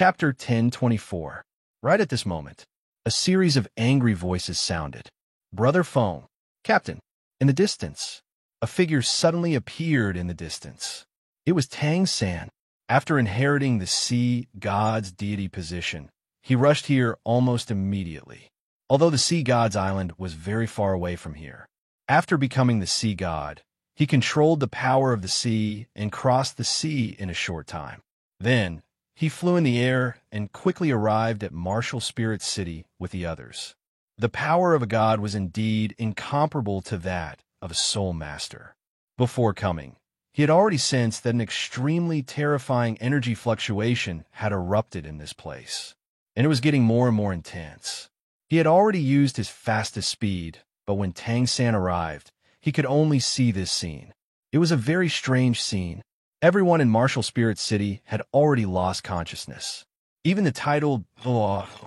Chapter 1024. Right at this moment, a series of angry voices sounded. Brother Feng, Captain. In the distance, a figure suddenly appeared in the distance. It was Tang San. After inheriting the sea god's deity position, he rushed here almost immediately. Although the sea god's island was very far away from here. After becoming the sea god, he controlled the power of the sea and crossed the sea in a short time. Then, he flew in the air and quickly arrived at Martial Spirit City with the others. The power of a god was indeed incomparable to that of a soul master. Before coming, he had already sensed that an extremely terrifying energy fluctuation had erupted in this place, and it was getting more and more intense. He had already used his fastest speed, but when Tang San arrived, he could only see this scene. It was a very strange scene. Everyone in Martial Spirit City had already lost consciousness. Even the titled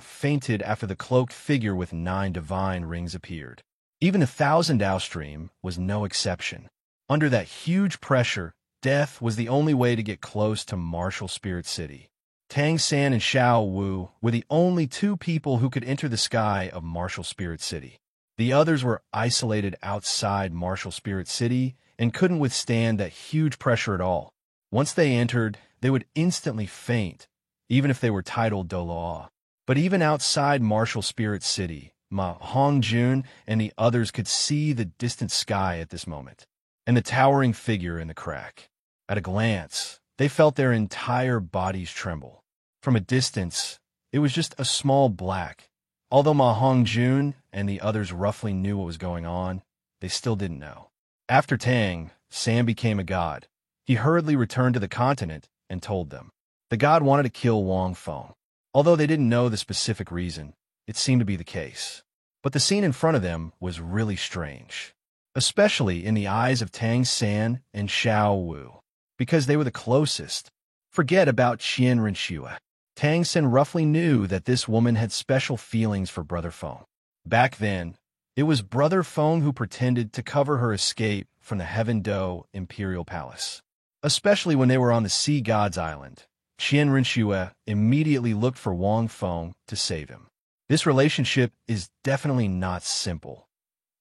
fainted after the cloaked figure with 9 divine rings appeared. Even 1,000 Outstream was no exception. Under that huge pressure, death was the only way to get close to Martial Spirit City. Tang San and Xiao Wu were the only 2 people who could enter the sky of Martial Spirit City. The others were isolated outside Martial Spirit City and couldn't withstand that huge pressure at all. Once they entered, they would instantly faint, even if they were titled Doloa. But even outside Martial Spirit City, Ma Hongjun and the others could see the distant sky at this moment, and the towering figure in the crack. At a glance, they felt their entire bodies tremble. From a distance, it was just a small black. Although Ma Hongjun and the others roughly knew what was going on, they still didn't know. After Tang San became a god, he hurriedly returned to the continent and told them. The god wanted to kill Wang Feng. Although they didn't know the specific reason, it seemed to be the case. But the scene in front of them was really strange, especially in the eyes of Tang San and Xiao Wu, because they were the closest. Forget about Qian Renxue. Tang San roughly knew that this woman had special feelings for Brother Feng. Back then, it was Brother Feng who pretended to cover her escape from the Heaven Do Imperial Palace. Especially when they were on the Sea God's Island, Qian Renxue immediately looked for Wang Feng to save him. This relationship is definitely not simple.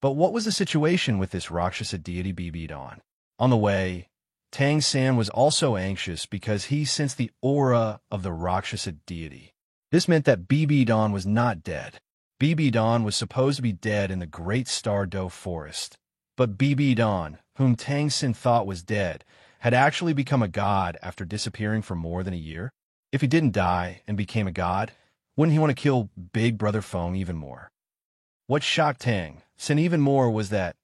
But what was the situation with this Rakshasa deity Bibidon? On the way, Tang San was also anxious because he sensed the aura of the Rakshasa deity. This meant that Bibidon was not dead. Bibidon was supposed to be dead in the Great Star Do Forest. But Bibidon, whom Tang San thought was dead, had actually become a god after disappearing for more than a year. If he didn't die and became a god, wouldn't he want to kill Big Brother Feng even more? What shocked Tang San even more was that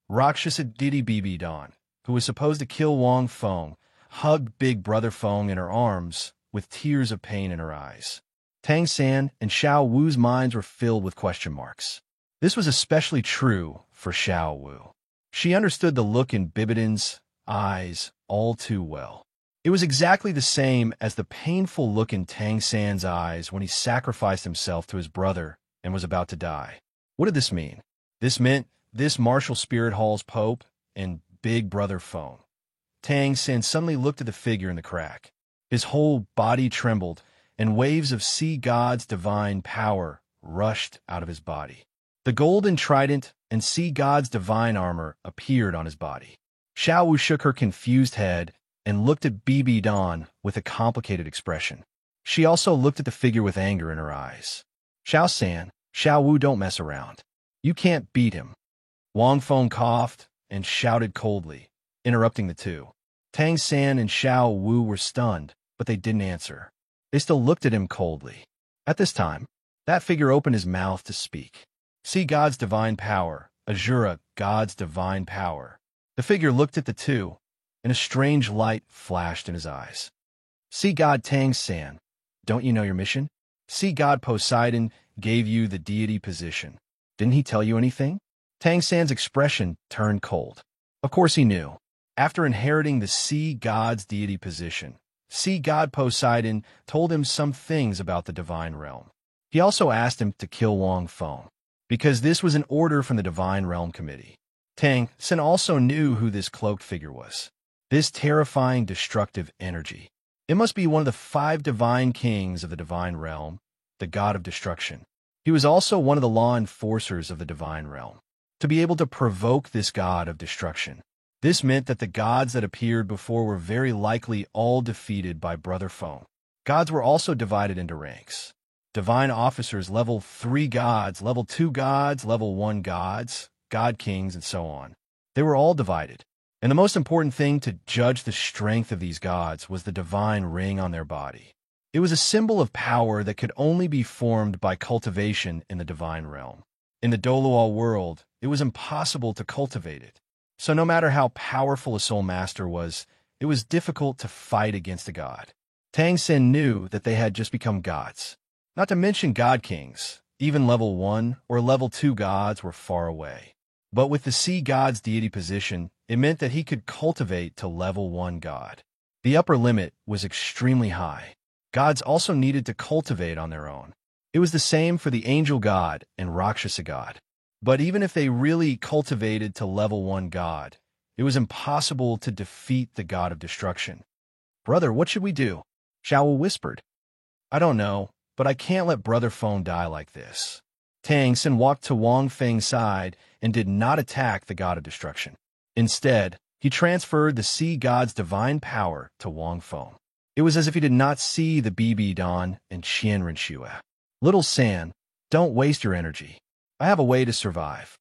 Rakshasa deity Bibidon, who was supposed to kill Wang Feng, hugged Big Brother Feng in her arms with tears of pain in her eyes. Tang San and Xiao Wu's minds were filled with question marks. This was especially true for Xiao Wu. She understood the look in Bibidon's eyes all too well. It was exactly the same as the painful look in Tang San's eyes when he sacrificed himself to his brother and was about to die. What did this mean? This meant this Martial Spirit Hall's Pope and Big Brother Feng. Tang San suddenly looked at the figure in the crack. His whole body trembled, and waves of Sea God's divine power rushed out of his body. The golden trident and Sea God's divine armor appeared on his body. Xiao Wu shook her confused head and looked at Bibidon with a complicated expression. She also looked at the figure with anger in her eyes. Xiao San, Xiao Wu, don't mess around. You can't beat him. Wang Feng coughed and shouted coldly, interrupting the two. Tang San and Xiao Wu were stunned, but they didn't answer. They still looked at him coldly. At this time, that figure opened his mouth to speak. See God's divine power, Azura, God's divine power. The figure looked at the two, and a strange light flashed in his eyes. See God Tang San, don't you know your mission? See God Poseidon gave you the deity position. Didn't he tell you anything? Tang San's expression turned cold. Of course he knew. After inheriting the sea god's deity position, Sea God Poseidon told him some things about the divine realm. He also asked him to kill Wang Feng, because this was an order from the Divine Realm Committee. Tang San also knew who this cloaked figure was. This terrifying, destructive energy. It must be one of the 5 divine kings of the divine realm, the god of destruction. He was also one of the law enforcers of the divine realm. To be able to provoke this god of destruction, this meant that the gods that appeared before were very likely all defeated by Brother Feng. Gods were also divided into ranks. Divine officers, level 3 gods, level 2 gods, level 1 gods, god kings, and so on. They were all divided. And the most important thing to judge the strength of these gods was the divine ring on their body. It was a symbol of power that could only be formed by cultivation in the divine realm. In the Dolual world, it was impossible to cultivate it. So no matter how powerful a soul master was, it was difficult to fight against a god. Tang Sen knew that they had just become gods. Not to mention god kings, even level 1 or level 2 gods were far away. But with the sea god's deity position, it meant that he could cultivate to level 1 god. The upper limit was extremely high. Gods also needed to cultivate on their own. It was the same for the angel god and Rakshasa god. But even if they really cultivated to level 1 god, it was impossible to defeat the god of destruction. "Brother, what should we do?" Xiao Wu whispered. "I don't know, but I can't let Brother Feng die like this." Tang Sen walked to Wang Feng's side and did not attack the god of destruction. Instead, he transferred the sea god's divine power to Wang Feng. It was as if he did not see the BB Don and Qianren Xue. "Little San, don't waste your energy. I have a way to survive,"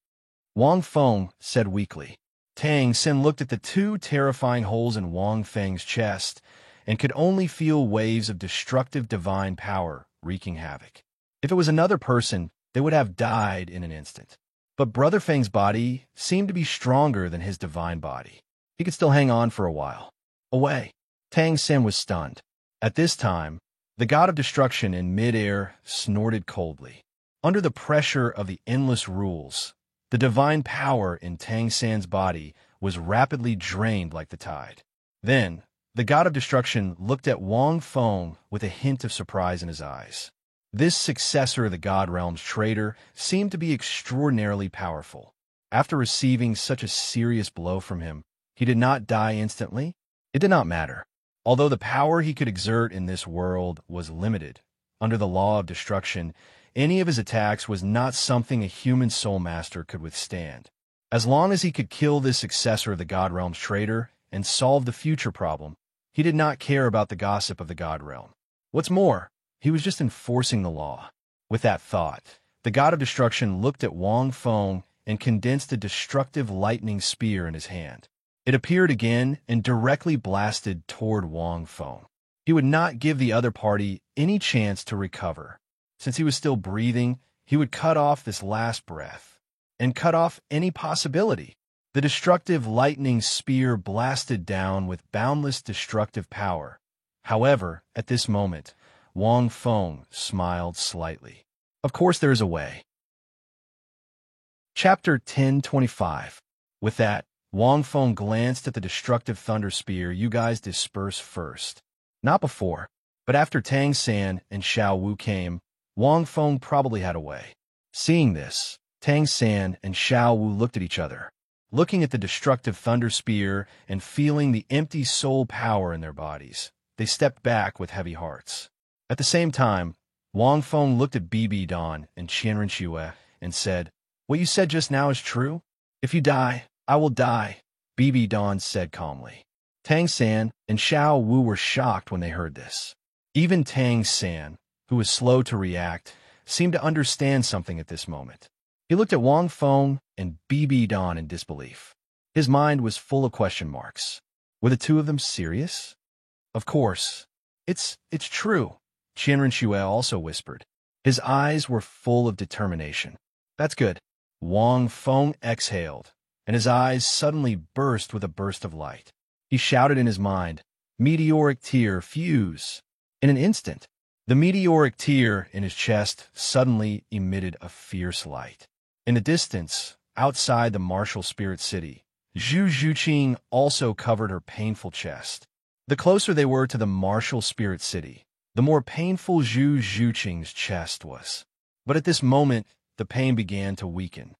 Wang Feng said weakly. Tang Sen looked at the 2 terrifying holes in Wang Feng's chest and could only feel waves of destructive divine power wreaking havoc. If it was another person, they would have died in an instant. But Brother Feng's body seemed to be stronger than his divine body. He could still hang on for a while. Away. Tang Sen was stunned. At this time, the god of destruction in mid-air snorted coldly. Under the pressure of the endless rules, the divine power in Tang Sen's body was rapidly drained like the tide. Then, the god of destruction looked at Wang Feng with a hint of surprise in his eyes. This successor of the God Realm's traitor seemed to be extraordinarily powerful. After receiving such a serious blow from him, he did not die instantly. It did not matter. Although the power he could exert in this world was limited, under the law of destruction, any of his attacks was not something a human soul master could withstand. As long as he could kill this successor of the God Realm's traitor and solve the future problem, he did not care about the gossip of the God Realm. What's more, he was just enforcing the law. With that thought, the god of destruction looked at Wang Feng and condensed a destructive lightning spear in his hand. It appeared again and directly blasted toward Wang Feng. He would not give the other party any chance to recover. Since he was still breathing, he would cut off this last breath and cut off any possibility. The destructive lightning spear blasted down with boundless destructive power. However, at this moment, Wang Feng smiled slightly. Of course there is a way. Chapter 1025. With that, Wang Feng glanced at the destructive thunder spear. "You guys disperse first." Not before, but after Tang San and Xiao Wu came, Wang Feng probably had a way. Seeing this, Tang San and Xiao Wu looked at each other, looking at the destructive thunder spear and feeling the empty soul power in their bodies. They stepped back with heavy hearts. At the same time, Wang Feng looked at BB Don and Qianren Xue and said, "What you said just now is true? If you die, I will die," BB Don said calmly. Tang San and Xiao Wu were shocked when they heard this. Even Tang San, who was slow to react, seemed to understand something at this moment. He looked at Wang Feng and BB Don in disbelief. His mind was full of question marks. Were the 2 of them serious? "Of course. It's true," Qianren Xue also whispered. His eyes were full of determination. "That's good." Wang Feng exhaled, and his eyes suddenly burst with a burst of light. He shouted in his mind, "Meteoric tear, fuse!" In an instant, the meteoric tear in his chest suddenly emitted a fierce light. In the distance, outside the martial spirit city, Zhu Zhuqing also covered her painful chest. The closer they were to the martial spirit city, the more painful Zhu Zhuqing's chest was. But at this moment, the pain began to weaken.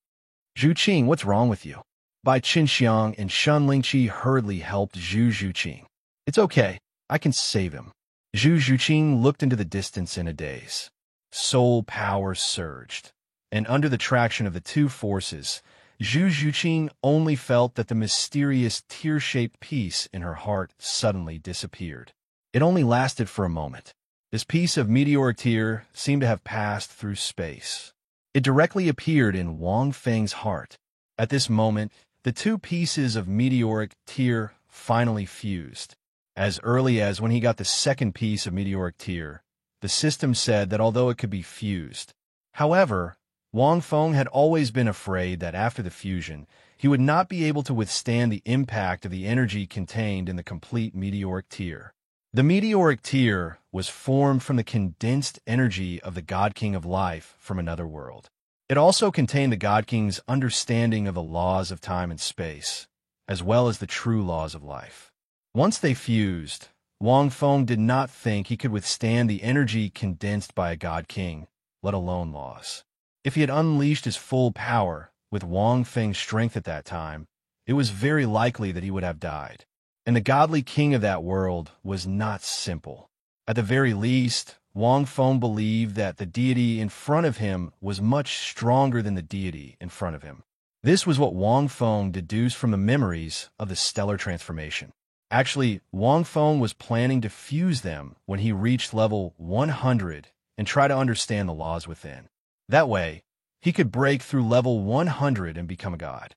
"Zhuqing, what's wrong with you?" Bai Qinxiang and Shun Lingqi hurriedly helped Zhu Zhuqing. "It's okay. I can save him. Zhu Zhuqing looked into the distance in a daze. Soul power surged, and under the traction of the two forces, Zhu Zhuqing only felt that the mysterious tear-shaped piece in her heart suddenly disappeared. It only lasted for a moment. This piece of meteoric tear seemed to have passed through space. It directly appeared in Wang Feng's heart. At this moment, the two pieces of meteoric tear finally fused. As early as when he got the second piece of meteoric tear, the system said that although it could be fused. However, Wang Feng had always been afraid that after the fusion, he would not be able to withstand the impact of the energy contained in the complete meteoric tear. The meteoric tear was formed from the condensed energy of the God King of Life from another world. It also contained the God King's understanding of the laws of time and space, as well as the true laws of life. Once they fused, Wang Feng did not think he could withstand the energy condensed by a God King, let alone laws. If he had unleashed his full power with Wang Feng's strength at that time, it was very likely that he would have died. And the godly king of that world was not simple. At the very least, Wang Feng believed that the deity in front of him was much stronger than the deity in front of him. This was what Wang Feng deduced from the memories of the stellar transformation. Actually, Wang Feng was planning to fuse them when he reached level 100 and try to understand the laws within. That way, he could break through level 100 and become a god.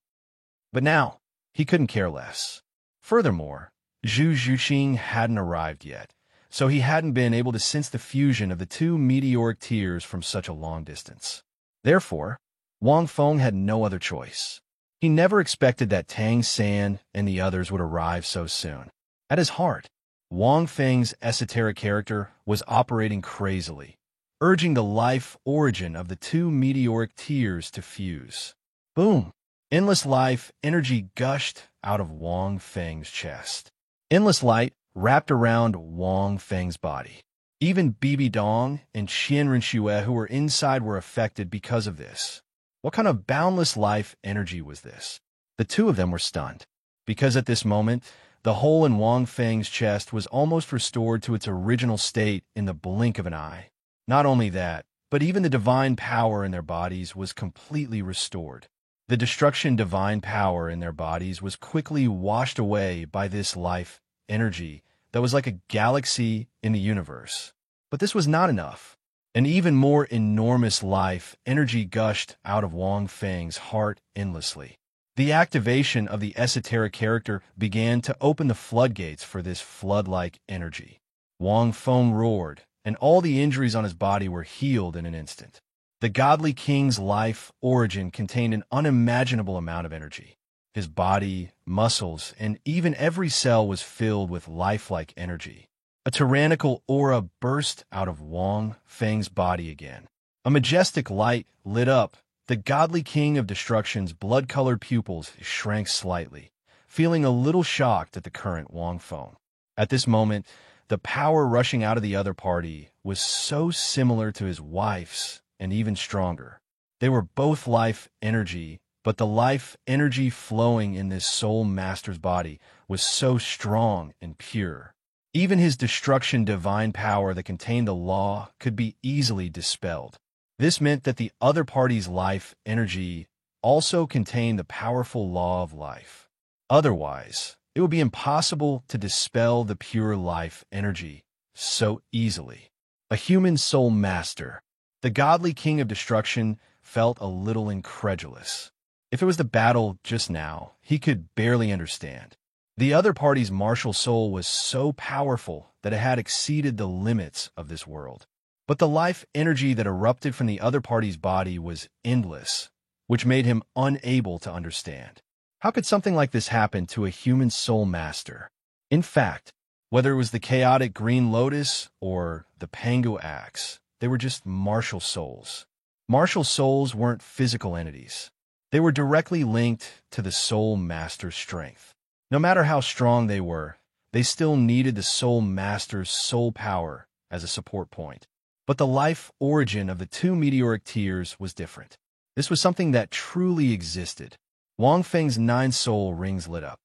But now, he couldn't care less. Furthermore, Zhu Zhuqing hadn't arrived yet, so he hadn't been able to sense the fusion of the two meteoric tears from such a long distance. Therefore, Wang Feng had no other choice. He never expected that Tang San and the others would arrive so soon. At his heart, Wang Feng's esoteric character was operating crazily, urging the life origin of the two meteoric tears to fuse. Boom! Endless life energy gushed out of Wang Feng's chest. Endless light wrapped around Wang Feng's body. Even Bibi Dong and Qian Renxue who were inside were affected because of this. What kind of boundless life energy was this? The two of them were stunned, because at this moment, the hole in Wang Feng's chest was almost restored to its original state in the blink of an eye. Not only that, but even the divine power in their bodies was completely restored. The destruction divine power in their bodies was quickly washed away by this life energy that was like a galaxy in the universe. But this was not enough. An even more enormous life energy gushed out of Wang Feng's heart endlessly. The activation of the esoteric character began to open the floodgates for this flood-like energy. Wang Feng roared, and all the injuries on his body were healed in an instant. The godly king's life origin contained an unimaginable amount of energy. His body, muscles, and even every cell was filled with lifelike energy. A tyrannical aura burst out of Wang Feng's body again. A majestic light lit up. The godly king of destruction's blood-colored pupils shrank slightly, feeling a little shocked at the current Wang Feng. At this moment, the power rushing out of the other party was so similar to his wife's and even stronger. They were both life energy, but the life energy flowing in this soul master's body was so strong and pure. Even his destruction divine power that contained the law could be easily dispelled. This meant that the other party's life energy also contained the powerful law of life. Otherwise, it would be impossible to dispel the pure life energy so easily. A human soul master. The godly king of destruction felt a little incredulous. If it was the battle just now, he could barely understand. The other party's martial soul was so powerful that it had exceeded the limits of this world. But the life energy that erupted from the other party's body was endless, which made him unable to understand. How could something like this happen to a human soul master? In fact, whether it was the chaotic green lotus or the Pangu axe, they were just martial souls. Martial souls weren't physical entities. They were directly linked to the soul master's strength. No matter how strong they were, they still needed the soul master's soul power as a support point. But the life origin of the two meteoric tears was different. This was something that truly existed. Wang Feng's 9 soul rings lit up.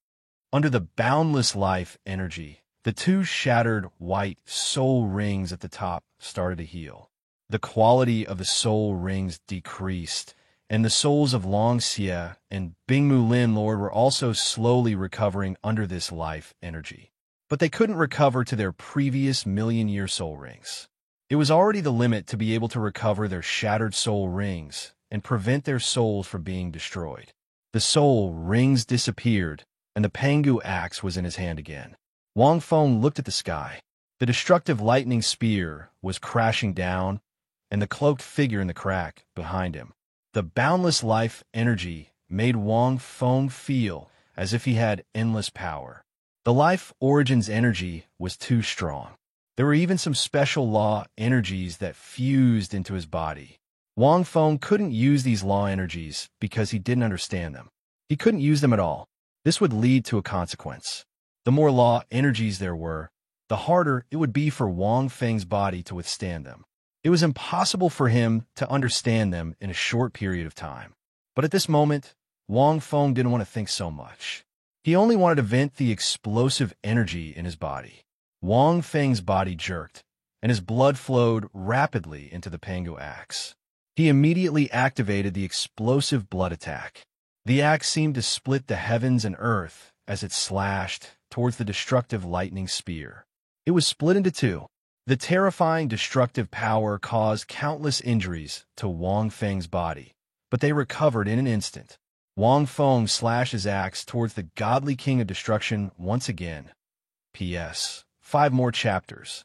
Under the boundless life energy, The two shattered white soul rings at the top started to heal. The quality of the soul rings decreased, and the souls of Long Xie and Bingmu Lin Lord were also slowly recovering under this life energy. But they couldn't recover to their previous million-year soul rings. It was already the limit to be able to recover their shattered soul rings and prevent their souls from being destroyed. The soul rings disappeared, and the Pangu axe was in his hand again. Wang Feng looked at the sky. The destructive lightning spear was crashing down, and the cloaked figure in the crack behind him. The boundless life energy made Wang Feng feel as if he had endless power. The life origins energy was too strong. There were even some special law energies that fused into his body. Wang Feng couldn't use these law energies because he didn't understand them. He couldn't use them at all. This would lead to a consequence. The more law energies there were, the harder it would be for Wang Feng's body to withstand them. It was impossible for him to understand them in a short period of time. But at this moment, Wang Feng didn't want to think so much. He only wanted to vent the explosive energy in his body. Wang Feng's body jerked, and his blood flowed rapidly into the Pangu axe. He immediately activated the explosive blood attack. The axe seemed to split the heavens and earth as it slashed towards the destructive lightning spear. It was split into two. The terrifying destructive power caused countless injuries to Wang Feng's body, but they recovered in an instant. Wang Feng slashed his axe towards the godly king of destruction once again. P.S. 5 more chapters.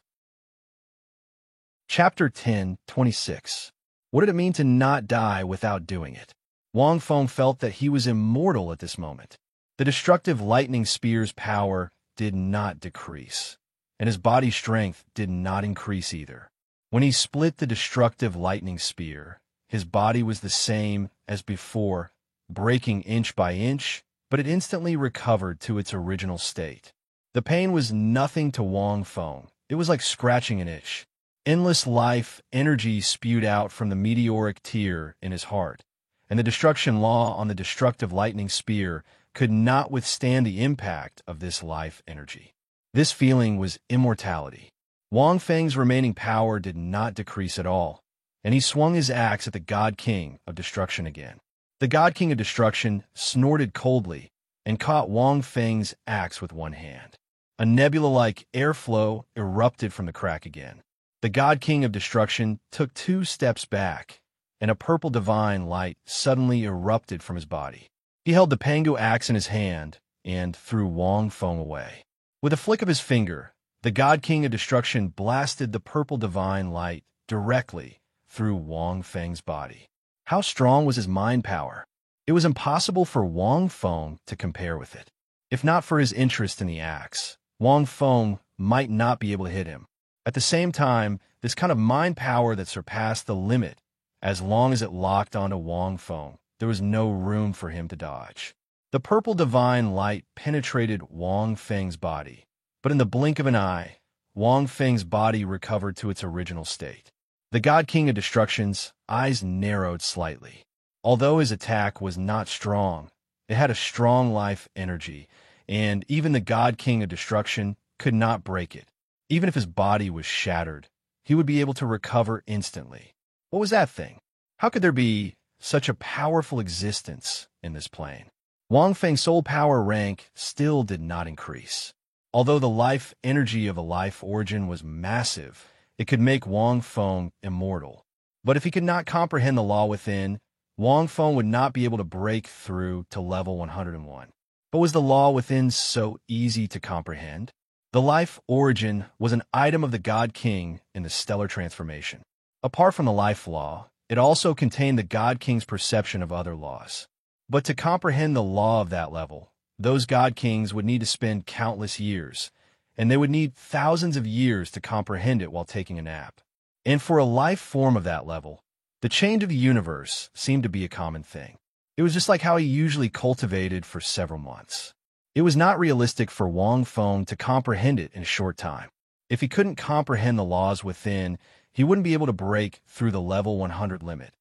Chapter 10:26. What did it mean to not die without doing it? Wang Feng felt that he was immortal at this moment. The destructive lightning spear's power did not decrease, and his body strength did not increase either. When he split the destructive lightning spear, his body was the same as before, breaking inch by inch, but it instantly recovered to its original state. The pain was nothing to Wang Feng. It was like scratching an itch. Endless life energy spewed out from the meteoric tear in his heart, and the destruction law on the destructive lightning spear could not withstand the impact of this life energy. This feeling was immortality. Wang Feng's remaining power did not decrease at all, and he swung his axe at the God King of Destruction again. The God King of Destruction snorted coldly and caught Wang Feng's axe with one hand. A nebula-like airflow erupted from the crack again. The God King of Destruction took 2 steps back, and a purple divine light suddenly erupted from his body. He held the Pangu axe in his hand and threw Wang Feng away. With a flick of his finger, the God King of Destruction blasted the purple divine light directly through Wang Feng's body. How strong was his mind power? It was impossible for Wang Feng to compare with it. If not for his interest in the axe, Wang Feng might not be able to hit him. At the same time, this kind of mind power that surpassed the limit, as long as it locked onto Wang Feng, there was no room for him to dodge. The purple divine light penetrated Wang Feng's body, but in the blink of an eye, Wang Feng's body recovered to its original state. The God King of Destruction's eyes narrowed slightly. Although his attack was not strong, it had a strong life energy, and even the God King of Destruction could not break it. Even if his body was shattered, he would be able to recover instantly. What was that thing? How could there be such a powerful existence in this plane? Wang Feng's soul power rank still did not increase. Although the life energy of a life origin was massive, it could make Wang Feng immortal. But if he could not comprehend the law within, Wang Feng would not be able to break through to level 101. But was the law within so easy to comprehend? The life origin was an item of the God King in the stellar transformation. Apart from the life law, it also contained the God King's perception of other laws. But to comprehend the law of that level, those God Kings would need to spend countless years, and they would need thousands of years to comprehend it while taking a nap. And for a life form of that level, the change of the universe seemed to be a common thing. It was just like how he usually cultivated for several months. It was not realistic for Wang Feng to comprehend it in a short time. If he couldn't comprehend the laws within, he wouldn't be able to break through the level 100 limit.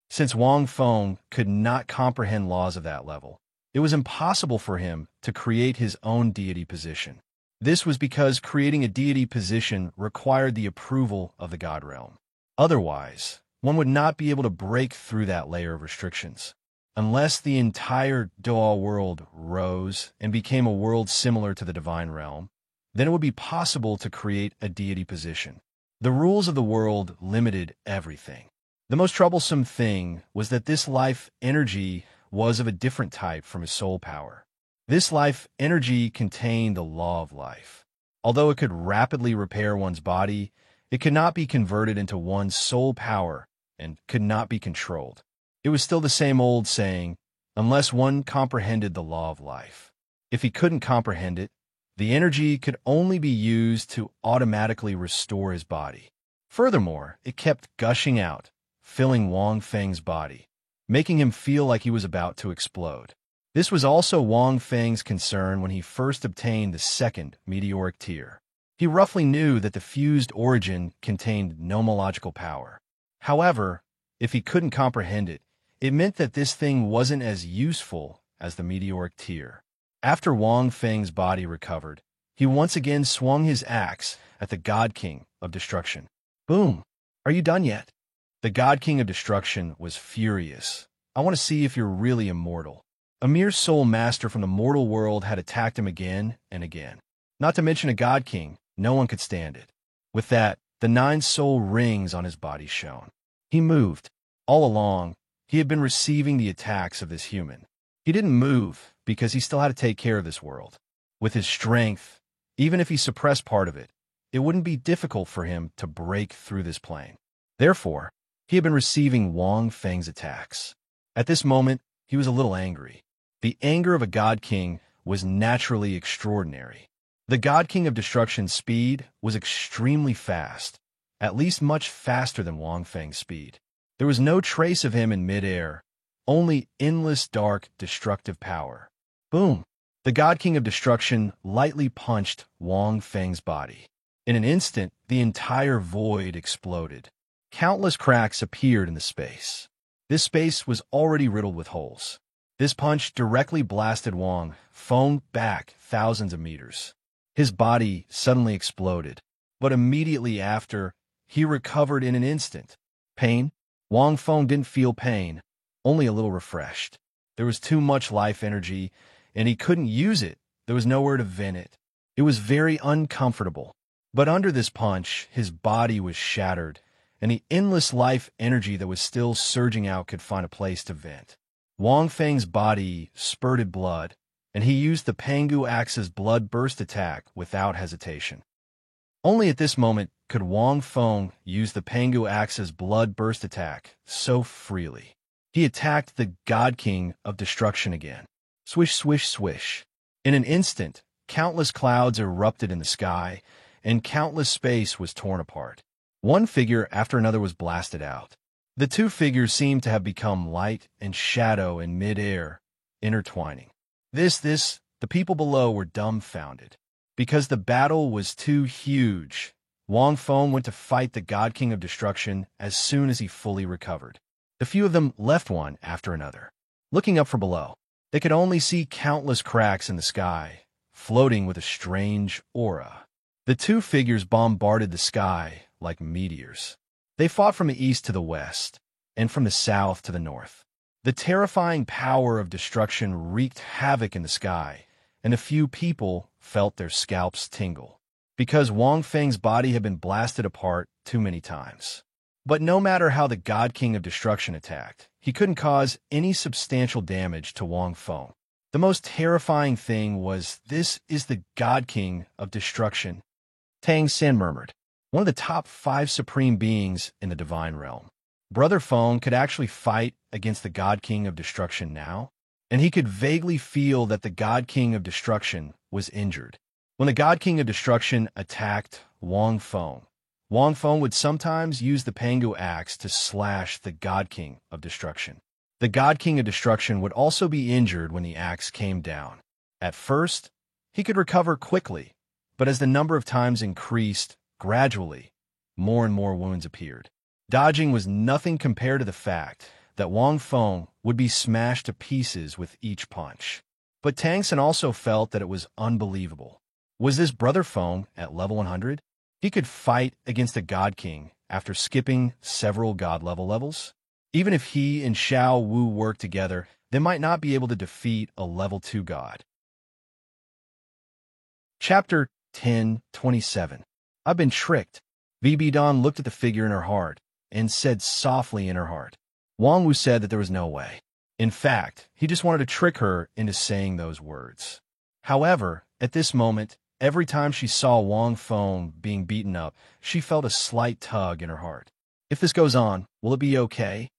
Since Wang Feng could not comprehend laws of that level, it was impossible for him to create his own deity position. This was because creating a deity position required the approval of the God realm. Otherwise, one would not be able to break through that layer of restrictions. Unless the entire Doa world rose and became a world similar to the divine realm, then it would be possible to create a deity position. The rules of the world limited everything. The most troublesome thing was that this life energy was of a different type from his soul power. This life energy contained the law of life. Although it could rapidly repair one's body, it could not be converted into one's soul power and could not be controlled. It was still the same old saying, unless one comprehended the law of life. If he couldn't comprehend it, the energy could only be used to automatically restore his body. Furthermore, it kept gushing out, filling Wang Feng's body, making him feel like he was about to explode. This was also Wang Feng's concern when he first obtained the second meteoric tier. He roughly knew that the fused origin contained nomological power. However, if he couldn't comprehend it, it meant that this thing wasn't as useful as the meteoric tier. After Wang Feng's body recovered, he once again swung his axe at the God King of Destruction. Boom! Are you done yet? The God King of Destruction was furious. I want to see if you're really immortal. A mere soul master from the mortal world had attacked him again and again. Not to mention a God King, no one could stand it. With that, the 9 soul rings on his body shone. He moved. All along, he had been receiving the attacks of this human. He didn't move because he still had to take care of this world. With his strength, even if he suppressed part of it, it wouldn't be difficult for him to break through this plane. Therefore, he had been receiving Wang Feng's attacks. At this moment, he was a little angry. The anger of a God King was naturally extraordinary. The God King of Destruction's speed was extremely fast, at least much faster than Wang Feng's speed. There was no trace of him in midair, only endless dark, destructive power. Boom! The God King of Destruction lightly punched Wang Feng's body. In an instant, the entire void exploded. Countless cracks appeared in the space. This space was already riddled with holes. This punch directly blasted Wang Feng back thousands of meters. His body suddenly exploded, but immediately after, he recovered in an instant. Pain? Wang Feng didn't feel pain, only a little refreshed. There was too much life energy, and he couldn't use it. There was nowhere to vent it. It was very uncomfortable. But under this punch, his body was shattered, and the endless life energy that was still surging out could find a place to vent. Wang Feng's body spurted blood, and he used the Pangu Axe's blood burst attack without hesitation. Only at this moment could Wang Feng use the Pangu Axe's blood burst attack so freely. He attacked the God King of Destruction again. Swish, swish, swish. In an instant, countless clouds erupted in the sky, and countless space was torn apart. One figure after another was blasted out. The 2 figures seemed to have become light and shadow in mid-air, intertwining. The people below were dumbfounded. Because the battle was too huge, Wang Feng went to fight the God King of Destruction as soon as he fully recovered. The few of them left one after another. Looking up from below, they could only see countless cracks in the sky, floating with a strange aura. The 2 figures bombarded the sky like meteors. They fought from the east to the west, and from the south to the north. The terrifying power of destruction wreaked havoc in the sky, and a few people felt their scalps tingle, because Wang Feng's body had been blasted apart too many times. But no matter how the God King of Destruction attacked, he couldn't cause any substantial damage to Wang Feng. The most terrifying thing was, this is the God King of Destruction. Tang Sen murmured, one of the top 5 supreme beings in the divine realm. Brother Feng could actually fight against the God King of Destruction now, and he could vaguely feel that the God King of Destruction was injured. When the God King of Destruction attacked Wang Feng would sometimes use the Pangu Axe to slash the God King of Destruction. The God King of Destruction would also be injured when the axe came down. At first, he could recover quickly, but as the number of times increased, gradually, more and more wounds appeared. Dodging was nothing compared to the fact that Wang Feng would be smashed to pieces with each punch. But Tang Sen also felt that it was unbelievable. Was this Brother Feng at level 100? He could fight against a God King after skipping several God level levels? Even if he and Xiao Wu work together, they might not be able to defeat a level 2 God. Chapter 10:27. I've been tricked. VB Dawn looked at the figure in her heart and said softly in her heart. Wang Wu said that there was no way. In fact, he just wanted to trick her into saying those words. However, at this moment, every time she saw Wang Feng being beaten up, she felt a slight tug in her heart. If this goes on, will it be okay?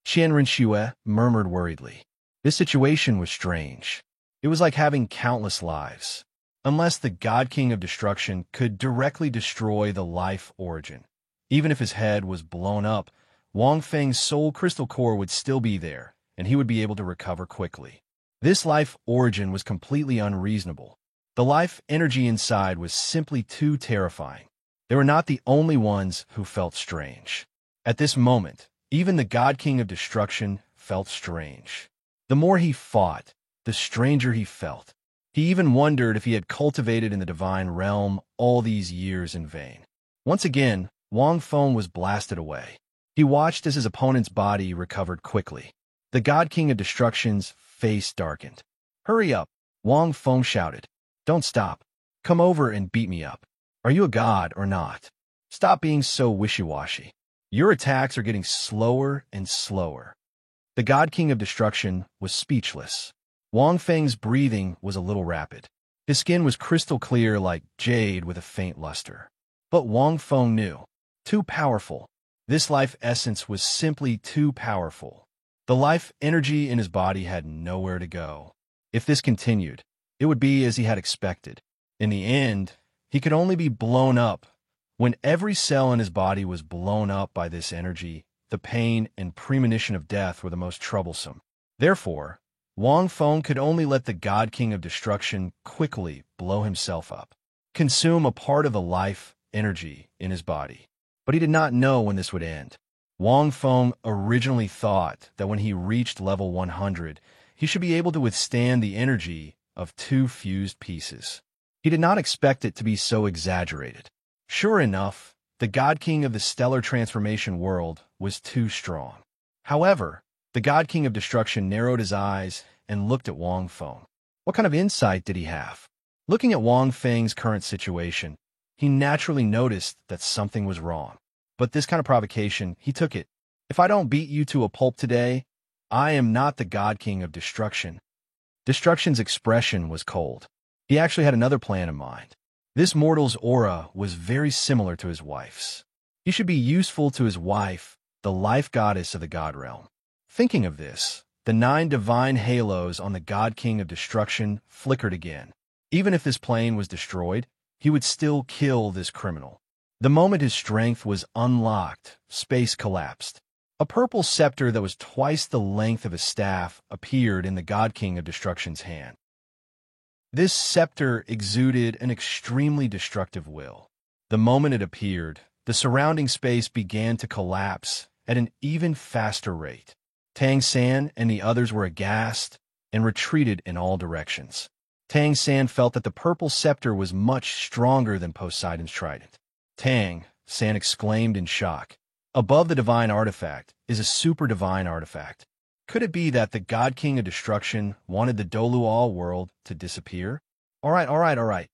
Qian Rinxue murmured worriedly. This situation was strange. It was like having countless lives. Unless the God King of Destruction could directly destroy the life origin. Even if his head was blown up, Wang Feng's soul crystal core would still be there, and he would be able to recover quickly. This life origin was completely unreasonable. The life energy inside was simply too terrifying. They were not the only ones who felt strange. At this moment, even the God King of Destruction felt strange. The more he fought, the stranger he felt. He even wondered if he had cultivated in the divine realm all these years in vain. Once again, Wang Feng was blasted away. He watched as his opponent's body recovered quickly. The God King of Destruction's face darkened. Hurry up, Wang Feng shouted. Don't stop. Come over and beat me up. Are you a god or not? Stop being so wishy-washy. Your attacks are getting slower and slower. The God King of Destruction was speechless. Wang Feng's breathing was a little rapid. His skin was crystal clear like jade with a faint luster. But Wang Feng knew. Too powerful. This life essence was simply too powerful. The life energy in his body had nowhere to go. If this continued, it would be as he had expected. In the end, he could only be blown up. When every cell in his body was blown up by this energy, the pain and premonition of death were the most troublesome. Therefore, Wang Feng could only let the God King of Destruction quickly blow himself up, consume a part of the life energy in his body. But he did not know when this would end. Wang Feng originally thought that when he reached level 100, he should be able to withstand the energy of 2 fused pieces. He did not expect it to be so exaggerated. Sure enough, the God King of the Stellar Transformation world was too strong. However, the God King of Destruction narrowed his eyes and looked at Wang Feng. What kind of insight did he have? Looking at Wang Feng's current situation, he naturally noticed that something was wrong. But this kind of provocation, he took it. If I don't beat you to a pulp today, I am not the God King of Destruction. Destruction's expression was cold. He actually had another plan in mind. This mortal's aura was very similar to his wife's. He should be useful to his wife, the life goddess of the God realm. Thinking of this, the 9 divine halos on the God King of Destruction flickered again. Even if this plane was destroyed, he would still kill this criminal. The moment his strength was unlocked, space collapsed. A purple scepter that was twice the length of a staff appeared in the God King of Destruction's hand. This scepter exuded an extremely destructive will. The moment it appeared, the surrounding space began to collapse at an even faster rate. Tang San and the others were aghast and retreated in all directions. Tang San felt that the purple scepter was much stronger than Poseidon's trident. Tang San exclaimed in shock. Above the divine artifact is a super divine artifact. Could it be that the God King of Destruction wanted the Dolual world to disappear? All right.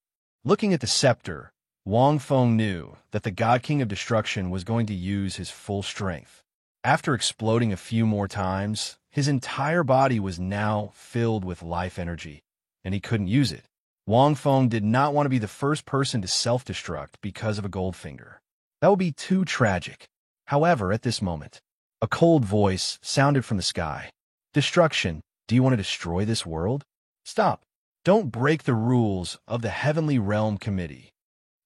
Looking at the scepter, Wang Feng knew that the God King of Destruction was going to use his full strength. After exploding a few more times, his entire body was now filled with life energy, and he couldn't use it. Wang Feng did not want to be the first person to self-destruct because of a Goldfinger. That would be too tragic. However, at this moment, a cold voice sounded from the sky. Destruction, do you want to destroy this world? Stop. Don't break the rules of the Heavenly Realm Committee.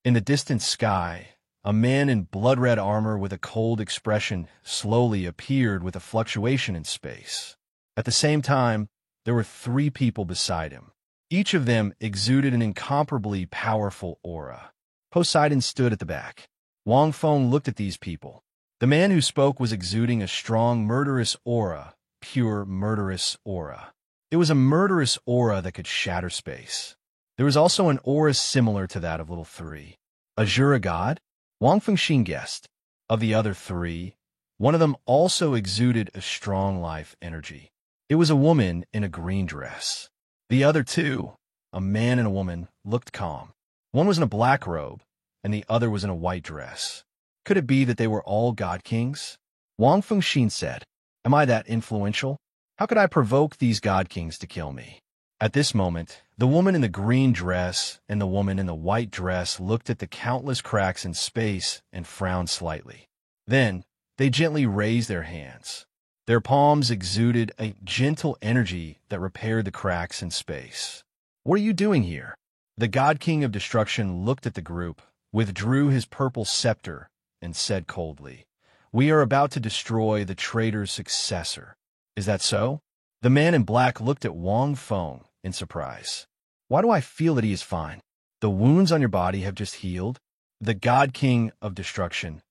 In the distant sky, a man in blood-red armor with a cold expression slowly appeared with a fluctuation in space. At the same time, there were 3 people beside him. Each of them exuded an incomparably powerful aura. Poseidon stood at the back. Wang Feng looked at these people. The man who spoke was exuding a strong murderous aura, pure murderous aura. It was a murderous aura that could shatter space. There was also an aura similar to that of Little Three. A Jura god? Wang Fengxin guessed. Of the other three, one of them also exuded a strong life energy. It was a woman in a green dress. The other two, a man and a woman, looked calm. One was in a black robe, and the other was in a white dress. Could it be that they were all god kings? Wang Fengxin said, "Am I that influential? How could I provoke these god kings to kill me?" At this moment, the woman in the green dress and the woman in the white dress looked at the countless cracks in space and frowned slightly. Then, they gently raised their hands. Their palms exuded a gentle energy that repaired the cracks in space. "What are you doing here?" The God King of Destruction looked at the group, withdrew his purple scepter, and said coldly, "We are about to destroy the traitor's successor. Is that so?" The man in black looked at Wang Feng in surprise. "Why do I feel that he is fine? The wounds on your body have just healed?" The God King of Destruction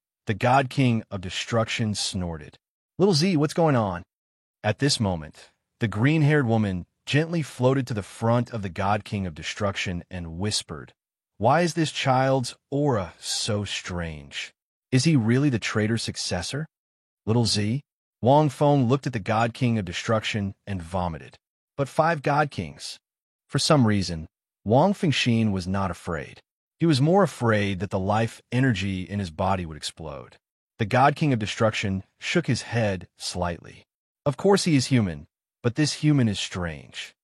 snorted. "Little Z, what's going on?" At this moment, the green-haired woman gently floated to the front of the God King of Destruction and whispered, "Why is this child's aura so strange? Is he really the traitor's successor?" Little Z, Wang Feng looked at the God King of Destruction and vomited. But 5 God Kings. For some reason, Wang Fengxin was not afraid. He was more afraid that the life energy in his body would explode. The God King of Destruction shook his head slightly. Of course he is human, but this human is strange.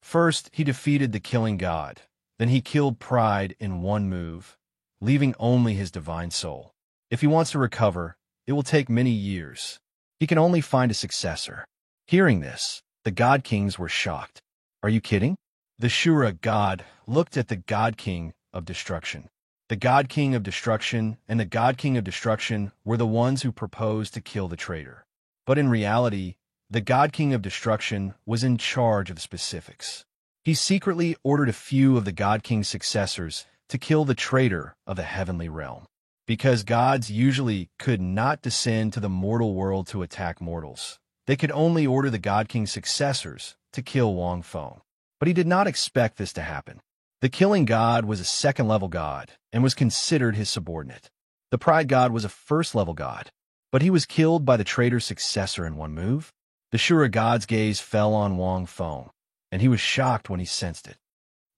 First, he defeated the killing god. Then he killed Pride in one move, leaving only his divine soul. If he wants to recover, it will take many years. He can only find a successor. Hearing this, the God Kings were shocked. "Are you kidding?" The Shura god looked at the God King of Destruction. The God King of Destruction and the God King of Destruction were the ones who proposed to kill the traitor. But in reality, the God King of Destruction was in charge of the specifics. He secretly ordered a few of the God King's successors to kill the traitor of the heavenly realm. Because gods usually could not descend to the mortal world to attack mortals, they could only order the God King's successors to kill Wang Feng. But he did not expect this to happen. The killing god was a second-level god and was considered his subordinate. The pride god was a first-level god, but he was killed by the traitor's successor in one move. The Shura god's gaze fell on Wang Feng, and he was shocked when he sensed it.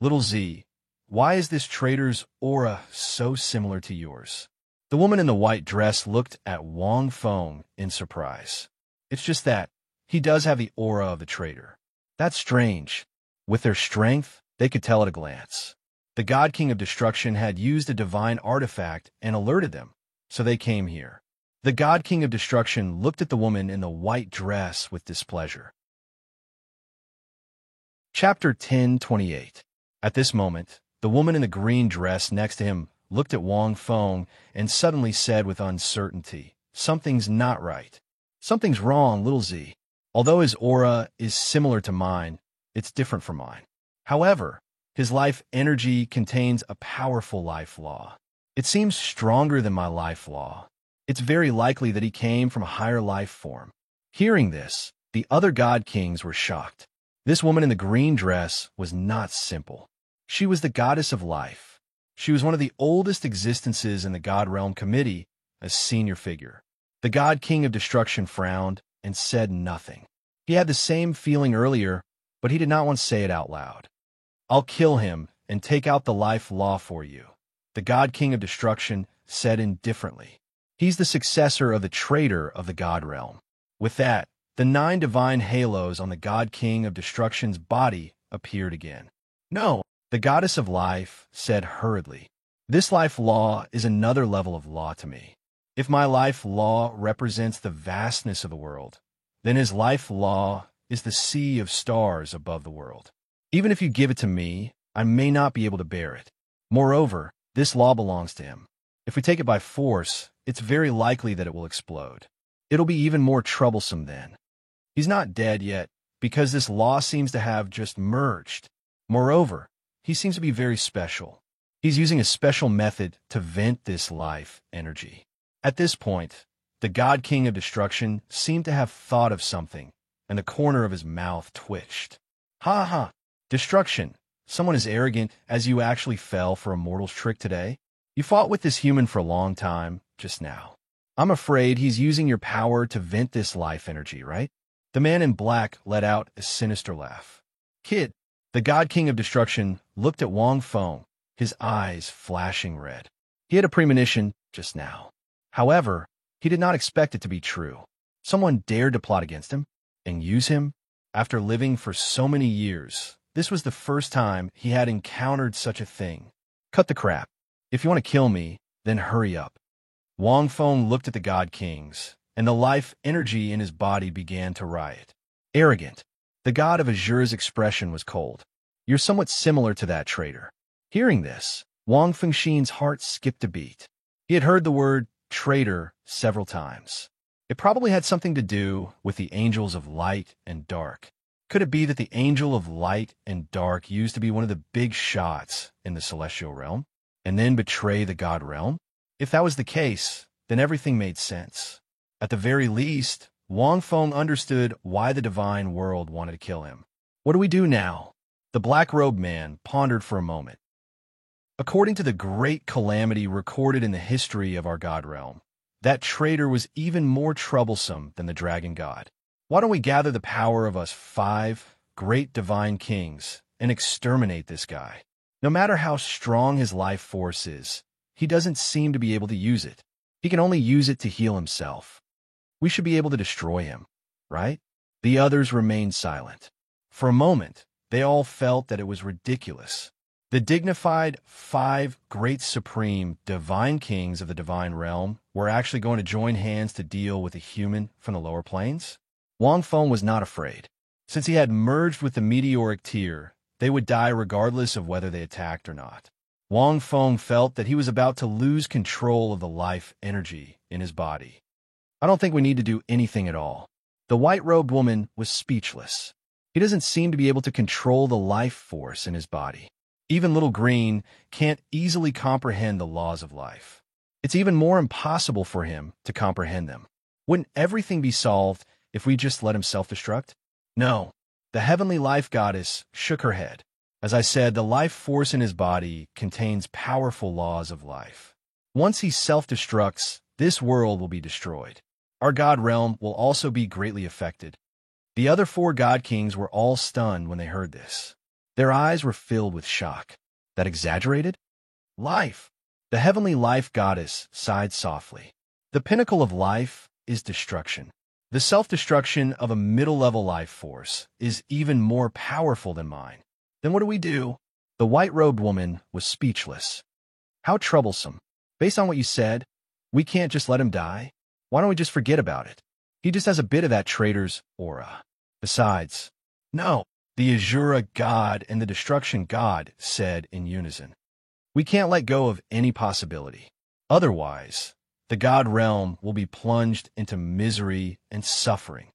"Little Z, why is this traitor's aura so similar to yours?" The woman in the white dress looked at Wang Feng in surprise. "It's just that he does have the aura of the traitor." "That's strange." With their strength, they could tell at a glance. The God King of Destruction had used a divine artifact and alerted them, so they came here. The God King of Destruction looked at the woman in the white dress with displeasure. Chapter 10:28. At this moment, the woman in the green dress next to him looked at Wang Feng and suddenly said with uncertainty, "Something's not right. Something's wrong, Little Z. Although his aura is similar to mine, it's different from mine. However, his life energy contains a powerful life law. It seems stronger than my life law. It's very likely that he came from a higher life form." Hearing this, the other God Kings were shocked. This woman in the green dress was not simple. She was the goddess of life. She was one of the oldest existences in the God Realm Committee, a senior figure. The God King of Destruction frowned and said nothing. He had the same feeling earlier, but he did not want to say it out loud. "I'll kill him and take out the life law for you," the God King of Destruction said indifferently. "He's the successor of the traitor of the God Realm." With that, the 9 divine halos on the God King of Destruction's body appeared again. "No," the Goddess of Life said hurriedly. "This life law is another level of law to me. If my life law represents the vastness of the world, then his life law is the sea of stars above the world. Even if you give it to me, I may not be able to bear it. Moreover, this law belongs to him. If we take it by force, it's very likely that it will explode. It'll be even more troublesome then. He's not dead yet, because this law seems to have just merged. Moreover, he seems to be very special. He's using a special method to vent this life energy." At this point, the God King of Destruction seemed to have thought of something, and the corner of his mouth twitched. "Ha ha! Destruction," someone as arrogant as you actually fell for a mortal's trick today? You fought with this human for a long time, just now. I'm afraid he's using your power to vent this life energy, right? The man in black let out a sinister laugh. Kid, the God King of Destruction, looked at Wang Feng, his eyes flashing red. He had a premonition just now. However, he did not expect it to be true. Someone dared to plot against him and use him. After living for so many years, this was the first time he had encountered such a thing. Cut the crap. If you want to kill me, then hurry up. Wang Feng looked at the God Kings, and the life energy in his body began to riot. Arrogant. The god of Azura's expression was cold. You're somewhat similar to that traitor. Hearing this, Wang Fengxin's heart skipped a beat. He had heard the word traitor several times. It probably had something to do with the angels of light and dark. Could it be that the angel of light and dark used to be one of the big shots in the celestial realm, and then betray the god realm? If that was the case, then everything made sense. At the very least, Wang Feng understood why the divine world wanted to kill him. What do we do now? The black-robed man pondered for a moment. According to the great calamity recorded in the history of our god realm, that traitor was even more troublesome than the dragon god. Why don't we gather the power of us 5 great divine kings and exterminate this guy? No matter how strong his life force is, he doesn't seem to be able to use it. He can only use it to heal himself. We should be able to destroy him, right? The others remained silent. For a moment, they all felt that it was ridiculous. The dignified 5 great supreme divine kings of the divine realm were actually going to join hands to deal with a human from the lower planes? Wang Feng was not afraid. Since he had merged with the meteoric tier, they would die regardless of whether they attacked or not. Wang Feng felt that he was about to lose control of the life energy in his body. I don't think we need to do anything at all. The white-robed woman was speechless. He doesn't seem to be able to control the life force in his body. Even Little Green can't easily comprehend the laws of life. It's even more impossible for him to comprehend them. Wouldn't everything be solved if we just let him self-destruct? No. The heavenly life goddess shook her head. As I said, the life force in his body contains powerful laws of life. Once he self-destructs, this world will be destroyed. Our god realm will also be greatly affected. The other 4 god kings were all stunned when they heard this. Their eyes were filled with shock. That exaggerated? Life. The heavenly life goddess sighed softly. The pinnacle of life is destruction. The self-destruction of a middle-level life force is even more powerful than mine. Then what do we do? The white-robed woman was speechless. How troublesome. Based on what you said, we can't just let him die? Why don't we just forget about it? He just has a bit of that traitor's aura. Besides, no, the Azura god and the destruction god said in unison. We can't let go of any possibility. Otherwise, the god realm will be plunged into misery and suffering.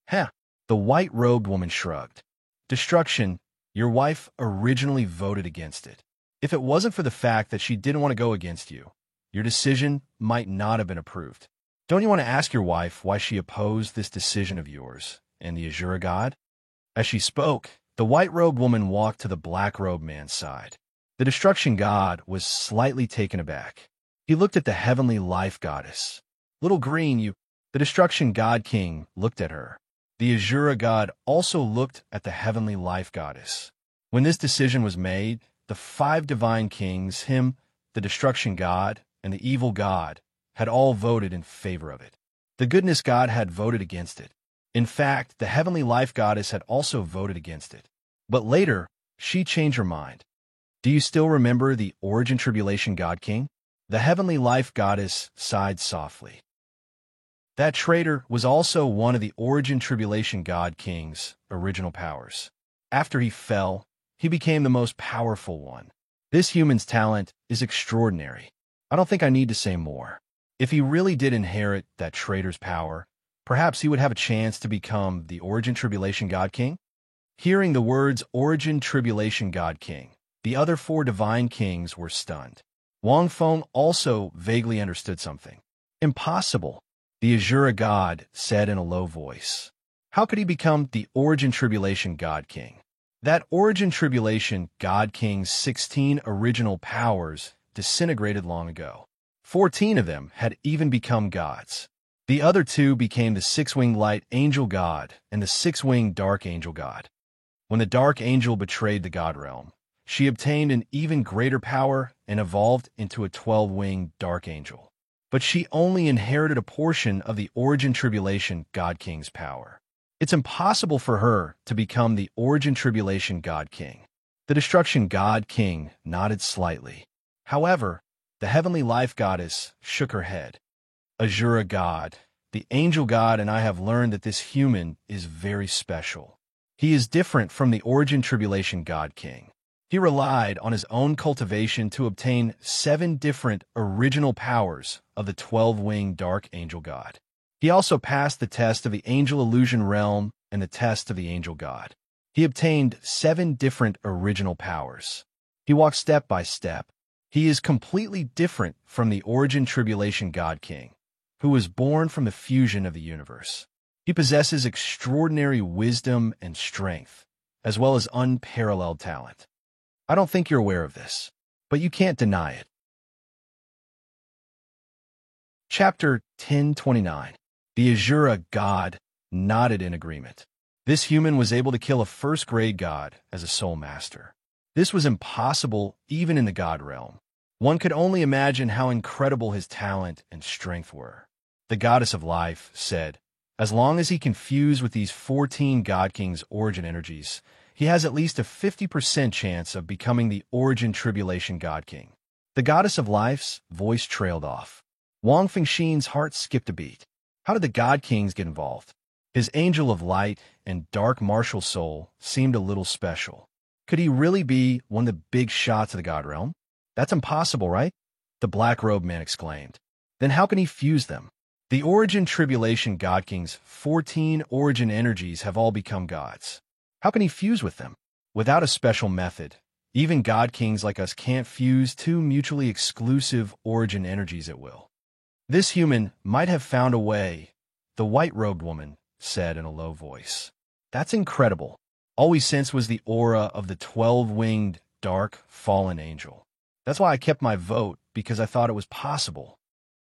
Heh, the white-robed woman shrugged. Destruction. Your wife originally voted against it. If it wasn't for the fact that she didn't want to go against you, your decision might not have been approved. Don't you want to ask your wife why she opposed this decision of yours and the Azura god? As she spoke, the white-robed woman walked to the black-robed man's side. The destruction god was slightly taken aback. He looked at the heavenly life goddess. Little Green, The destruction god king looked at her. The Azura god also looked at the heavenly life goddess. When this decision was made, the 5 divine kings, him, the destruction god, and the evil god, had all voted in favor of it. The goodness god had voted against it. In fact, the heavenly life goddess had also voted against it. But later, she changed her mind. Do you still remember the origin tribulation god king? The heavenly life goddess sighed softly. That traitor was also one of the origin tribulation god king's original powers. After he fell, he became the most powerful one. This human's talent is extraordinary. I don't think I need to say more. If he really did inherit that traitor's power, perhaps he would have a chance to become the origin tribulation god king? Hearing the words origin tribulation god king, the other 4 divine kings were stunned. Wang Feng also vaguely understood something. Impossible, the Azura god said in a low voice. How could he become the origin tribulation god king? That origin tribulation God King's 16 original powers disintegrated long ago. 14 of them had even become gods. The other 2 became the 6-winged light angel god and the 6-winged dark angel god. When the dark angel betrayed the god realm, she obtained an even greater power and evolved into a 12-winged dark angel. But she only inherited a portion of the origin tribulation God King's power. It's impossible for her to become the origin tribulation God King. The destruction God King nodded slightly. However, the heavenly life goddess shook her head. Azura God, the angel god, and I have learned that this human is very special. He is different from the origin tribulation God King. He relied on his own cultivation to obtain 7 different original powers of the 12-winged dark angel god. He also passed the test of the angel illusion realm and the test of the angel god. He obtained 7 different original powers. He walked step by step. He is completely different from the origin tribulation God King, who was born from the fusion of the universe. He possesses extraordinary wisdom and strength, as well as unparalleled talent. I don't think you're aware of this, but you can't deny it. Chapter 1029. The Azura God nodded in agreement. This human was able to kill a first-grade god as a soul master. This was impossible even in the god realm. One could only imagine how incredible his talent and strength were. The goddess of life said, as long as he can fuse with these 14 God King's origin energies, he has at least a 50% chance of becoming the origin tribulation God King. The goddess of life's voice trailed off. Wang Fengxian's heart skipped a beat. How did the God Kings get involved? His angel of light and dark martial soul seemed a little special. Could he really be one of the big shots of the God realm? That's impossible, right? The black-robed man exclaimed. Then how can he fuse them? The origin tribulation God King's 14 origin energies have all become gods. How can he fuse with them? Without a special method, even God Kings like us can't fuse 2 mutually exclusive origin energies at will. This human might have found a way, the white-robed woman said in a low voice. That's incredible. All we sensed was the aura of the 12-winged, dark, fallen angel. That's why I kept my vote, because I thought it was possible.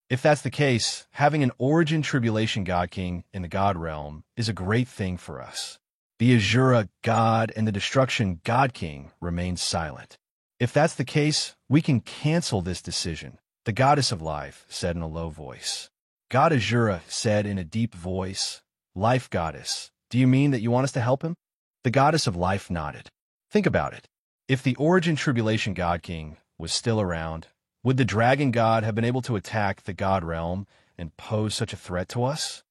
If that's the case, having an origin tribulation God King in the God realm is a great thing for us. The Azura God and the destruction God King remained silent. If that's the case, we can cancel this decision, the goddess of life said in a low voice. God Azura said in a deep voice, Life goddess, do you mean that you want us to help him? The goddess of life nodded. Think about it. If the origin tribulation God King was still around, would the dragon god have been able to attack the God realm and pose such a threat to us?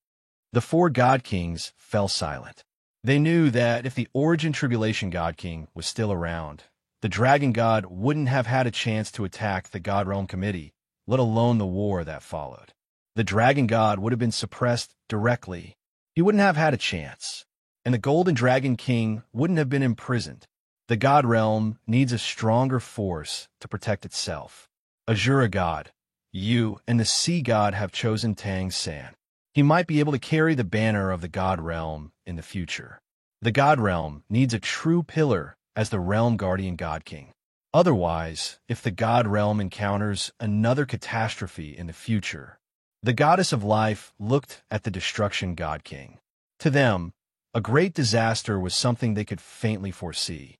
The 4 God Kings fell silent. They knew that if the origin tribulation God King was still around, the dragon god wouldn't have had a chance to attack the God realm committee, let alone the war that followed. The dragon god would have been suppressed directly. He wouldn't have had a chance, and the golden dragon king wouldn't have been imprisoned. The God realm needs a stronger force to protect itself. Azura God, you and the sea god have chosen Tang San. He might be able to carry the banner of the God realm in the future. The God realm needs a true pillar as the realm guardian God King. Otherwise, if the God realm encounters another catastrophe in the future, the goddess of life looked at the destruction God King. To them, a great disaster was something they could faintly foresee.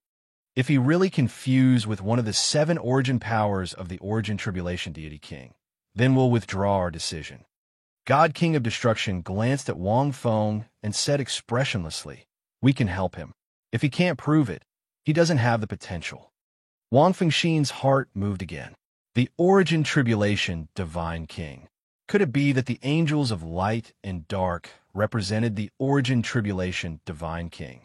If he really can fuse with one of the 7 origin powers of the origin tribulation deity king, then we'll withdraw our decision. God King of Destruction glanced at Wang Feng and said expressionlessly, we can help him. If he can't prove it, he doesn't have the potential. Wang Fengxian's heart moved again. The origin tribulation divine king. Could it be that the angels of light and dark represented the origin tribulation divine king?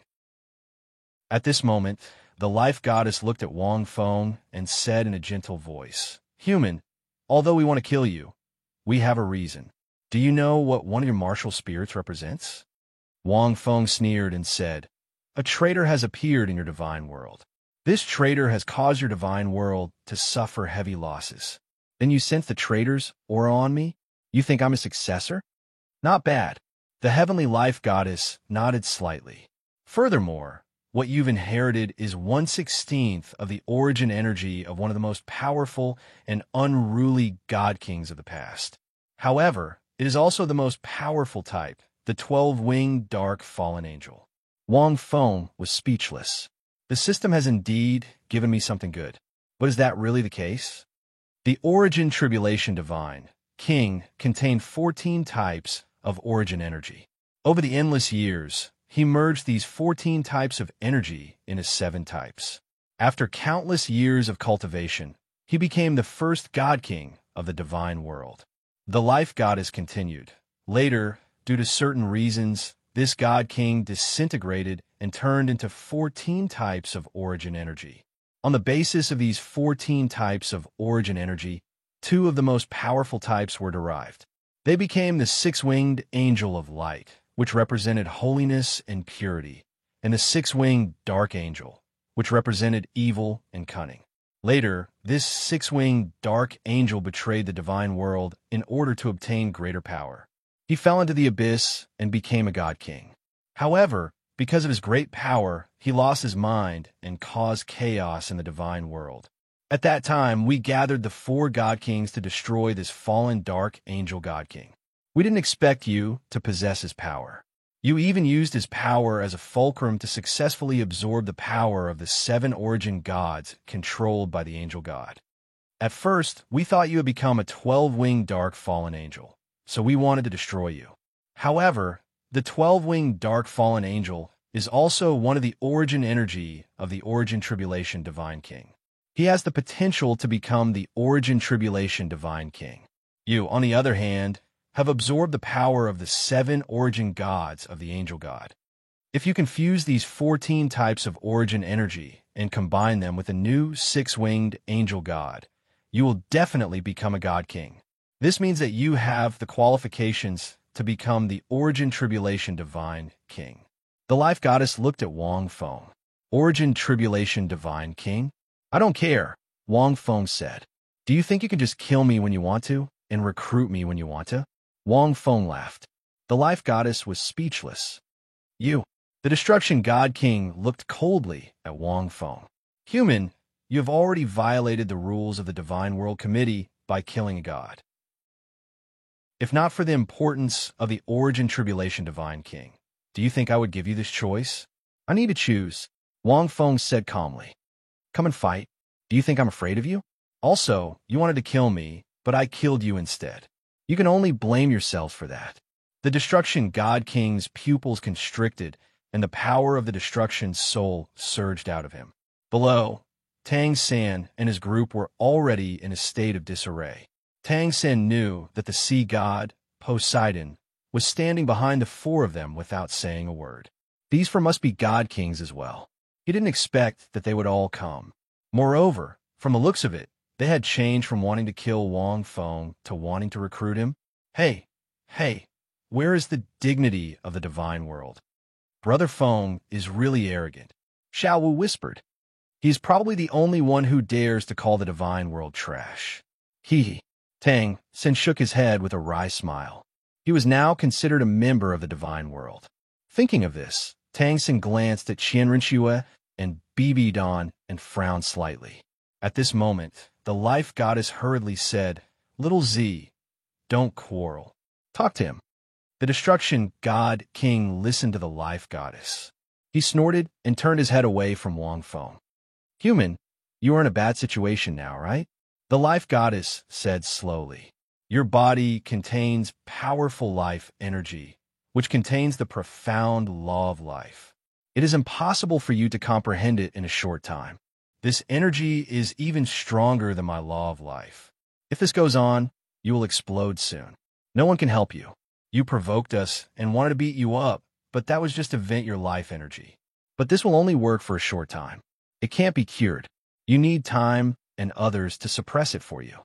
At this moment, the life goddess looked at Wang Feng and said in a gentle voice, Human, although we want to kill you, we have a reason. Do you know what one of your martial spirits represents? Wang Feng sneered and said, A traitor has appeared in your divine world. This traitor has caused your divine world to suffer heavy losses. Then you sense the traitor's aura on me? You think I'm a successor? Not bad. The heavenly life goddess nodded slightly. Furthermore, what you've inherited is 1/16 of the origin energy of one of the most powerful and unruly god kings of the past. However, it is also the most powerful type, the 12-winged dark fallen angel. Wang Feng was speechless. The system has indeed given me something good. But is that really the case? The Origin Tribulation Divine King contained 14 types of origin energy. Over the endless years, he merged these 14 types of energy into 7 types. After countless years of cultivation, he became the first God King of the divine world. The life goddess continued. Later, due to certain reasons, this God King disintegrated and turned into 14 types of origin energy. On the basis of these 14 types of origin energy, 2 of the most powerful types were derived. They became the 6-winged angel of light, which represented holiness and purity, and the 6-winged dark angel, which represented evil and cunning. Later, this 6-winged dark angel betrayed the divine world in order to obtain greater power. He fell into the abyss and became a god king. However, because of his great power, he lost his mind and caused chaos in the divine world. At that time, we gathered the 4 god kings to destroy this fallen dark angel god king. We didn't expect you to possess his power. You even used his power as a fulcrum to successfully absorb the power of the 7 origin gods controlled by the angel god. At first, we thought you had become a 12-winged dark fallen angel, so we wanted to destroy you. However, the 12-winged dark fallen angel is also one of the origin energy of the Origin Tribulation Divine King. He has the potential to become the Origin Tribulation Divine King. You, on the other hand, have absorbed the power of the 7 origin gods of the angel god. If you can fuse these 14 types of origin energy and combine them with a new 6-winged angel god, you will definitely become a god king. This means that you have the qualifications to become the Origin Tribulation Divine King. The life goddess looked at Wang Feng. Origin Tribulation Divine King? I don't care, Wang Feng said. Do you think you can just kill me when you want to and recruit me when you want to? Wang Feng laughed. The life goddess was speechless. You, the Destruction God King, looked coldly at Wang Feng. Human, you have already violated the rules of the Divine World Committee by killing a god. If not for the importance of the Origin Tribulation Divine King, do you think I would give you this choice? I need to choose, Wang Feng said calmly. Come and fight. Do you think I'm afraid of you? Also, you wanted to kill me, but I killed you instead. You can only blame yourself for that. The Destruction God King's pupils constricted, and the power of the Destruction Soul surged out of him. Below, Tang San and his group were already in a state of disarray. Tang San knew that the sea god, Poseidon, was standing behind the 4 of them without saying a word. These 4 must be god kings as well. He didn't expect that they would all come. Moreover, from the looks of it, they had changed from wanting to kill Wang Feng to wanting to recruit him. Hey, where is the dignity of the divine world? Brother Feng is really arrogant, Xiao Wu whispered. He is probably the only one who dares to call the divine world trash. Hee. Tang San shook his head with a wry smile. He was now considered a member of the divine world. Thinking of this, Tang San glanced at Qian Rinxue and Bibi Dan and frowned slightly. At this moment, the life goddess hurriedly said, Little Z, don't quarrel. Talk to him. The Destruction God King listened to the life goddess. He snorted and turned his head away from Wang Feng. Human, you are in a bad situation now, right? The life goddess said slowly. Your body contains powerful life energy, which contains the profound law of life. It is impossible for you to comprehend it in a short time. This energy is even stronger than my law of life. If this goes on, you will explode soon. No one can help you. You provoked us and wanted to beat you up, but that was just to vent your life energy. But this will only work for a short time. It can't be cured. You need time and others to suppress it for you.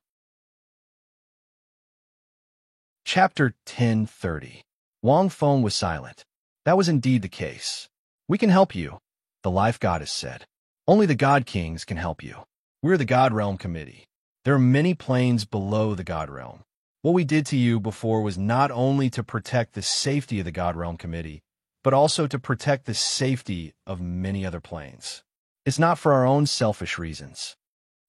Chapter 1030. Wang Feng was silent. That was indeed the case. We can help you, the life goddess said. Only the god kings can help you. We're the God Realm Committee. There are many planes below the God Realm. What we did to you before was not only to protect the safety of the God Realm Committee, but also to protect the safety of many other planes. It's not for our own selfish reasons.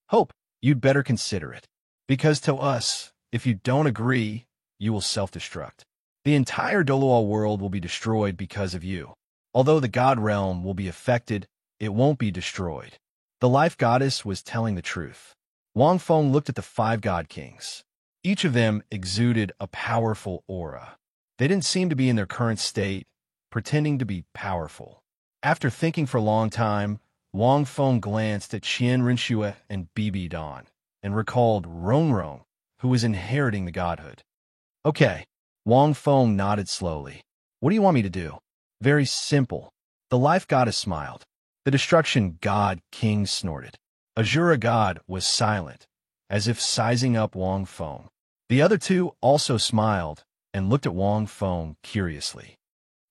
Hope, you'd better consider it. Because to us, if you don't agree, you will self-destruct. The entire Doloal world will be destroyed because of you. Although the God realm will be affected, it won't be destroyed. The life goddess was telling the truth. Wang Feng looked at the 5 god kings. Each of them exuded a powerful aura. They didn't seem to be in their current state, pretending to be powerful. After thinking for a long time, Wang Feng glanced at Qian Rinxue and Bibi Dan, and recalled Rongrong, who was inheriting the godhood. Okay, Wang Feng nodded slowly. What do you want me to do? Very simple. The life goddess smiled. The destruction god king snorted. Azura god was silent, as if sizing up Wang Feng. The other two also smiled and looked at Wang Feng curiously.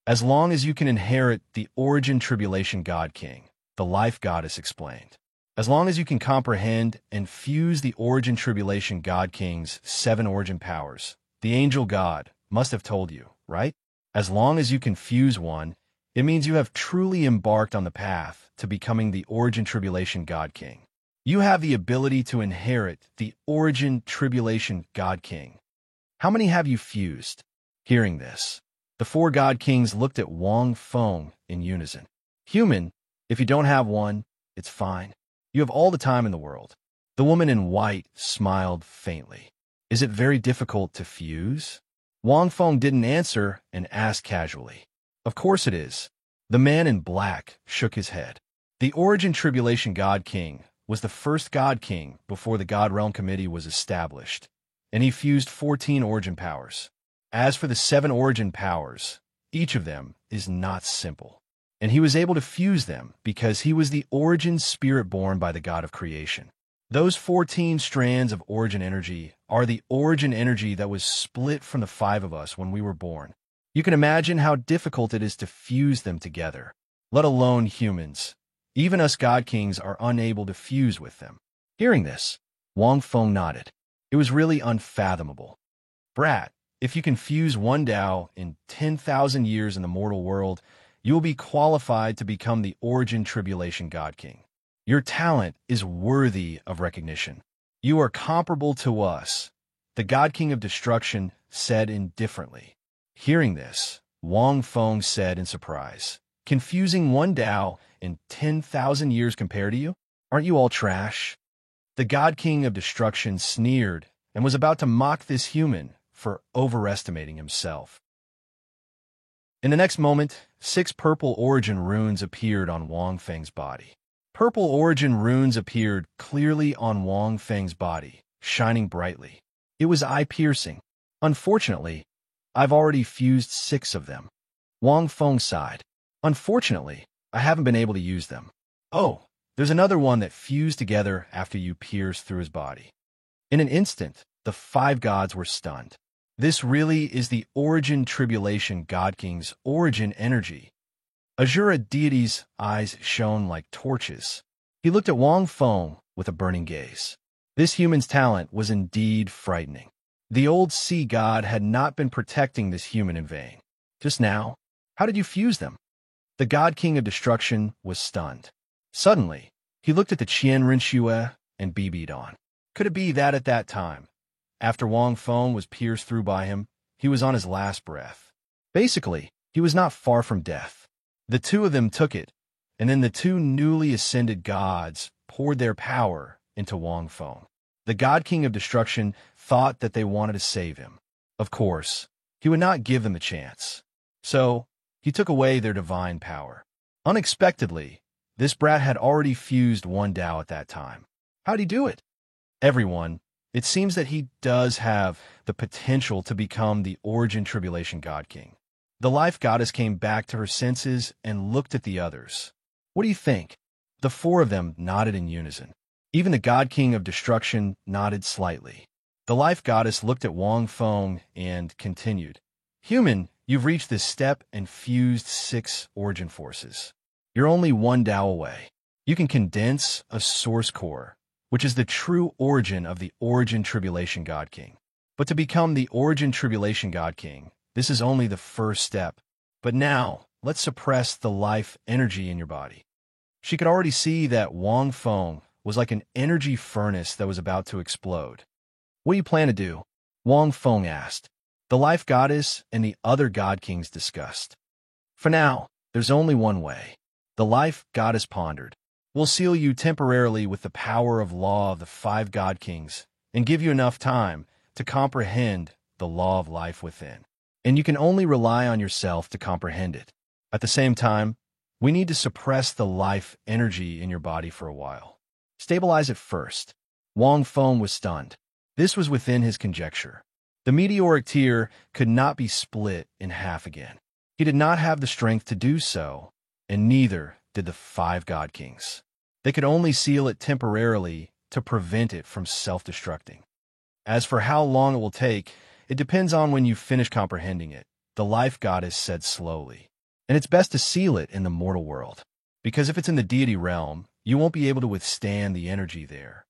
As long as you can inherit the origin tribulation god king, the life goddess explained. As long as you can comprehend and fuse the origin tribulation god king's 7 origin powers, the angel god must have told you, right? As long as you can fuse one, it means you have truly embarked on the path to becoming the origin tribulation god king. You have the ability to inherit the origin tribulation god king. How many have you fused? Hearing this, the 4 god kings looked at Wang Feng in unison. Human, if you don't have one, it's fine. You have all the time in the world. The woman in white smiled faintly. Is it very difficult to fuse? Wang Feng didn't answer and asked casually. Of course it is. The man in black shook his head. The origin tribulation god king was the first god king before the God Realm Committee was established, and he fused 14 origin powers. As for the 7 origin powers, each of them is not simple, and he was able to fuse them because he was the origin spirit born by the God of creation. Those 14 strands of origin energy are the origin energy that was split from the 5 of us when we were born. You can imagine how difficult it is to fuse them together, let alone humans. Even us God Kings are unable to fuse with them. Hearing this, Wang Feng nodded. It was really unfathomable. Brat, if you can fuse one Dao in 10,000 years in the mortal world, you will be qualified to become the origin tribulation God King. Your talent is worthy of recognition. You are comparable to us, the God King of Destruction said indifferently. Hearing this, Wang Feng said in surprise, confusing one Dao in 10,000 years compared to you? Aren't you all trash? The God King of Destruction sneered and was about to mock this human for overestimating himself. In the next moment, 6 purple origin runes appeared on Wang Feng's body. Purple origin runes appeared clearly on Wang Feng's body, shining brightly. It was eye-piercing. Unfortunately, I've already fused 6 of them. Wang Feng sighed. Unfortunately, I haven't been able to use them. Oh, there's another one that fused together after you pierced through his body. In an instant, the 5 gods were stunned. This really is the origin tribulation God King's origin energy. Azura deity's eyes shone like torches. He looked at Wang Feng with a burning gaze. This human's talent was indeed frightening. The old sea god had not been protecting this human in vain. Just now, how did you fuse them? The God King of Destruction was stunned. Suddenly, he looked at the Qian Rinxue and Bibi Dan. Could it be that at that time, after Wang Feng was pierced through by him, he was on his last breath? Basically, he was not far from death. The 2 of them took it, and then the 2 newly ascended gods poured their power into Wang Feng. The God King of Destruction thought that they wanted to save him. Of course, he would not give them a chance. So, he took away their divine power. Unexpectedly, this brat had already fused 1 Dao at that time. How'd he do it? Everyone, it seems that he does have the potential to become the origin tribulation God King. The life goddess came back to her senses and looked at the others. What do you think? The 4 of them nodded in unison. Even the God King of Destruction nodded slightly. The life goddess looked at Wang Feng and continued. Human, you've reached this step and fused 6 origin forces. You're only 1 Dao away. You can condense a source core, which is the true origin of the origin tribulation God King. But to become the origin tribulation God King, this is only the first step. But now, let's suppress the life energy in your body. She could already see that Wang Feng was like an energy furnace that was about to explode. What do you plan to do? Wang Feng asked. The life goddess and the other god kings discussed. For now, there's only one way. The life goddess pondered. We'll seal you temporarily with the power of law of the 5 god kings and give you enough time to comprehend the law of life within. And you can only rely on yourself to comprehend it. At the same time, we need to suppress the life energy in your body for a while. Stabilize it first. Wang Feng was stunned. This was within his conjecture. The meteoric tear could not be split in half again. He did not have the strength to do so, and neither did the 5 god kings. They could only seal it temporarily to prevent it from self-destructing. As for how long it will take, it depends on when you finish comprehending it, the life goddess said slowly. And it's best to seal it in the mortal world, because if it's in the deity realm, you won't be able to withstand the energy there.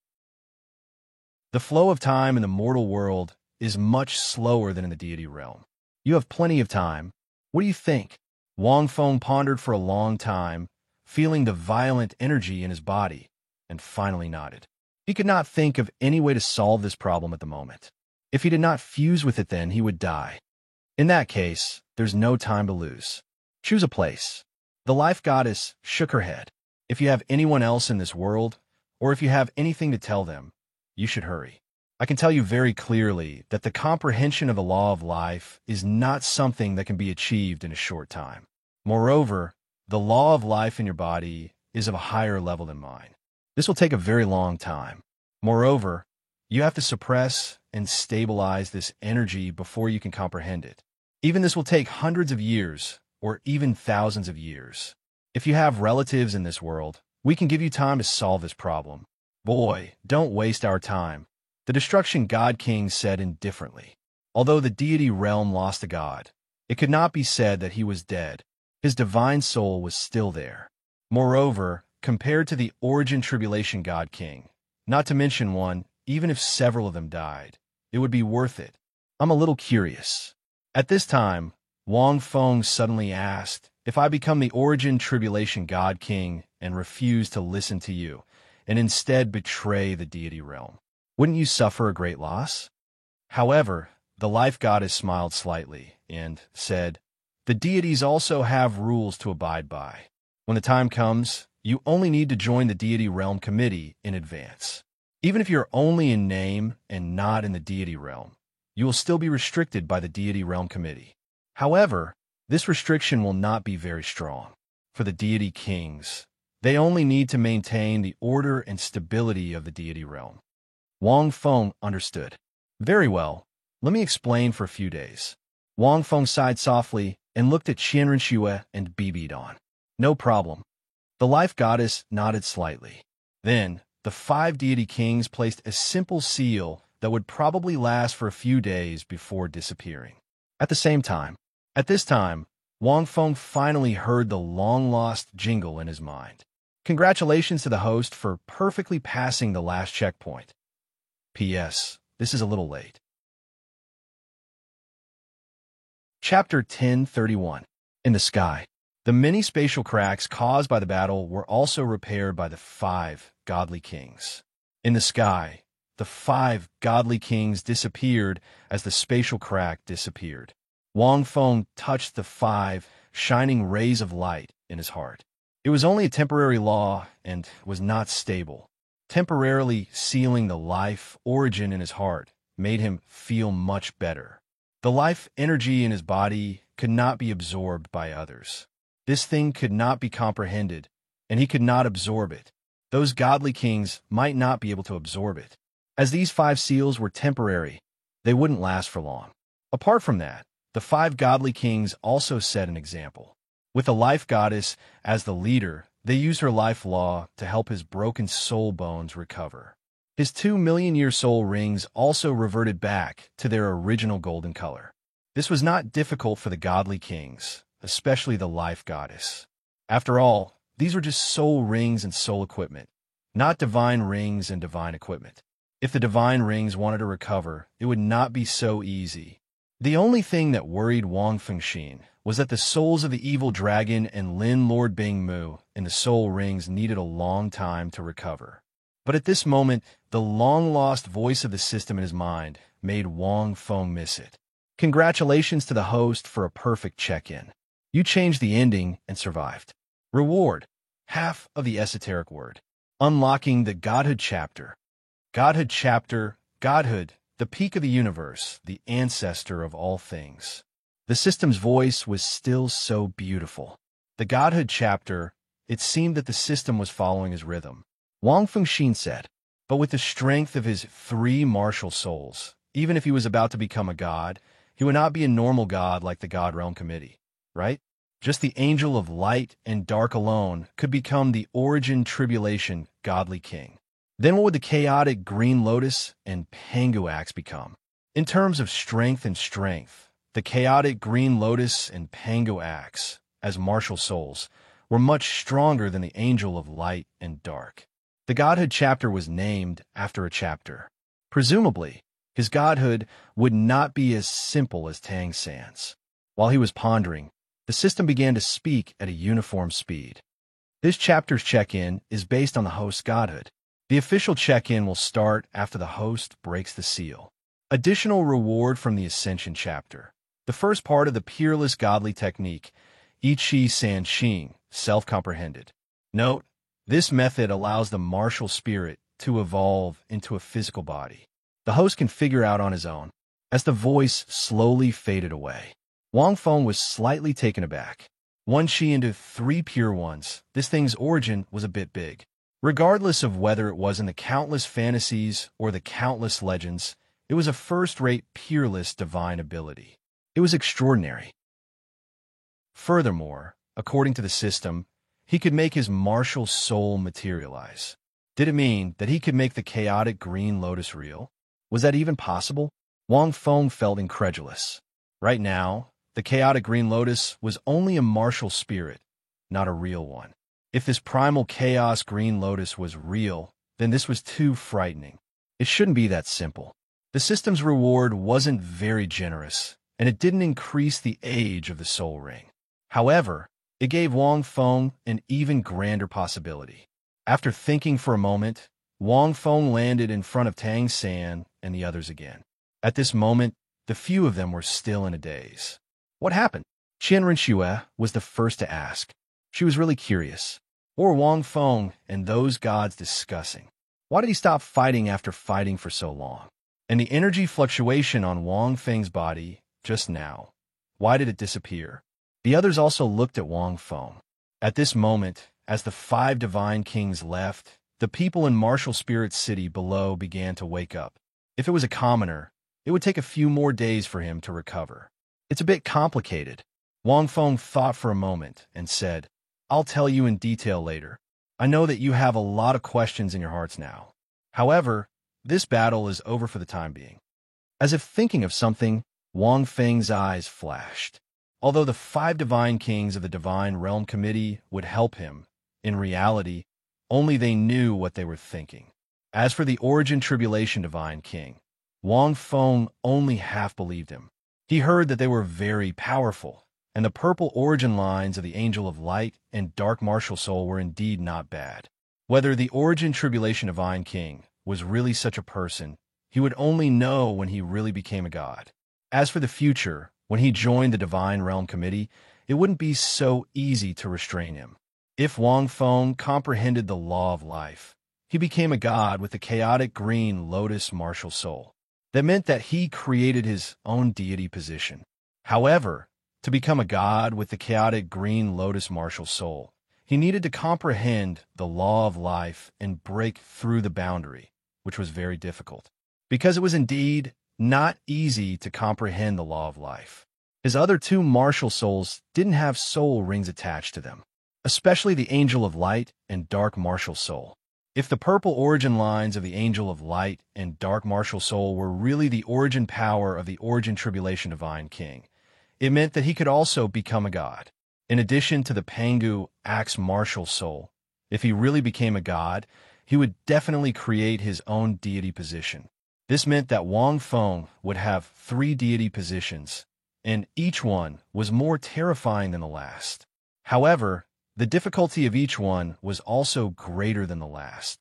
The flow of time in the mortal world is much slower than in the deity realm. You have plenty of time. What do you think? Wang Feng pondered for a long time, feeling the violent energy in his body, and finally nodded. He could not think of any way to solve this problem at the moment. If he did not fuse with it then, he would die. In that case, there's no time to lose. Choose a place. The life goddess shook her head. If you have anyone else in this world, or if you have anything to tell them, you should hurry. I can tell you very clearly that the comprehension of the law of life is not something that can be achieved in a short time. Moreover, the law of life in your body is of a higher level than mine. This will take a very long time. Moreover, you have to suppress and stabilize this energy before you can comprehend it. Even this will take hundreds of years, or even thousands of years. If you have relatives in this world, we can give you time to solve this problem. Boy, don't waste our time. The Destruction God King said indifferently. Although the deity realm lost a god, it could not be said that he was dead. His divine soul was still there. Moreover, compared to the Origin Tribulation God King, not to mention one, even if several of them died, it would be worth it. I'm a little curious. At this time, Wang Feng suddenly asked, if I become the Origin Tribulation God King and refuse to listen to you, and instead betray the deity realm, wouldn't you suffer a great loss? However, the life goddess smiled slightly and said, the deities also have rules to abide by. When the time comes, you only need to join the deity realm committee in advance. Even if you're only in name and not in the deity realm, you will still be restricted by the deity realm committee. However, this restriction will not be very strong. For the deity kings, they only need to maintain the order and stability of the deity realm. Wang Feng understood. Very well, let me explain for a few days. Wang Feng sighed softly and looked at Qianren Xue and Bibidon. No problem. The life goddess nodded slightly. Then, the 5 deity kings placed a simple seal that would probably last for a few days before disappearing. At this time, Wang Feng finally heard the long-lost jingle in his mind. Congratulations to the host for perfectly passing the last checkpoint. P.S. This is a little late. Chapter 1031. In the sky. The many spatial cracks caused by the battle were also repaired by the 5 godly kings. In the sky, the 5 godly kings disappeared as the spatial crack disappeared. Wang Feng touched the 5 shining rays of light in his heart. It was only a temporary law and was not stable. Temporarily sealing the life origin in his heart made him feel much better. The life energy in his body could not be absorbed by others. This thing could not be comprehended, and he could not absorb it. Those godly kings might not be able to absorb it. As these 5 seals were temporary, they wouldn't last for long. Apart from that, the 5 godly kings also set an example. With the life goddess as the leader, they used her life law to help his broken soul bones recover. His 2 million-year soul rings also reverted back to their original golden color. This was not difficult for the godly kings, especially the life goddess. After all, these were just soul rings and soul equipment, not divine rings and divine equipment. If the divine rings wanted to recover, it would not be so easy. The only thing that worried Wang Fengxian was that the souls of the evil dragon and Lin Lord Bingmu in the soul rings needed a long time to recover. But at this moment, the long-lost voice of the system in his mind made Wang Feng miss it. Congratulations to the host for a perfect check-in. You changed the ending and survived. Reward: half of the esoteric word. Unlocking the Godhood chapter. Godhood chapter, Godhood, the peak of the universe, the ancestor of all things. The system's voice was still so beautiful. The Godhood chapter, it seemed that the system was following his rhythm. Wang Fengxian said, but with the strength of his 3 martial souls, even if he was about to become a god, he would not be a normal god like the God Realm Committee, right? Just the angel of light and dark alone could become the origin tribulation godly king. Then what would the chaotic green lotus and Pangu axe become? In terms of strength, the chaotic green lotus and Pangu axe, as martial souls, were much stronger than the angel of light and dark. The Godhood chapter was named after a chapter. Presumably, his godhood would not be as simple as Tang San's. While he was pondering, the system began to speak at a uniform speed. This chapter's check-in is based on the host's godhood. The official check-in will start after the host breaks the seal. Additional reward from the Ascension chapter. The first part of the peerless godly technique, Ichi San Xing, self-comprehended. Note, this method allows the martial spirit to evolve into a physical body. The host can figure out on his own. As the voice slowly faded away, Wang Feng was slightly taken aback. 1 chi into 3 pure ones. This thing's origin was a bit big. Regardless of whether it was in the countless fantasies or the countless legends, it was a first-rate, peerless divine ability. It was extraordinary. Furthermore, according to the system, he could make his martial soul materialize. Did it mean that he could make the chaotic green lotus real? Was that even possible? Wang Feng felt incredulous. Right now, the chaotic green lotus was only a martial spirit, not a real one. If this primal chaos green lotus was real, then this was too frightening. It shouldn't be that simple. The system's reward wasn't very generous, and it didn't increase the age of the soul ring. However, it gave Wang Feng an even grander possibility. After thinking for a moment, Wang Feng landed in front of Tang San and the others again. At this moment, the few of them were still in a daze. What happened? Qianren Xue was the first to ask. She was really curious. What were Wang Feng and those gods discussing? Why did he stop fighting after fighting for so long? And the energy fluctuation on Wang Feng's body just now, why did it disappear? The others also looked at Wang Feng. At this moment, as the 5 divine kings left, the people in Martial Spirit City below began to wake up. If it was a commoner, it would take a few more days for him to recover. It's a bit complicated. Wang Feng thought for a moment and said, I'll tell you in detail later. I know that you have a lot of questions in your hearts now. However, this battle is over for the time being. As if thinking of something, Wang Feng's eyes flashed. Although the 5 divine kings of the Divine Realm Committee would help him, in reality, only they knew what they were thinking. As for the Origin Tribulation Divine King, Wang Feng only half believed him. He heard that they were very powerful, and the purple origin lines of the Angel of Light and Dark Martial Soul were indeed not bad. Whether the Origin Tribulation Divine King was really such a person, he would only know when he really became a god. As for the future, when he joined the Divine Realm Committee, it wouldn't be so easy to restrain him. If Wang Feng comprehended the law of life, he became a god with the chaotic green lotus martial soul. That meant that he created his own deity position. However, to become a god with the chaotic green lotus martial soul, he needed to comprehend the law of life and break through the boundary, which was very difficult. Because it was indeed not easy to comprehend the law of life. His other 2 martial souls didn't have soul rings attached to them, especially the Angel of Light and Dark Martial Soul. If the purple origin lines of the Angel of Light and Dark Martial Soul were really the origin power of the Origin Tribulation Divine King, it meant that he could also become a god. In addition to the Pangu Axe Martial Soul, if he really became a god, he would definitely create his own deity position. This meant that Wang Feng would have 3 deity positions, and each one was more terrifying than the last. However, the difficulty of each one was also greater than the last.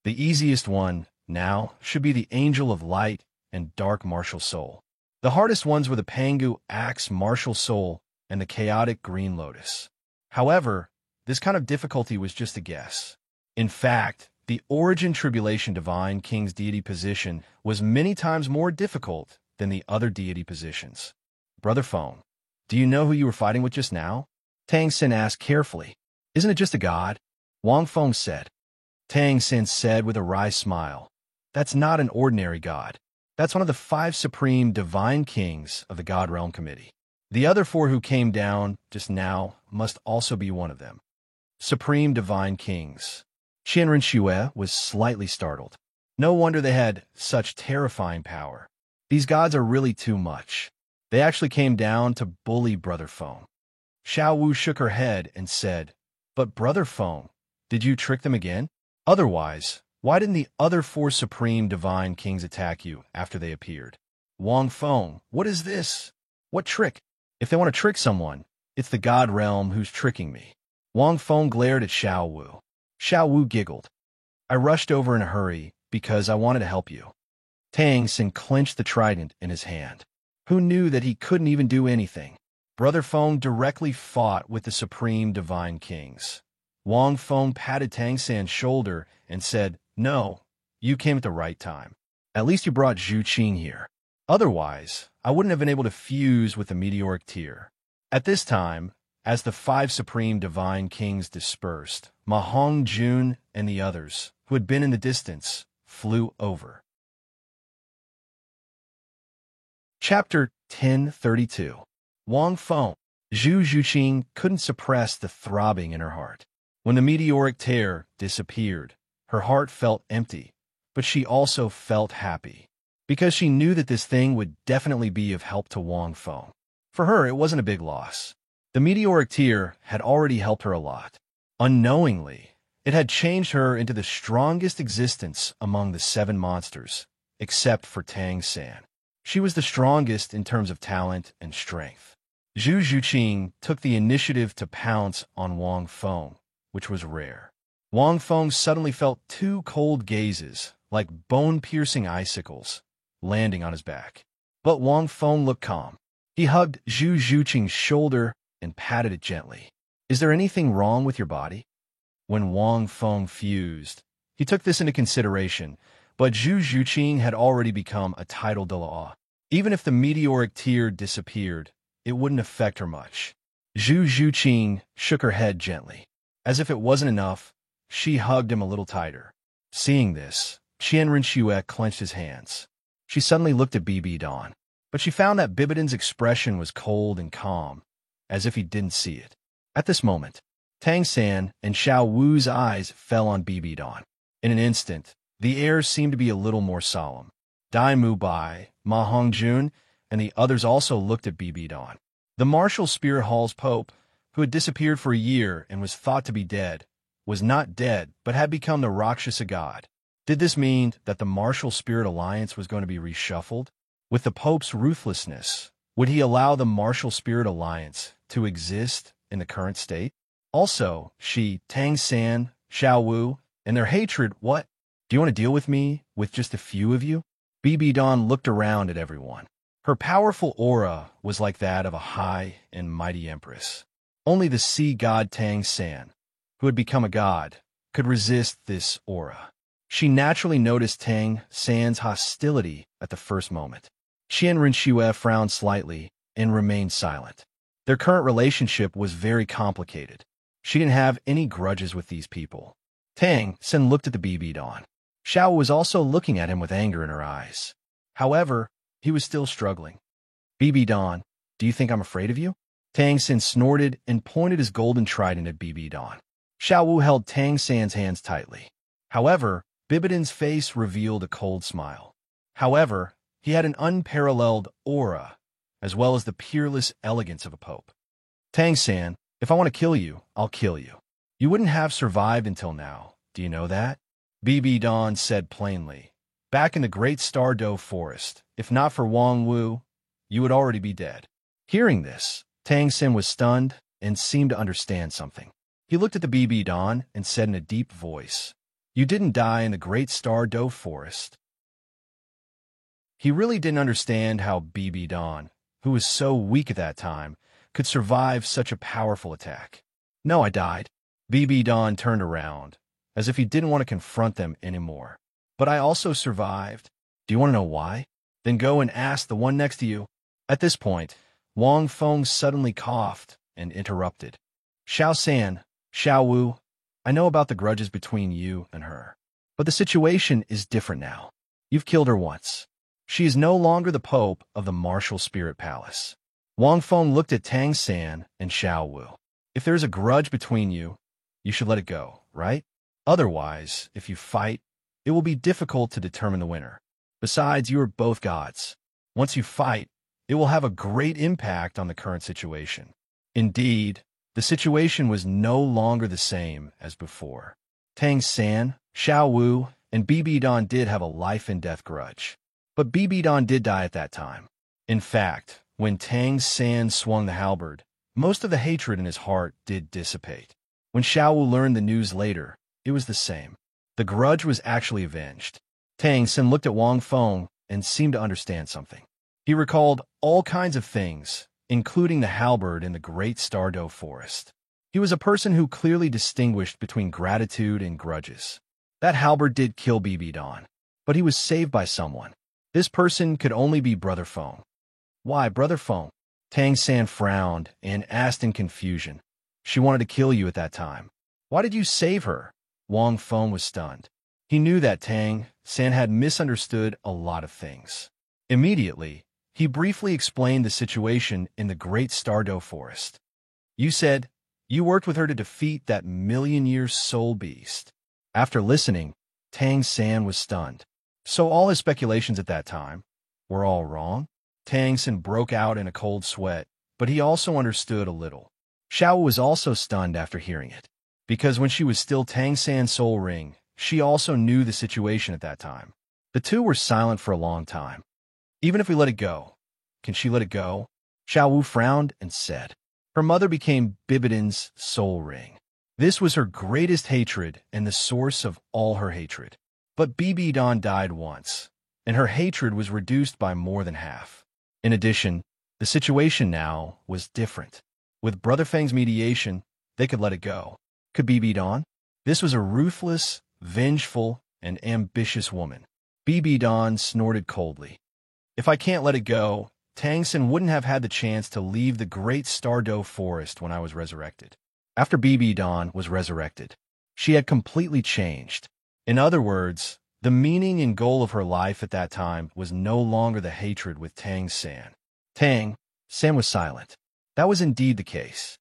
The easiest one, now, should be the Angel of Light and Dark Martial Soul. The hardest ones were the Pangu Axe Martial Soul and the Chaotic Green Lotus. However, this kind of difficulty was just a guess. In fact, the Origin Tribulation Divine King's deity position was many times more difficult than the other deity positions. Brother Feng, do you know who you were fighting with just now? Tang Xin asked carefully. Isn't it just a god? Wang Feng said. Tang Xin said with a wry smile. That's not an ordinary god. That's one of the 5 supreme divine kings of the God Realm Committee. The other 4 who came down just now must also be one of them. Supreme divine kings. Qianren Xue was slightly startled. No wonder they had such terrifying power. These gods are really too much. They actually came down to bully Brother Feng. Xiao Wu shook her head and said, But Brother Feng, did you trick them again? Otherwise, why didn't the other 4 supreme divine kings attack you after they appeared? Wang Feng, what is this? What trick? If they want to trick someone, it's the God Realm who's tricking me. Wang Feng glared at Xiao Wu. Xiao Wu giggled. I rushed over in a hurry because I wanted to help you. Tang Xin clenched the trident in his hand. Who knew that he couldn't even do anything? Brother Feng directly fought with the supreme divine kings. Wang Feng patted Tang Xin's shoulder and said, No, you came at the right time. At least you brought Zhu Qing here. Otherwise, I wouldn't have been able to fuse with the meteoric tear. At this time, as the 5 supreme divine kings dispersed, Ma Hongjun and the others, who had been in the distance, flew over. Chapter 1032. Wang Feng. Zhu Zhuqing couldn't suppress the throbbing in her heart. When the meteoric tear disappeared, her heart felt empty, but she also felt happy, because she knew that this thing would definitely be of help to Wang Feng. For her, it wasn't a big loss. The meteoric tear had already helped her a lot. Unknowingly, it had changed her into the strongest existence among the 7 monsters, except for Tang San. She was the strongest in terms of talent and strength. Zhu Zhuqing took the initiative to pounce on Wang Feng, which was rare. Wang Feng suddenly felt 2 cold gazes, like bone-piercing icicles, landing on his back. But Wang Feng looked calm. He hugged Zhu Zhuqing's shoulder and patted it gently. Is there anything wrong with your body? When Wang Feng fused, he took this into consideration, but Zhu Zhuqing had already become a title de la. Even if the meteoric tear disappeared, it wouldn't affect her much. Zhu Zhuqing shook her head gently. As if it wasn't enough, she hugged him a little tighter. Seeing this, Qianren Xue clenched his hands. She suddenly looked at Bibidan, but she found that Bibidan's expression was cold and calm, as if he didn't see it. At this moment, Tang San and Xiao Wu's eyes fell on Bibidan. In an instant, the air seemed to be a little more solemn. Dai Mu Bai, Ma Hongjun, and the others also looked at Bibidan. The Martial Spirit Hall's Pope, who had disappeared for a year and was thought to be dead, was not dead but had become the Rakshasa god. Did this mean that the Martial Spirit Alliance was going to be reshuffled? With the Pope's ruthlessness, would he allow the Martial Spirit Alliance to exist in the current state? Also, Tang San, Xiao Wu, and their hatred, what? Do you want to deal with me, with just a few of you? Bibidan looked around at everyone. Her powerful aura was like that of a high and mighty empress. Only the sea god Tang San, who had become a god, could resist this aura. She naturally noticed Tang San's hostility at the first moment. Qianren Xue frowned slightly and remained silent. Their current relationship was very complicated. She didn't have any grudges with these people. Tang San looked at the Bibidan. Xiao was also looking at him with anger in her eyes. However, he was still struggling. Bibidan, do you think I'm afraid of you? Tang San snorted and pointed his golden trident at Bibidan. Xiao Wu held Tang San's hands tightly. However, Bibidan's face revealed a cold smile. However, he had an unparalleled aura, as well as the peerless elegance of a pope. Tang San, if I want to kill you, I'll kill you. You wouldn't have survived until now. Do you know that? Bibidan said plainly. back in the Great Star Doe Forest. If not for Wang Wu, you would already be dead. Hearing this, Tang Xin was stunned and seemed to understand something. He looked at the BB Don and said in a deep voice, "You didn't die in the Great Star Doe Forest." He really didn't understand how BB Don, who was so weak at that time, could survive such a powerful attack. "No, I died." BB Don turned around, as if he didn't want to confront them anymore. "But I also survived. Do you want to know why? Then go and ask the one next to you." At this point, Wang Feng suddenly coughed and interrupted. "Xiao San, Xiao Wu, I know about the grudges between you and her. But the situation is different now. You've killed her once. She is no longer the Pope of the Martial Spirit Palace." Wang Feng looked at Tang San and Xiao Wu. "If there is a grudge between you, you should let it go, right? Otherwise, if you fight, it will be difficult to determine the winner. Besides, you are both gods. Once you fight, it will have a great impact on the current situation." Indeed, the situation was no longer the same as before. Tang San, Xiao Wu, and BB Don did have a life-and-death grudge. But BB Don did die at that time. In fact, when Tang San swung the halberd, most of the hatred in his heart did dissipate. When Xiao Wu learned the news later, it was the same. The grudge was actually avenged. Tang San looked at Wang Feng and seemed to understand something. He recalled all kinds of things, including the halberd in the Great Star Doe Forest. He was a person who clearly distinguished between gratitude and grudges. That halberd did kill BB Don, but he was saved by someone. This person could only be Brother Feng. "Why, Brother Feng?" Tang San frowned and asked in confusion. "She wanted to kill you at that time. Why did you save her?" Wang Feng was stunned. He knew that Tang San had misunderstood a lot of things. Immediately, he briefly explained the situation in the Great Star Doe Forest. "You said you worked with her to defeat that million-year soul beast." After listening, Tang San was stunned. So all his speculations at that time were all wrong? Tang San broke out in a cold sweat, but he also understood a little. Xiao was also stunned after hearing it, because when she was still Tang San's soul ring, she also knew the situation at that time. The two were silent for a long time. "Even if we let it go, can she let it go?" Xiao Wu frowned and said. Her mother became Bibidon's soul ring. This was her greatest hatred and the source of all her hatred. But BB Don died once, and her hatred was reduced by more than half. In addition, the situation now was different. With Brother Feng's mediation, they could let it go. Could BB Don? This was a ruthless, vengeful, and ambitious woman. BB Don snorted coldly. "If I can't let it go, Tang San wouldn't have had the chance to leave the Great Star Doe Forest when I was resurrected." After BB Don was resurrected, she had completely changed. In other words, the meaning and goal of her life at that time was no longer the hatred with Tang San. Tang San was silent. That was indeed the case.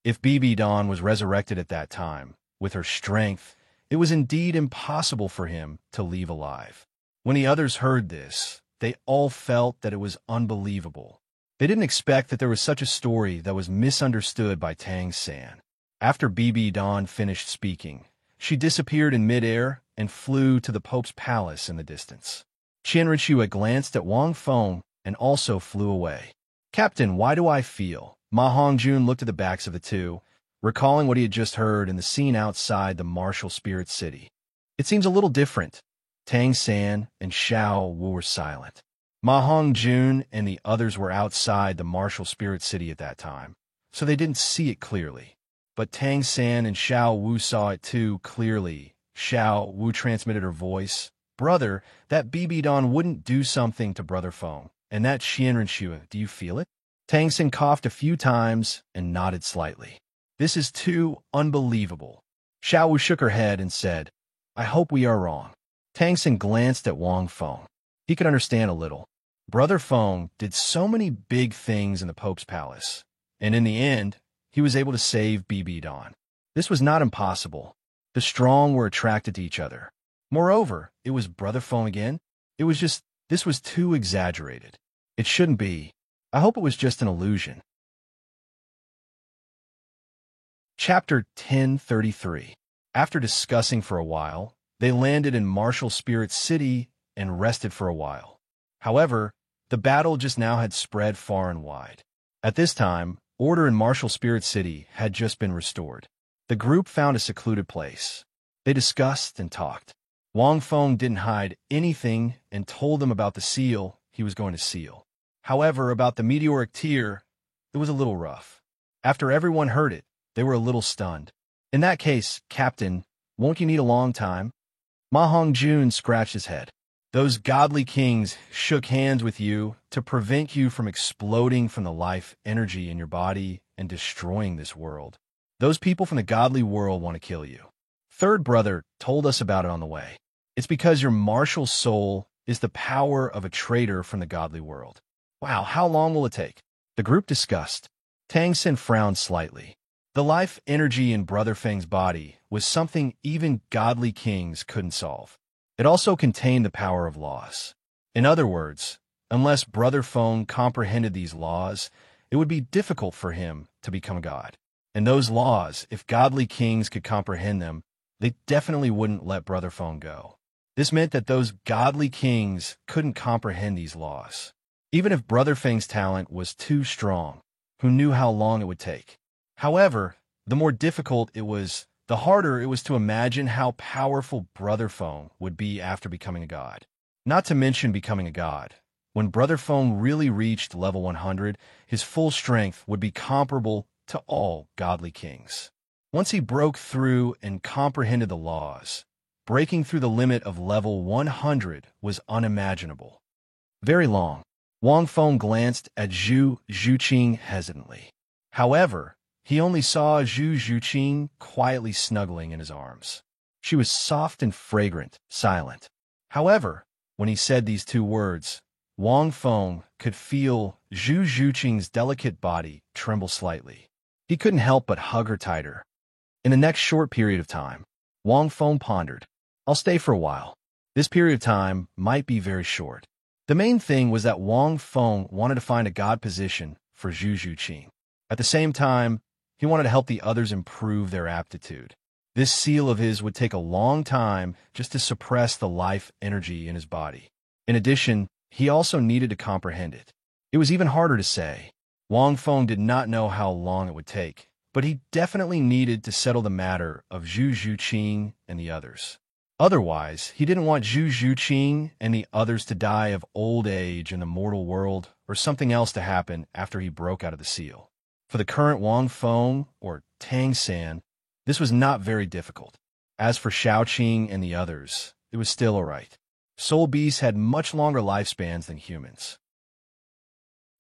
If BB Don was resurrected at that time, with her strength, it was indeed impossible for him to leave alive. When the others heard this, they all felt that it was unbelievable. They didn't expect that there was such a story that was misunderstood by Tang San. After BB Don finished speaking, she disappeared in midair and flew to the Pope's palace in the distance. Qian Richue glanced at Wang Feng and also flew away. "Captain, why do I feel?" Ma Hongjun looked at the backs of the two, recalling what he had just heard in the scene outside the martial spirit city. "It seems a little different." Tang San and Xiao Wu were silent. Ma Hongjun and the others were outside the martial spirit city at that time, so they didn't see it clearly. But Tang San and Xiao Wu saw it too clearly. Xiao Wu transmitted her voice. "Brother, that BB Don wouldn't do something to Brother Feng. And that Qianren Shue, do you feel it?" Tang San coughed a few times and nodded slightly. "This is too unbelievable." Xiao Wu shook her head and said, "I hope we are wrong." Tang San glanced at Wang Feng. He could understand a little. Brother Feng did so many big things in the Pope's palace, and in the end, he was able to save BB Don. This was not impossible. The strong were attracted to each other. Moreover, it was Brother Feng again. It was just, this was too exaggerated. It shouldn't be. I hope it was just an illusion. Chapter 1033. After discussing for a while, They landed in Martial Spirit City and rested for a while. However, the battle just now had spread far and wide. At this time, order in Martial Spirit City had just been restored. The group found a secluded place. They discussed and talked. Wang Feng didn't hide anything and told them about the seal he was going to seal. However, about the meteoric tear, it was a little rough. After everyone heard it, they were a little stunned. In that case, Captain, won't you need a long time? Ma Hongjun scratched his head. Those godly kings shook hands with you to prevent you from exploding from the life energy in your body and destroying this world. Those people from the godly world want to kill you. Third brother told us about it on the way. It's because your martial soul is the power of a traitor from the godly world. Wow, how long will it take? The group discussed. Tang Sen frowned slightly. The life energy in Brother Feng's body was something even godly kings couldn't solve. It also contained the power of laws. In other words, unless Brother Feng comprehended these laws, it would be difficult for him to become a god. And those laws, if godly kings could comprehend them, they definitely wouldn't let Brother Feng go. This meant that those godly kings couldn't comprehend these laws. Even if Brother Feng's talent was too strong, who knew how long it would take? However, the more difficult it was, the harder it was to imagine how powerful Brother Feng would be after becoming a god. Not to mention becoming a god. When Brother Feng really reached level 100, his full strength would be comparable to all godly kings. Once he broke through and comprehended the laws, breaking through the limit of level 100 was unimaginable. Very long. Wang Feng glanced at Zhu Zhuqing hesitantly. However, he only saw Zhu Zhuqing quietly snuggling in his arms. She was soft and fragrant, silent. However, when he said these two words, Wang Feng could feel Zhu Zhuqing's delicate body tremble slightly. He couldn't help but hug her tighter. In the next short period of time, Wang Feng pondered. I'll stay for a while. This period of time might be very short. The main thing was that Wang Feng wanted to find a god position for Zhu Zhuqing. At the same time, he wanted to help the others improve their aptitude. This seal of his would take a long time just to suppress the life energy in his body. In addition, he also needed to comprehend it. It was even harder to say. Wang Feng did not know how long it would take, but he definitely needed to settle the matter of Zhu Zhuqing and the others. Otherwise, he didn't want Zhu Zhuqing and the others to die of old age in the mortal world or something else to happen after he broke out of the seal. For the current Wang Feng, or Tang San, this was not very difficult. As for Shaoqing and the others, it was still all right. Soul beasts had much longer lifespans than humans.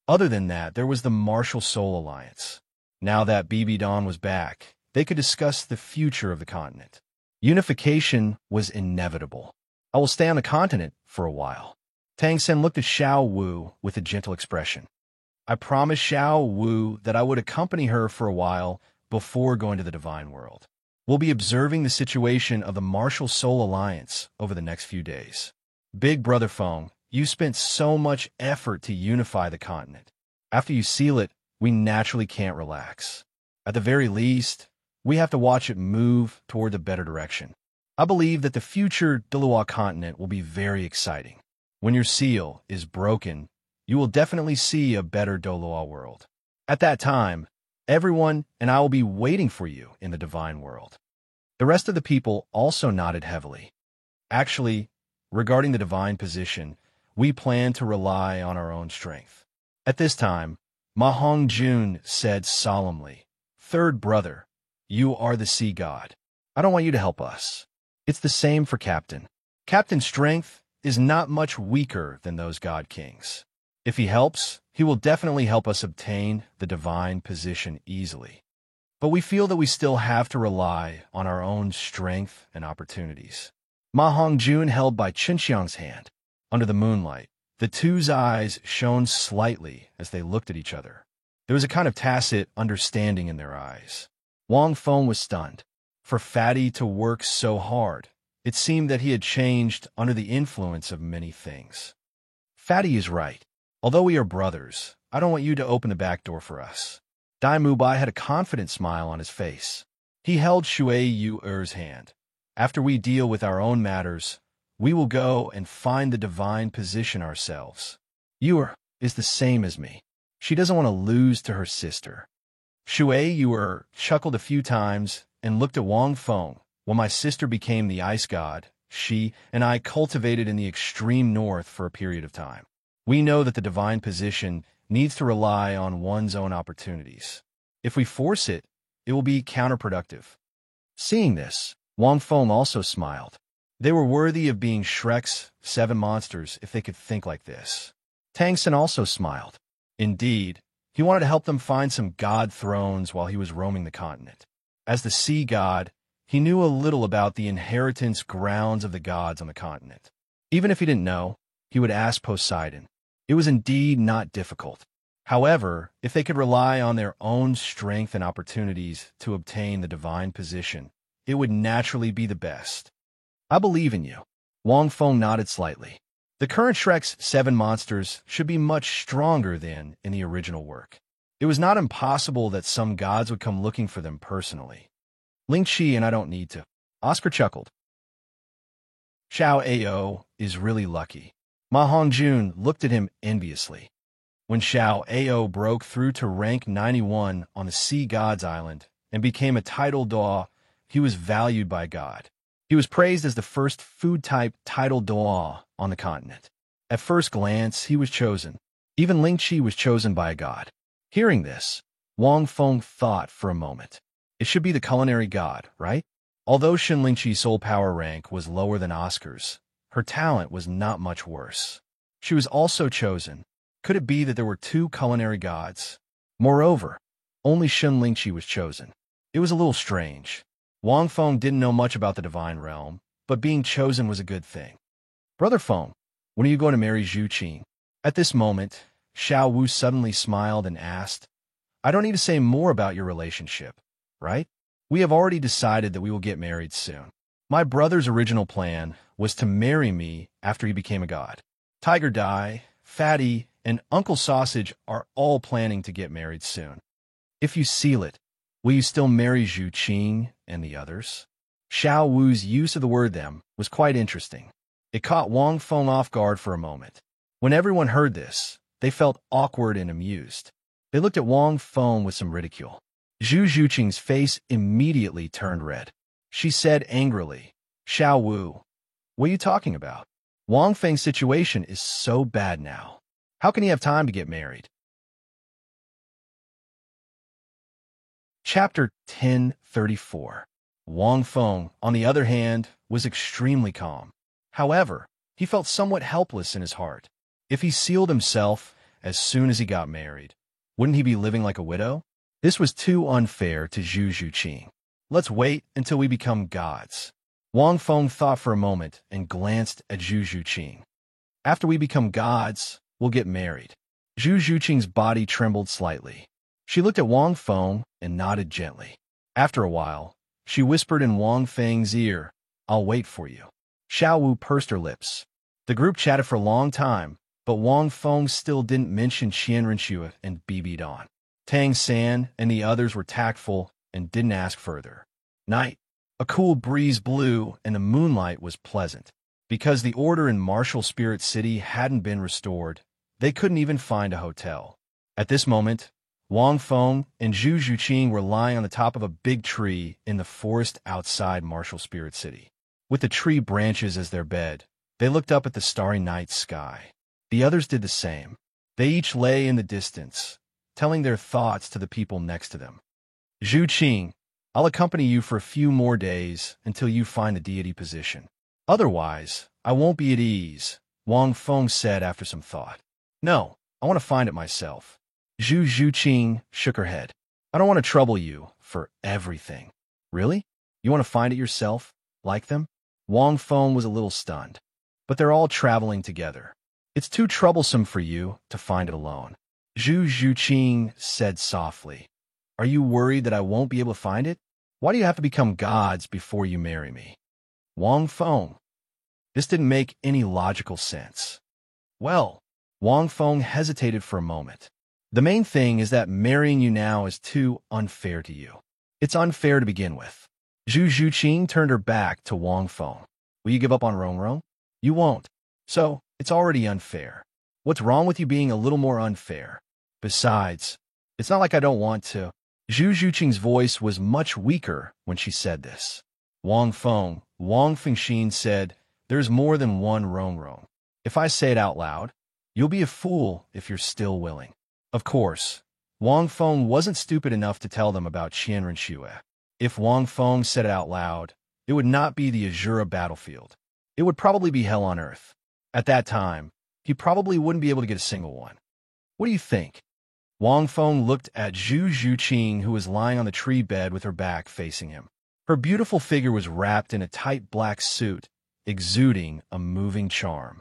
Other than that, there was the Martial Soul Alliance. Now that BB Dawn was back, they could discuss the future of the continent. Unification was inevitable. I will stay on the continent for a while. Tang Sen looked at Xiao Wu with a gentle expression. I promised Xiao Wu that I would accompany her for a while before going to the Divine World. We'll be observing the situation of the Martial Soul Alliance over the next few days. Big Brother Feng, you spent so much effort to unify the continent. After you seal it, we naturally can't relax. At the very least, we have to watch it move toward a better direction. I believe that the future Daliwa continent will be very exciting. When your seal is broken, you will definitely see a better Daliwa world. At that time, everyone and I will be waiting for you in the Divine World. The rest of the people also nodded heavily. Actually, regarding the divine position, we plan to rely on our own strength. At this time, Ma Hongjun said solemnly, Third brother, you are the sea god. I don't want you to help us. It's the same for Captain. Captain's strength is not much weaker than those god kings. If he helps, he will definitely help us obtain the divine position easily. But we feel that we still have to rely on our own strength and opportunities. Ma Hongjun held by Qinxiang's hand. Under the moonlight, the two's eyes shone slightly as they looked at each other. There was a kind of tacit understanding in their eyes. Wang Feng was stunned. For Fatty to work so hard, it seemed that he had changed under the influence of many things. Fatty is right. Although we are brothers, I don't want you to open the back door for us. Dai Mubai had a confident smile on his face. He held Shui Yu-er's hand. After we deal with our own matters, we will go and find the divine position ourselves. Yuer is the same as me. She doesn't want to lose to her sister. Shui Yuer chuckled a few times and looked at Wang Feng. When my sister became the ice god, she and I cultivated in the extreme north for a period of time. We know that the divine position needs to rely on one's own opportunities. If we force it, it will be counterproductive. Seeing this, Wang Feng also smiled. They were worthy of being Shrek's 7 monsters if they could think like this. Tang Sen also smiled. Indeed, he wanted to help them find some god thrones while he was roaming the continent. As the sea god, he knew a little about the inheritance grounds of the gods on the continent. Even if he didn't know, he would ask Poseidon. It was indeed not difficult. However, if they could rely on their own strength and opportunities to obtain the divine position, it would naturally be the best. I believe in you. Wang Feng nodded slightly. The current Shrek's 7 monsters should be much stronger than in the original work. It was not impossible that some gods would come looking for them personally. Ling Chi and I don't need to. Oscar chuckled. Xiao Ao is really lucky. Ma Hongjun looked at him enviously. When Xiao Ao broke through to rank 91 on the Sea God's Island and became a title Daw, he was valued by God. He was praised as the first food-type title Daw on the continent. At first glance, he was chosen. Even Ling Chi was chosen by a god. Hearing this, Wang Feng thought for a moment. It should be the culinary god, right? Although Shen Lingqi's soul power rank was lower than Oscar's, her talent was not much worse. She was also chosen. Could it be that there were 2 culinary gods? Moreover, only Shen Lingqi was chosen. It was a little strange. Wang Feng didn't know much about the divine realm, but being chosen was a good thing. Brother Feng, when are you going to marry Zhu Qing? At this moment, Xiao Wu suddenly smiled and asked, I don't need to say more about your relationship, right? We have already decided that we will get married soon. My brother's original plan was to marry me after he became a god. Tiger Dai, Fatty, and Uncle Sausage are all planning to get married soon. If you seal it, will you still marry Zhu Qing and the others? Xiao Wu's use of the word them was quite interesting. It caught Wang Feng off guard for a moment. When everyone heard this, they felt awkward and amused. They looked at Wang Feng with some ridicule. Zhu Zhuqing's face immediately turned red. She said angrily, Xiao Wu, what are you talking about? Wang Feng's situation is so bad now. How can he have time to get married? Chapter 1034. Wang Feng, on the other hand, was extremely calm. However, he felt somewhat helpless in his heart. If he sealed himself as soon as he got married, wouldn't he be living like a widow? This was too unfair to Zhu Zhuqing. Let's wait until we become gods. Wang Feng thought for a moment and glanced at Zhu Zhuqing. After we become gods, we'll get married. Zhu Zhuqing's body trembled slightly. She looked at Wang Feng and nodded gently. After a while, she whispered in Wang Feng's ear, I'll wait for you. Xiao Wu pursed her lips. The group chatted for a long time, but Wang Feng still didn't mention Qian Renxue and BB Dawn. Tang San and the others were tactful and didn't ask further. Night. A cool breeze blew and the moonlight was pleasant. Because the order in Martial Spirit City hadn't been restored, they couldn't even find a hotel. At this moment, Wang Feng and Zhu Zhuqing were lying on the top of a big tree in the forest outside Martial Spirit City. With the tree branches as their bed, they looked up at the starry night sky. The others did the same. They each lay in the distance, telling their thoughts to the people next to them. Zhu Qing, I'll accompany you for a few more days until you find the deity position. Otherwise, I won't be at ease, Wang Feng said after some thought. No, I want to find it myself. Zhu Zhuqing shook her head. I don't want to trouble you for everything. Really? You want to find it yourself, like them? Wang Feng was a little stunned. But they're all traveling together. It's too troublesome for you to find it alone. Zhu Zhuqing said softly. Are you worried that I won't be able to find it? Why do you have to become gods before you marry me? Wang Feng. This didn't make any logical sense. Well, Wang Feng hesitated for a moment. The main thing is that marrying you now is too unfair to you. It's unfair to begin with. Zhu Zhuqing turned her back to Wang Feng. Will you give up on Rongrong? You won't. So, it's already unfair. What's wrong with you being a little more unfair? Besides, it's not like I don't want to. Zhu Zhuqing's voice was much weaker when she said this. Wang Fengxin said, there's more than one Rongrong. If I say it out loud, you'll be a fool if you're still willing. Of course, Wang Feng wasn't stupid enough to tell them about Qianren Xue. If Wang Feng said it out loud, it would not be the Azura battlefield. It would probably be hell on earth. At that time, he probably wouldn't be able to get a single one. What do you think? Wang Feng looked at Zhu Zhuqing, who was lying on the tree bed with her back facing him. Her beautiful figure was wrapped in a tight black suit, exuding a moving charm.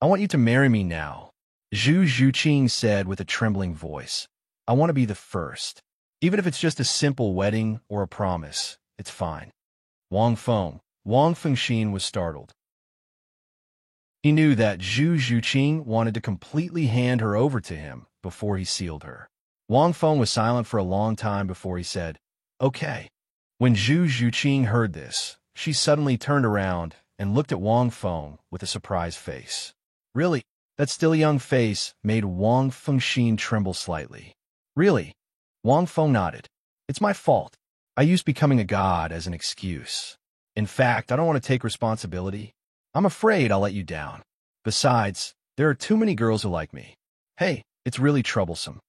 I want you to marry me now, Zhu Zhuqing said with a trembling voice. I want to be the first. Even if it's just a simple wedding or a promise, it's fine. Wang Fengxin was startled. He knew that Zhu Zhuqing wanted to completely hand her over to him before he sealed her. Wang Feng was silent for a long time before he said, okay. When Zhu Zhuqing heard this, she suddenly turned around and looked at Wang Feng with a surprised face. Really? That still young face made Wang Fengxin tremble slightly. Really? Wang Feng nodded. It's my fault. I used becoming a god as an excuse. In fact, I don't want to take responsibility. I'm afraid I'll let you down. Besides, there are too many girls who like me. Hey, it's really troublesome.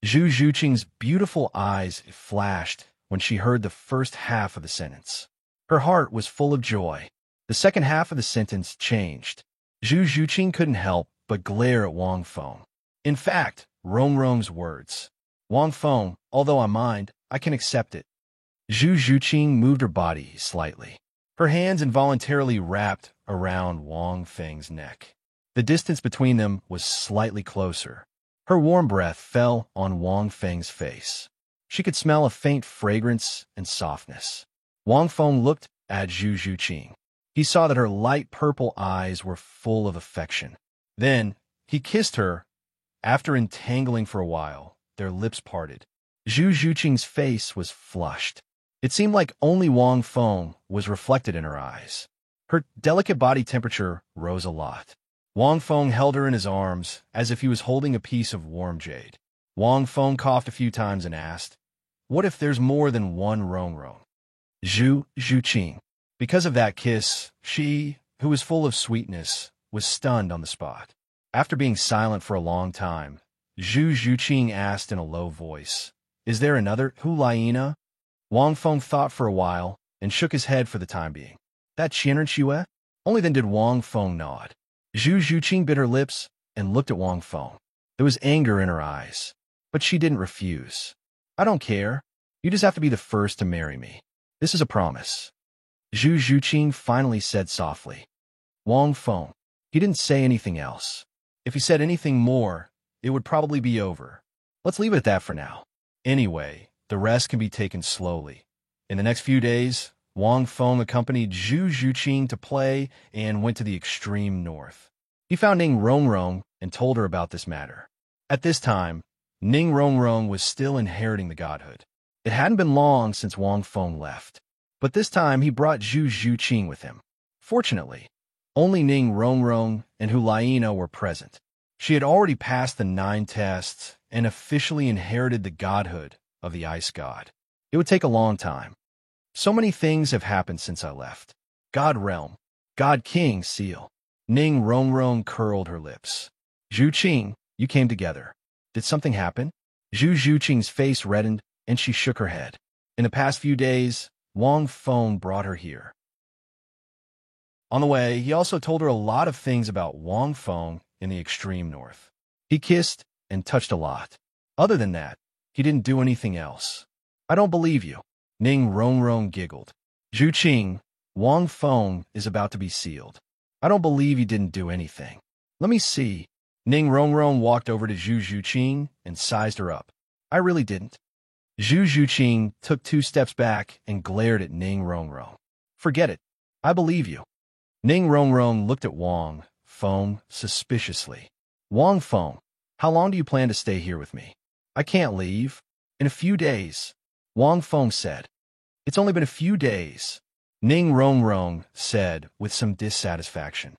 Zhu Zhuqing's beautiful eyes flashed when she heard the first half of the sentence. Her heart was full of joy. The second half of the sentence changed. Zhu Zhuqing couldn't help but glare at Wang Feng. In fact, Rongrong's words. Wang Feng, although I mind, I can accept it. Zhu Zhuqing moved her body slightly. Her hands involuntarily wrapped around Wang Feng's neck. The distance between them was slightly closer. Her warm breath fell on Wang Feng's face. She could smell a faint fragrance and softness. Wang Feng looked at Zhu Zhuqing. He saw that her light purple eyes were full of affection. Then, he kissed her. After entangling for a while, their lips parted. Zhu Zhuqing's face was flushed. It seemed like only Wang Feng was reflected in her eyes. Her delicate body temperature rose a lot. Wang Feng held her in his arms as if he was holding a piece of warm jade. Wang Feng coughed a few times and asked, what if there's more than one Rongrong? Zhu Zhuqing. Because of that kiss, she, who was full of sweetness, was stunned on the spot. After being silent for a long time, Zhu Zhuqing asked in a low voice, is there another Hulaina? Wang Feng thought for a while and shook his head for the time being. That Qianren Xue? Only then did Wang Feng nod. Zhu Zhuqing bit her lips and looked at Wang Feng. There was anger in her eyes, but she didn't refuse. I don't care. You just have to be the first to marry me. This is a promise. Zhu Zhuqing finally said softly. Wang Feng. He didn't say anything else. If he said anything more, it would probably be over. Let's leave it at that for now. Anyway, the rest can be taken slowly. In the next few days, Wang Feng accompanied Zhu Zhuqing to play and went to the extreme north. He found Ning Rongrong and told her about this matter. At this time, Ning Rongrong was still inheriting the godhood. It hadn't been long since Wang Feng left, but this time he brought Zhu Zhuqing with him. Fortunately, only Ning Rongrong and Hulaina were present. She had already passed the 9 tests and officially inherited the godhood of the ice god. It would take a long time. So many things have happened since I left. God Realm, God King seal. Ning Rongrong curled her lips. Zhuqing, you came together. Did something happen? Zhu Zhuqing's face reddened and she shook her head. In the past few days, Wang Feng brought her here. On the way, he also told her a lot of things about Wang Feng in the extreme north. He kissed and touched a lot. Other than that, he didn't do anything else. I don't believe you. Ning Rongrong giggled. Zhuqing, Wang Feng is about to be sealed. I don't believe you didn't do anything. Let me see. Ning Rongrong walked over to Zhu Zhuqing and sized her up. I really didn't. Zhu Zhuqing took 2 steps back and glared at Ning Rongrong. Forget it. I believe you. Ning Rongrong looked at Wang Feng suspiciously. Wang Feng, how long do you plan to stay here with me? I can't leave. In a few days, Wang Feng said. It's only been a few days, Ning Rongrong said with some dissatisfaction.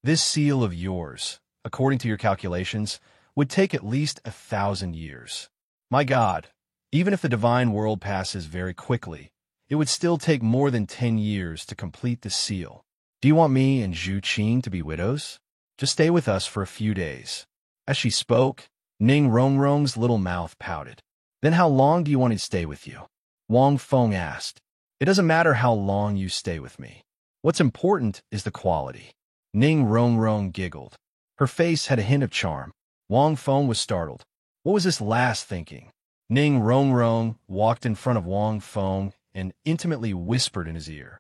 This seal of yours, according to your calculations, would take at least 1,000 years. My God, even if the divine world passes very quickly, it would still take more than 10 years to complete the seal. Do you want me and Zhu Qing to be widows? Just stay with us for a few days. As she spoke, Ning Rongrong's little mouth pouted. Then how long do you want to stay with you? Wang Feng asked. It doesn't matter how long you stay with me. What's important is the quality. Ning Rongrong giggled. Her face had a hint of charm. Wang Feng was startled. What was this last thinking? Ning Rongrong walked in front of Wang Feng and intimately whispered in his ear.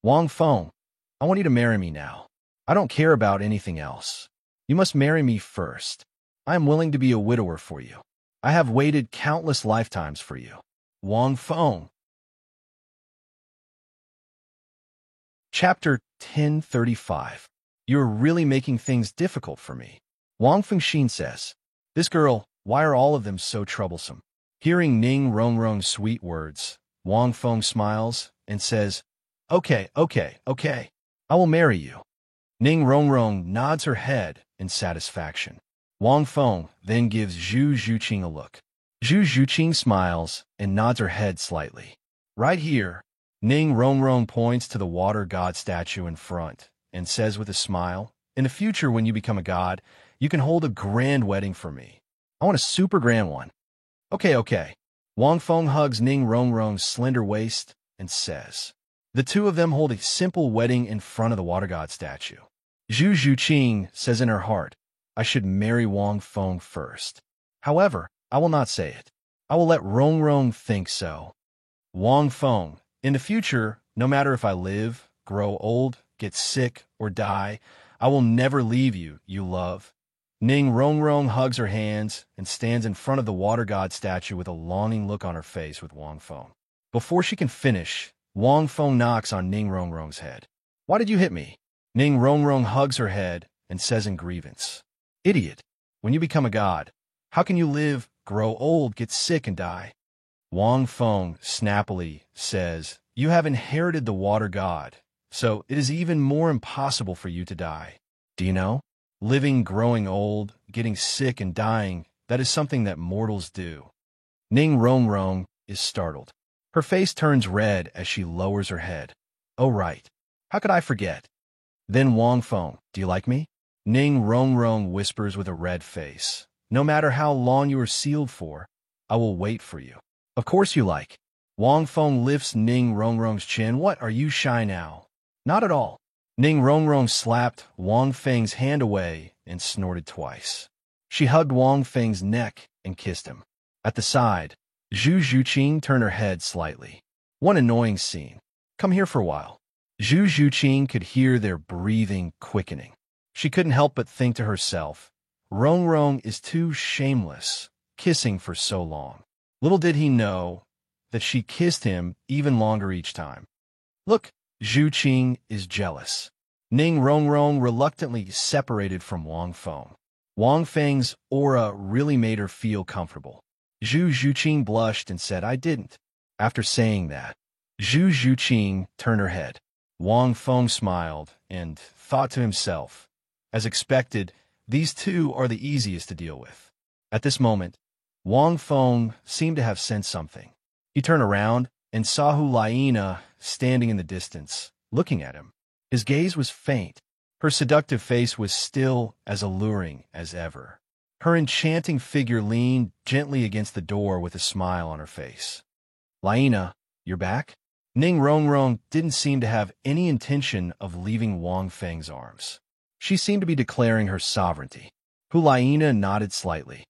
Wang Feng, I want you to marry me now. I don't care about anything else. You must marry me first. I am willing to be a widower for you. I have waited countless lifetimes for you. Wang Feng. Chapter 1035. You're really making things difficult for me. Wang Fengxin says, This girl, why are all of them so troublesome? Hearing Ning Rongrong's sweet words, Wang Feng smiles and says, Okay. I will marry you. Ning Rongrong nods her head in satisfaction. Wang Feng then gives Zhu Zhuqing a look. Zhu Zhuqing smiles and nods her head slightly. Right here, Ning Rongrong points to the water god statue in front and says with a smile, In the future when you become a god, you can hold a grand wedding for me. I want a super grand one. Okay. Wang Feng hugs Ning Rongrong's slender waist and says. The two of them hold a simple wedding in front of the water god statue. Zhu Zhuqing says in her heart, I should marry Wang Feng first. However, I will not say it. I will let Rongrong think so. Wang Feng, in the future, no matter if I live, grow old, get sick, or die, I will never leave you, you love. Ning Rongrong hugs her hands and stands in front of the water god statue with a longing look on her face with Wang Feng. Before she can finish, Wang Feng knocks on Ning Rongrong's head. Why did you hit me? Ning Rongrong hugs her head and says in grievance. Idiot, when you become a god, how can you live, grow old, get sick, and die? Wang Feng snappily says, You have inherited the water god, so it is even more impossible for you to die. Do you know? Living, growing old, getting sick, and dying, that is something that mortals do. Ning Rongrong is startled. Her face turns red as she lowers her head. Oh, right. How could I forget? Then Wang Feng, do you like me? Ning Rongrong whispers with a red face. No matter how long you are sealed for, I will wait for you. Of course you like. Wang Feng lifts Ning Rongrong's chin. What, are you shy now? Not at all. Ning Rongrong slapped Wang Feng's hand away and snorted twice. She hugged Wang Feng's neck and kissed him. At the side, Zhu Zhuqing turned her head slightly. One annoying scene. Come here for a while. Zhu Zhuqing could hear their breathing quickening. She couldn't help but think to herself, Rongrong is too shameless, kissing for so long. Little did he know that she kissed him even longer each time. Look, Zhu Qing is jealous. Ning Rongrong reluctantly separated from Wang Feng. Wang Feng's aura really made her feel comfortable. Zhu Zhuqing blushed and said, I didn't. After saying that, Zhu Zhuqing turned her head. Wang Feng smiled and thought to himself, as expected, these two are the easiest to deal with. At this moment, Wang Feng seemed to have sensed something. He turned around and saw Hu Laina standing in the distance, looking at him. His gaze was faint. Her seductive face was still as alluring as ever. Her enchanting figure leaned gently against the door with a smile on her face. Laina, you're back? Ning Rongrong didn't seem to have any intention of leaving Wang Feng's arms. She seemed to be declaring her sovereignty. Hu Laina nodded slightly.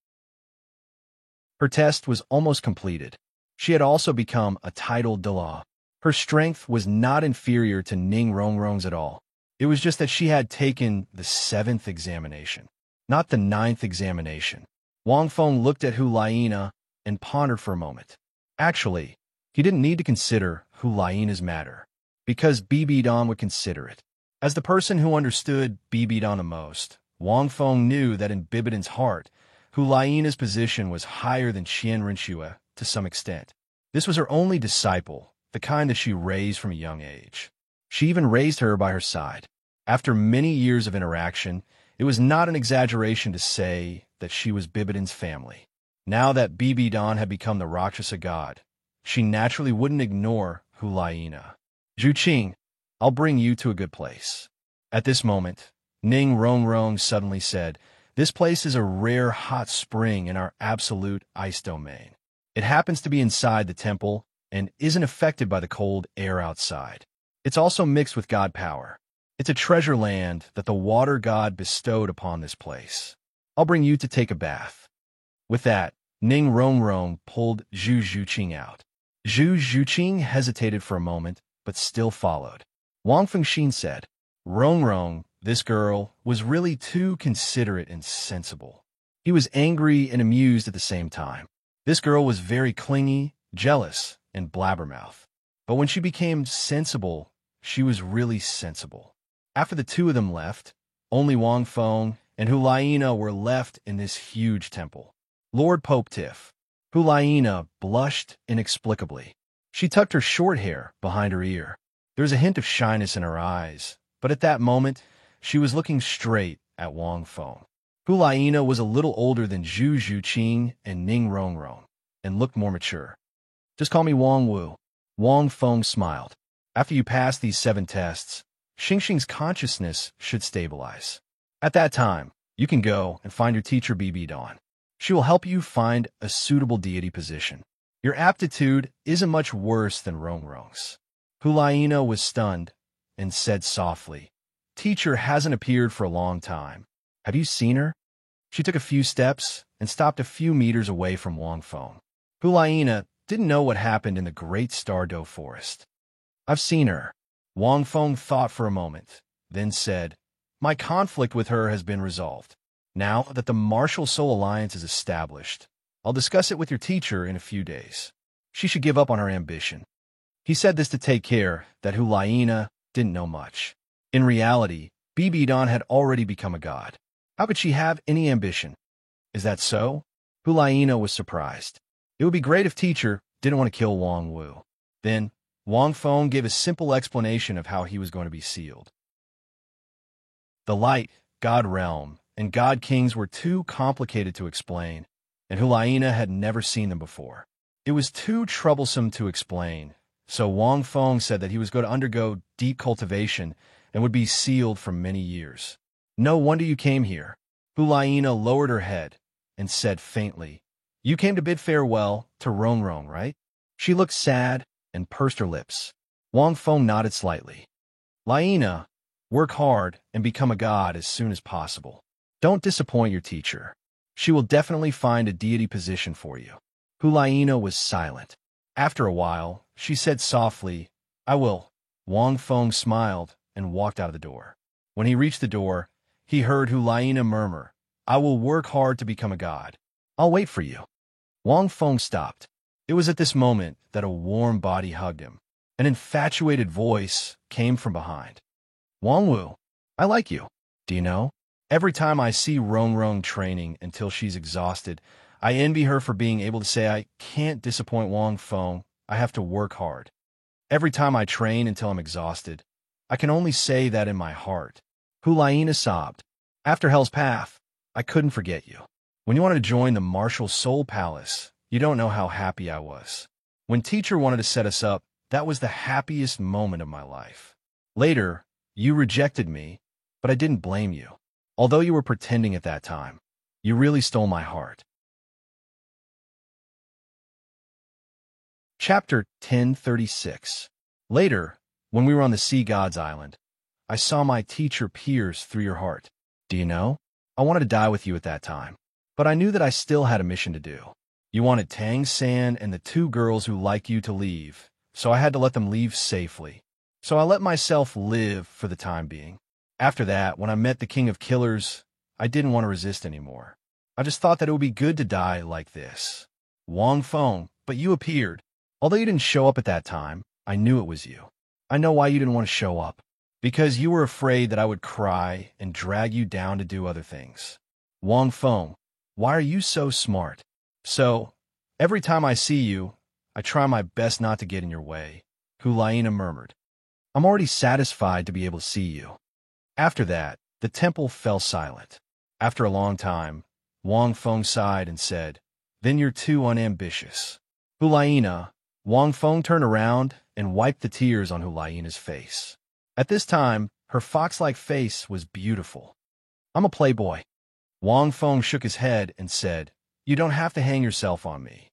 Her test was almost completed. She had also become a titled Dala. Her strength was not inferior to Ning Rongrong's at all. It was just that she had taken the 7th examination, not the 9th examination. Wang Feng looked at Hu Laina and pondered for a moment. Actually, he didn't need to consider Hu Laina's matter, because Bibidan would consider it. As the person who understood Bibidan the most, Wang Feng knew that in Bibidan's heart, Hu Laina's position was higher than Qian Renxue to some extent. This was her only disciple, the kind that she raised from a young age. She even raised her by her side. After many years of interaction, it was not an exaggeration to say that she was Bibidon's family. Now that Bibidon had become the Rakshasa god, she naturally wouldn't ignore Hulaina. Zhuqing, I'll bring you to a good place. At this moment, Ning Rongrong suddenly said, this place is a rare hot spring in our absolute ice domain. It happens to be inside the temple and isn't affected by the cold air outside. It's also mixed with god power. It's a treasure land that the water god bestowed upon this place. I'll bring you to take a bath. With that, Ning Rongrong pulled Zhu Zhuqing out. Zhu Zhuqing hesitated for a moment, but still followed. Wang Fengxin said, Rongrong, this girl, was really too considerate and sensible. He was angry and amused at the same time. This girl was very clingy, jealous, and blabbermouth. But when she became sensible, she was really sensible. After the two of them left, only Wang Feng and Hulaina were left in this huge temple. Lord Pope Tiff. Hulaina blushed inexplicably. She tucked her short hair behind her ear. There was a hint of shyness in her eyes, but at that moment, she was looking straight at Wang Feng. Hulaina was a little older than Zhu Zhuqing and Ning Rongrong, and looked more mature. Just call me Wang Wu. Wang Feng smiled. After you pass these 7 tests, Xingxing's consciousness should stabilize. At that time, you can go and find your teacher Bibidon. She will help you find a suitable deity position. Your aptitude isn't much worse than Rongrong's. Hulaina was stunned and said softly, Teacher hasn't appeared for a long time. Have you seen her? She took a few steps and stopped a few meters away from Wang Feng. Hulaina didn't know what happened in the Great Stardow Forest. I've seen her. Wang Feng thought for a moment, then said, My conflict with her has been resolved. Now that the Martial Soul Alliance is established, I'll discuss it with your teacher in a few days. She should give up on her ambition. He said this to take care that Hulaina didn't know much. In reality, Bibidon had already become a god. How could she have any ambition? Is that so? Hulaina was surprised. It would be great if teacher didn't want to kill Wang Wu. Then, Wang Feng gave a simple explanation of how he was going to be sealed. The Light, God Realm, and God Kings were too complicated to explain, and Hulaina had never seen them before. It was too troublesome to explain, so Wang Feng said that he was going to undergo deep cultivation and would be sealed for many years. No wonder you came here. Hulaina lowered her head and said faintly, You came to bid farewell to Rongrong, right? She looked sad and pursed her lips. Wang Feng nodded slightly. Laina, work hard and become a god as soon as possible. Don't disappoint your teacher. She will definitely find a deity position for you. Hulaina was silent. After a while, she said softly, I will. Wang Feng smiled and walked out of the door. When he reached the door, he heard Hulaina murmur, I will work hard to become a god. I'll wait for you. Wang Feng stopped. It was at this moment that a warm body hugged him. An infatuated voice came from behind. Wang Wu, I like you. Do you know? Every time I see Rongrong training until she's exhausted, I envy her for being able to say I can't disappoint Wang Feng, I have to work hard. Every time I train until I'm exhausted, I can only say that in my heart. Hulaina sobbed. After Hell's Path, I couldn't forget you. When you wanted to join the Martial Soul Palace, you don't know how happy I was. When teacher wanted to set us up, that was the happiest moment of my life. Later, you rejected me, but I didn't blame you. Although you were pretending at that time, you really stole my heart. Chapter 1036. Later, when we were on the Sea God's Island, I saw my teacher pierce through your heart. Do you know? I wanted to die with you at that time, but I knew that I still had a mission to do. You wanted Tang San and the 2 girls who like you to leave, so I had to let them leave safely. So I let myself live for the time being. After that, when I met the King of Killers, I didn't want to resist anymore. I just thought that it would be good to die like this. Wang Feng, but you appeared. Although you didn't show up at that time, I knew it was you. I know why you didn't want to show up. Because you were afraid that I would cry and drag you down to do other things. Wang Feng, why are you so smart? So, every time I see you, I try my best not to get in your way. Hulaina murmured. I'm already satisfied to be able to see you. After that, the temple fell silent. After a long time, Wang Feng sighed and said, Then you're too unambitious. Hulaina, Wang Feng turned around and wiped the tears on Hulaina's face. At this time, her fox-like face was beautiful. I'm a playboy. Wang Feng shook his head and said, You don't have to hang yourself on me.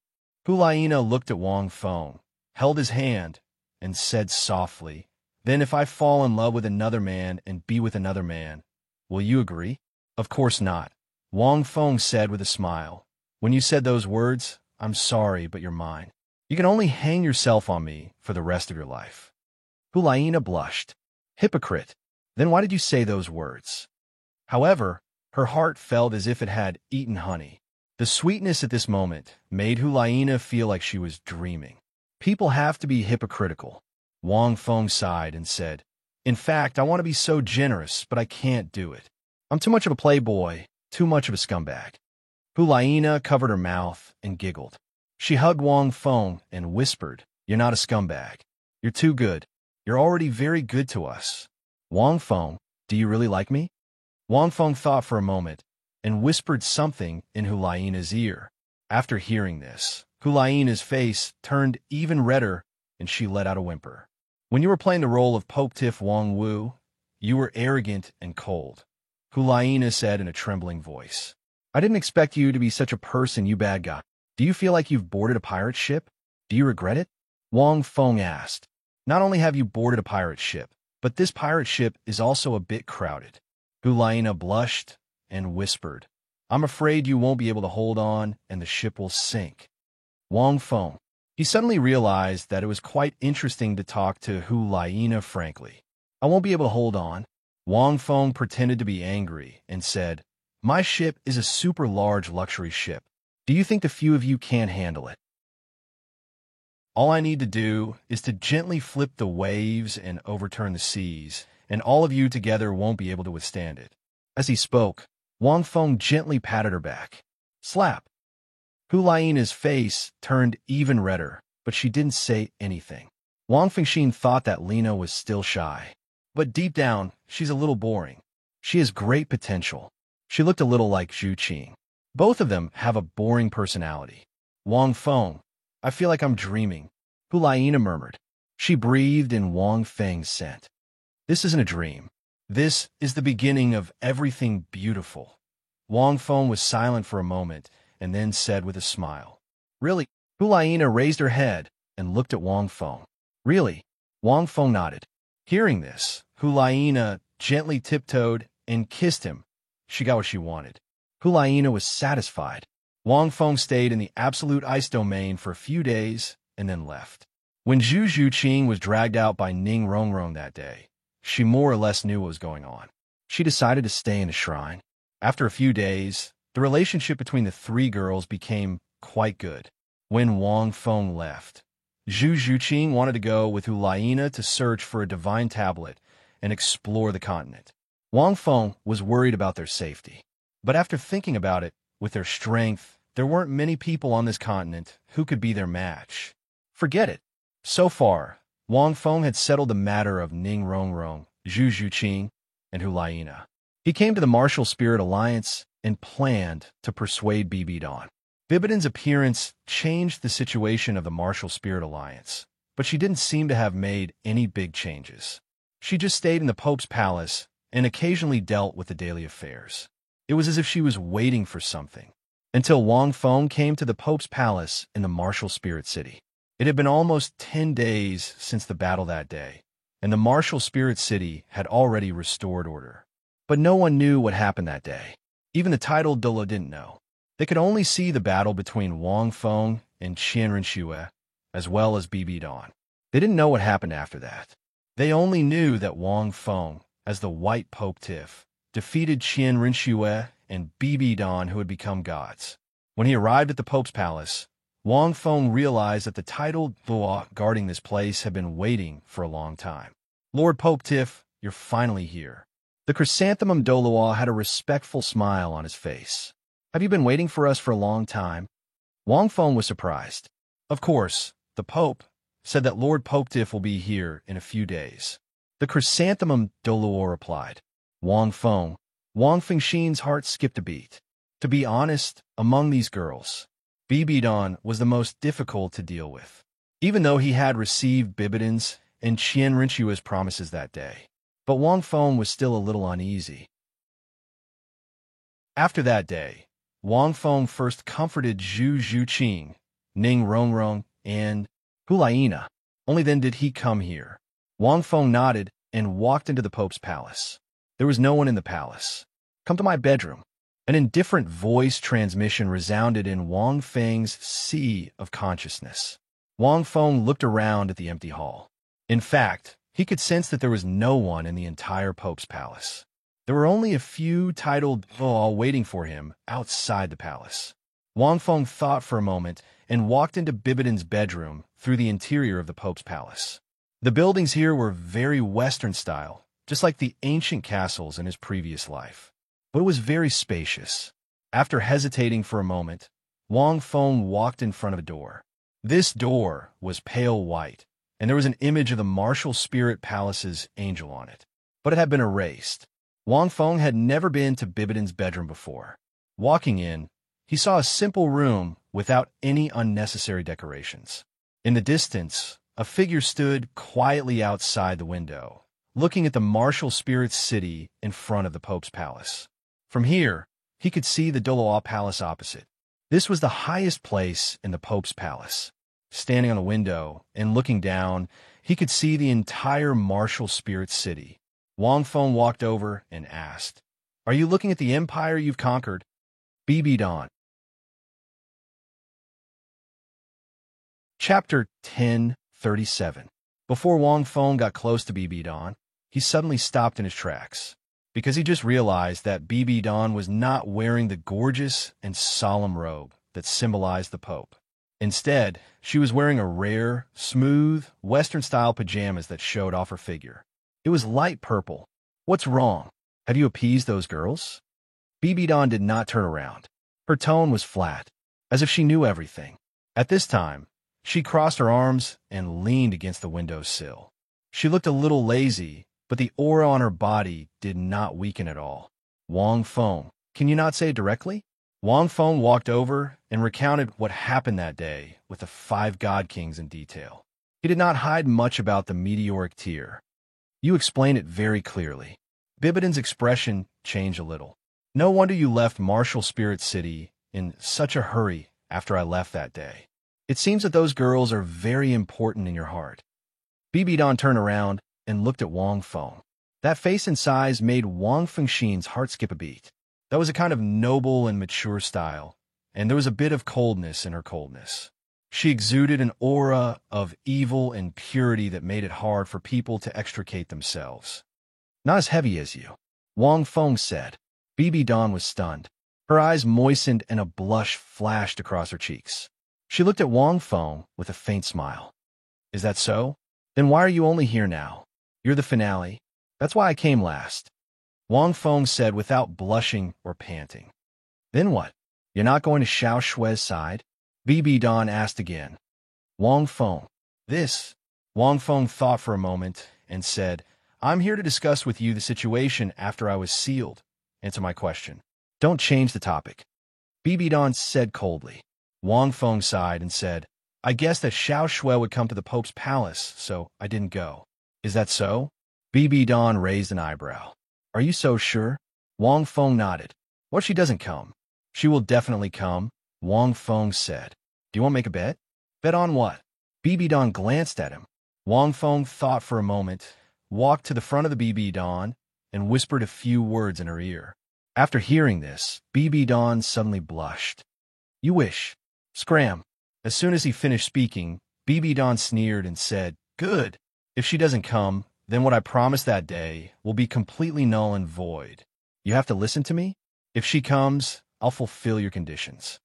Hulaina looked at Wang Feng, held his hand, and said softly, Then if I fall in love with another man and be with another man, will you agree? Of course not. Wang Feng said with a smile, When you said those words, I'm sorry, but you're mine. You can only hang yourself on me for the rest of your life. Hulaina blushed. Hypocrite. Then why did you say those words? However, her heart felt as if it had eaten honey. The sweetness at this moment made Hulaina feel like she was dreaming. People have to be hypocritical. Wang Feng sighed and said, In fact, I want to be so generous, but I can't do it. I'm too much of a playboy, too much of a scumbag. Hulaina covered her mouth and giggled. She hugged Wang Feng and whispered, You're not a scumbag. You're too good. You're already very good to us. Wang Feng, do you really like me? Wang Feng thought for a moment and whispered something in Hulaina's ear. After hearing this, Hulaina's face turned even redder and she let out a whimper. When you were playing the role of Pope Tiff Wang Wu, you were arrogant and cold. Hulaina said in a trembling voice. I didn't expect you to be such a person, you bad guy. Do you feel like you've boarded a pirate ship? Do you regret it? Wang Feng asked. Not only have you boarded a pirate ship, but this pirate ship is also a bit crowded. Hulaina blushed and whispered, I'm afraid you won't be able to hold on and the ship will sink. Wang Feng. He suddenly realized that it was quite interesting to talk to Hulaina frankly. I won't be able to hold on. Wang Feng pretended to be angry and said, My ship is a super large luxury ship. Do you think the few of you can't handle it? All I need to do is to gently flip the waves and overturn the seas, and all of you together won't be able to withstand it. As he spoke, Wang Feng gently patted her back. Slap! Hulaina's face turned even redder, but she didn't say anything. Wang Fengxin thought that Lena was still shy. But deep down, she's a little boring. She has great potential. She looked a little like Zhu Qing. Both of them have a boring personality. Wang Feng, I feel like I'm dreaming. Hulaina murmured. She breathed in Wang Feng's scent. This isn't a dream. This is the beginning of everything beautiful. Wang Feng was silent for a moment and then said with a smile. Really? Hulaina raised her head and looked at Wang Feng. Really? Wang Feng nodded. Hearing this, Hulaina gently tiptoed and kissed him. She got what she wanted. Hulaina was satisfied. Wang Feng stayed in the absolute ice domain for a few days and then left. When Zhu Zhuqing was dragged out by Ning Rongrong that day, she more or less knew what was going on. She decided to stay in the shrine. After a few days, the relationship between the three girls became quite good. When Wang Feng left, Zhu Zhuqing wanted to go with Hulaina to search for a divine tablet and explore the continent. Wang Feng was worried about their safety. But after thinking about it, with their strength, there weren't many people on this continent who could be their match. Forget it. So far, Wang Feng had settled the matter of Ning Rongrong, Zhu Zhuqing, and Hulaina. He came to the Martial Spirit Alliance and planned to persuade Bibidan. Bibidan's appearance changed the situation of the Martial Spirit Alliance, but she didn't seem to have made any big changes. She just stayed in the Pope's palace and occasionally dealt with the daily affairs. It was as if she was waiting for something, until Wang Feng came to the Pope's palace in the Martial Spirit City. It had been almost 10 days since the battle that day, and the Martial Spirit City had already restored order. But no one knew what happened that day. Even the titled Dolo didn't know. They could only see the battle between Wang Feng and Qian Renxue, as well as Bibidan. They didn't know what happened after that. They only knew that Wang Feng, as the White Pope Tiff, defeated Qian Renxue and Bibidan, who had become gods. When he arrived at the Pope's palace, Wang Feng realized that the titled Luo guarding this place had been waiting for a long time. Lord Pope Tiff, you're finally here. The chrysanthemum Doluo had a respectful smile on his face. Have you been waiting for us for a long time? Wang Feng was surprised. Of course, the Pope, said that Lord Popetiff will be here in a few days. The chrysanthemum Doluo replied. Wang Fengxian's heart skipped a beat. To be honest, among these girls, Bibidon was the most difficult to deal with. Even though he had received Bibidon's and Qian Rinchua's promises that day. But Wang Feng was still a little uneasy. After that day, Wang Feng first comforted Zhu Zhuqing, Ning Rongrong, and Hulaina. Only then did he come here. Wang Feng nodded and walked into the Pope's palace. There was no one in the palace. Come to my bedroom. An indifferent voice transmission resounded in Wang Feng's sea of consciousness. Wang Feng looked around at the empty hall. In fact, he could sense that there was no one in the entire Pope's palace. There were only a few titled all waiting for him outside the palace. Wang Feng thought for a moment and walked into Bibidon's bedroom through the interior of the Pope's palace. The buildings here were very Western style, just like the ancient castles in his previous life. But it was very spacious. After hesitating for a moment, Wang Feng walked in front of a door. This door was pale white, and there was an image of the martial spirit palace's angel on it. But it had been erased. Wang Feng had never been to Bibidon's bedroom before. Walking in, he saw a simple room without any unnecessary decorations. In the distance, a figure stood quietly outside the window, looking at the martial spirit city in front of the Pope's palace. From here, he could see the Doluo Palace opposite. This was the highest place in the Pope's palace. Standing on a window and looking down, he could see the entire martial spirit city. Wang Feng walked over and asked, "Are you looking at the empire you've conquered?" Bibidon. Chapter 10:37. Before Wang Feng got close to Bibidon, he suddenly stopped in his tracks, because he just realized that Bibidon was not wearing the gorgeous and solemn robe that symbolized the Pope. Instead, she was wearing a rare, smooth, Western-style pajamas that showed off her figure. It was light purple. "What's wrong? Have you appeased those girls?" Bibidon did not turn around. Her tone was flat, as if she knew everything. At this time, she crossed her arms and leaned against the window sill. She looked a little lazy, but the aura on her body did not weaken at all. "Wang Feng, can you not say it directly?" Wang Feng walked over and recounted what happened that day with the 5 God Kings in detail. He did not hide much about the meteoric tear. "You explain it very clearly." Bibidon's expression changed a little. "No wonder you left Martial Spirit City in such a hurry after I left that day. It seems that those girls are very important in your heart." Bibidon turned around and looked at Wang Feng. That face and size made Wang Fengxian's heart skip a beat. That was a kind of noble and mature style, and there was a bit of coldness in her coldness. She exuded an aura of evil and purity that made it hard for people to extricate themselves. "Not as heavy as you," Wang Feng said. Bibidon was stunned. Her eyes moistened and a blush flashed across her cheeks. She looked at Wang Feng with a faint smile. "Is that so? Then why are you only here now? You're the finale. That's why I came last," Wang Feng said without blushing or panting. "Then what? You're not going to Xiao Shui's side?" Bibidon asked again. Wang Feng. Wang Feng thought for a moment and said, "I'm here to discuss with you the situation after I was sealed. Answer my question. Don't change the topic." Bibidon said coldly. Wang Feng sighed and said, "I guessed that Xiao Shui would come to the Pope's palace, so I didn't go." "Is that so?" Bibidon raised an eyebrow. "Are you so sure?" Wang Feng nodded. "What if she doesn't come?" "She will definitely come," Wang Feng said. "Do you want to make a bet?" "Bet on what?" Bibidon glanced at him. Wang Feng thought for a moment, walked to the front of the Bibidon, and whispered a few words in her ear. After hearing this, Bibidon suddenly blushed. "You wish." Scram. As soon as he finished speaking, Bibidon sneered and said, "Good. If she doesn't come, then what I promised that day will be completely null and void. You have to listen to me? If she comes, I'll fulfill your conditions."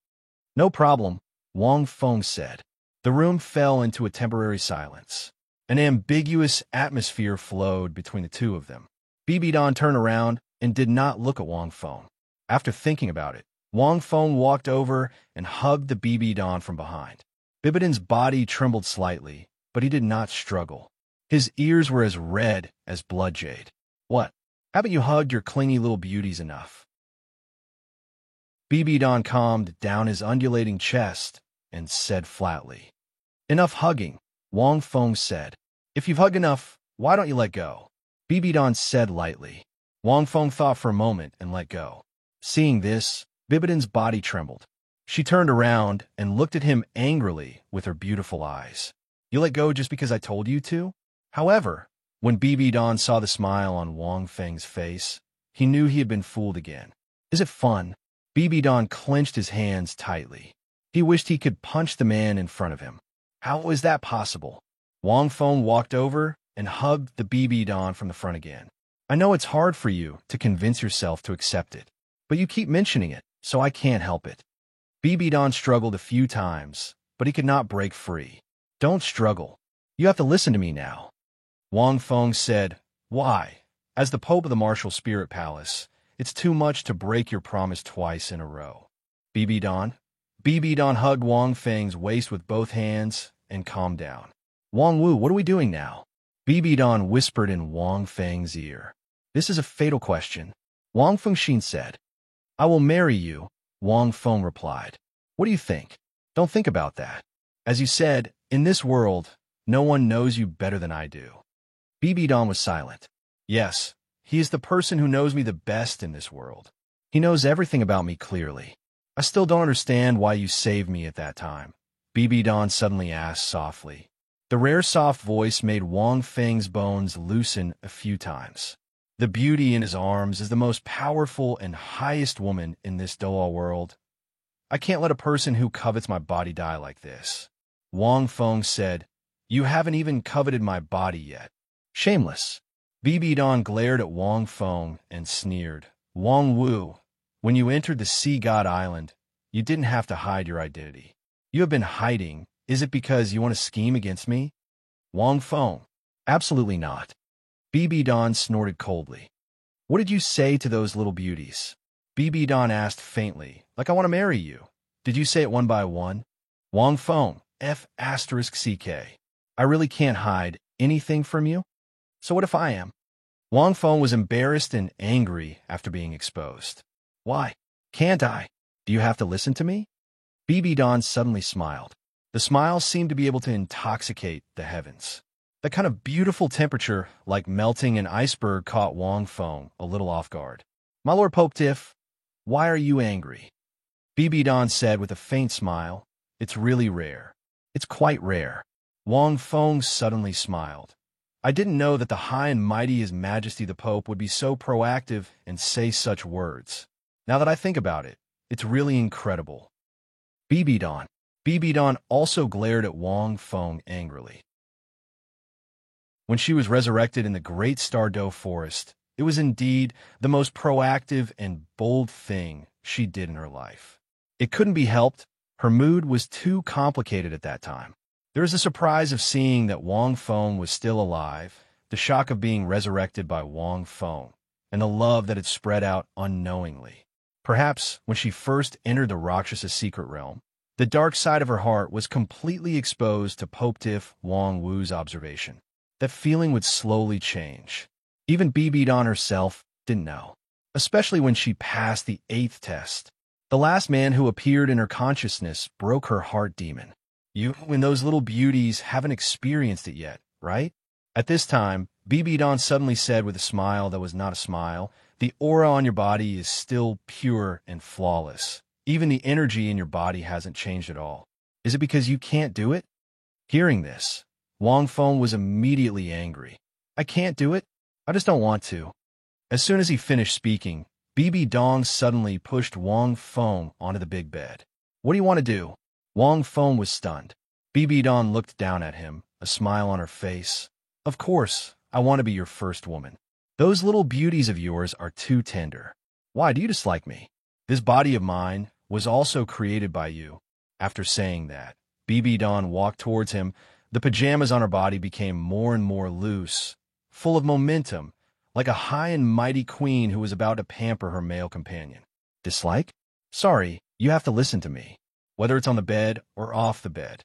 "No problem," Wang Feng said. The room fell into a temporary silence. An ambiguous atmosphere flowed between the two of them. Bibidon turned around and did not look at Wang Feng. After thinking about it, Wang Feng walked over and hugged the Bibidon from behind. Bibidon's body trembled slightly, but he did not struggle. His ears were as red as blood jade. What? Haven't you hugged your clingy little beauties enough? BB Don calmed down his undulating chest and said flatly. Enough hugging, Wang Feng said. If you've hugged enough, why don't you let go? BB Don said lightly. Wang Feng thought for a moment and let go. Seeing this, Bibidon's body trembled. She turned around and looked at him angrily with her beautiful eyes. You let go just because I told you to? However, when BB Don saw the smile on Wang Feng's face, he knew he had been fooled again. Is it fun? BB Don clenched his hands tightly. He wished he could punch the man in front of him. How is that possible? Wang Feng walked over and hugged the BB Don from the front again. I know it's hard for you to convince yourself to accept it, but you keep mentioning it, so I can't help it. BB Don struggled a few times, but he could not break free. Don't struggle. You have to listen to me now. Wang Feng said, Why? As the Pope of the Martial Spirit Palace, it's too much to break your promise twice in a row. BB Don? BB Don hugged Wang Feng's waist with both hands and calmed down. Wang Wu, what are we doing now? BB Don whispered in Wang Feng's ear. This is a fatal question. Wang Fengxin said. I will marry you, Wang Feng replied. What do you think? Don't think about that. As you said, in this world, no one knows you better than I do. BB Don was silent. Yes, he is the person who knows me the best in this world. He knows everything about me clearly. I still don't understand why you saved me at that time. BB Don suddenly asked softly. The rare soft voice made Wang Feng's bones loosen a few times. The beauty in his arms is the most powerful and highest woman in this dual world. I can't let a person who covets my body die like this. Wang Feng said, You haven't even coveted my body yet. Shameless. BB Don glared at Wang Feng and sneered. Wang Wu, when you entered the Sea God Island, you didn't have to hide your identity. You have been hiding. Is it because you want to scheme against me? Wang Feng. Absolutely not. BB Don snorted coldly. What did you say to those little beauties? BB Don asked faintly, like I want to marry you. Did you say it one by one? Wang Feng, F***CK. I really can't hide anything from you? So what if I am? Wang Feng was embarrassed and angry after being exposed. Why? Can't I? Do you have to listen to me? BB Don suddenly smiled. The smile seemed to be able to intoxicate the heavens. The kind of beautiful temperature, like melting an iceberg, caught Wang Feng a little off guard. My Lord Pope Tiff, why are you angry? BB Don said with a faint smile, It's really rare. It's quite rare. Wang Feng suddenly smiled. I didn't know that the high and mighty His Majesty the Pope would be so proactive and say such words. Now that I think about it, it's really incredible. BB Don. BB Don also glared at Wang Feng angrily. When she was resurrected in the Great Stardow Forest, it was indeed the most proactive and bold thing she did in her life. It couldn't be helped. Her mood was too complicated at that time. There was the surprise of seeing that Wang Feng was still alive, the shock of being resurrected by Wang Feng, and the love that had spread out unknowingly. Perhaps when she first entered the Rakshasa secret realm, the dark side of her heart was completely exposed to Pope Tiff Wang Wu's observation. That feeling would slowly change. Even BB Don herself didn't know, especially when she passed the 8th test. The last man who appeared in her consciousness broke her heart demon. You and those little beauties haven't experienced it yet, right? At this time, BB Don suddenly said with a smile that was not a smile, the aura on your body is still pure and flawless. Even the energy in your body hasn't changed at all. Is it because you can't do it? Hearing this, Wang Feng was immediately angry. I can't do it. I just don't want to. As soon as he finished speaking, BB Don suddenly pushed Wang Feng onto the big bed. What do you want to do? Wang Feng was stunned. BB Don looked down at him, a smile on her face. Of course, I want to be your first woman. Those little beauties of yours are too tender. Why do you dislike me? This body of mine was also created by you. After saying that, BB Don walked towards him. The pajamas on her body became more and more loose, full of momentum, like a high and mighty queen who was about to pamper her male companion. Dislike? Sorry, you have to listen to me. Whether it's on the bed or off the bed.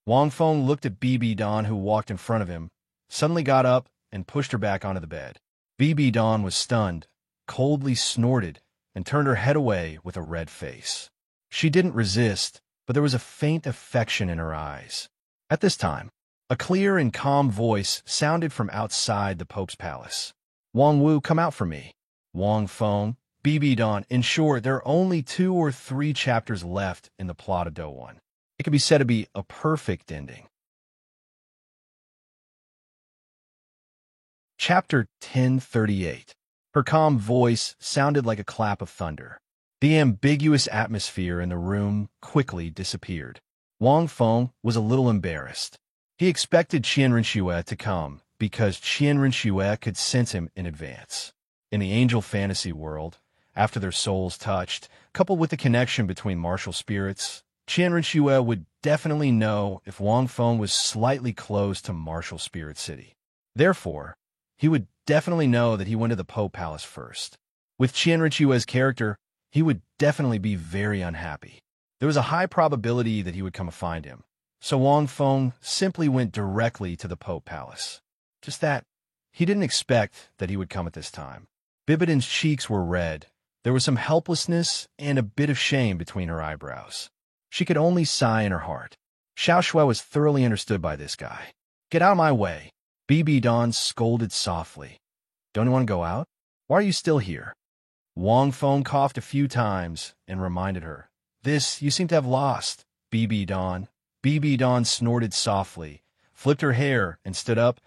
Wang Feng looked at BB Don, who walked in front of him, suddenly got up and pushed her back onto the bed. BB Don was stunned, coldly snorted, and turned her head away with a red face. She didn't resist, but there was a faint affection in her eyes. At this time, a clear and calm voice sounded from outside the Pope's palace. "Wang Wu, come out for me." Wang Feng, BB Don. In short, there are only 2 or 3 chapters left in the plot of Do 1. It could be said to be a perfect ending. Chapter 1038. Her calm voice sounded like a clap of thunder. The ambiguous atmosphere in the room quickly disappeared. Wang Feng was a little embarrassed. He expected Qian Renxue to come because Qian Renxue could sense him in advance. In the angel fantasy world, after their souls touched, coupled with the connection between martial spirits, Qian Renxue would definitely know if Wang Feng was slightly close to Martial Spirit City. Therefore, he would definitely know that he went to the Pope Palace first. With Qian Renxue's character, he would definitely be very unhappy. There was a high probability that he would come to find him, so Wang Feng simply went directly to the Pope Palace. Just that, he didn't expect that he would come at this time. Bibidon's cheeks were red. There was some helplessness and a bit of shame between her eyebrows. She could only sigh in her heart. Xiao Shui was thoroughly understood by this guy. "Get out of my way," BB Don scolded softly. "Don't you want to go out? Why are you still here?" Wang Feng coughed a few times and reminded her. "This you seem to have lost, BB Don." BB Don snorted softly, flipped her hair, and stood up.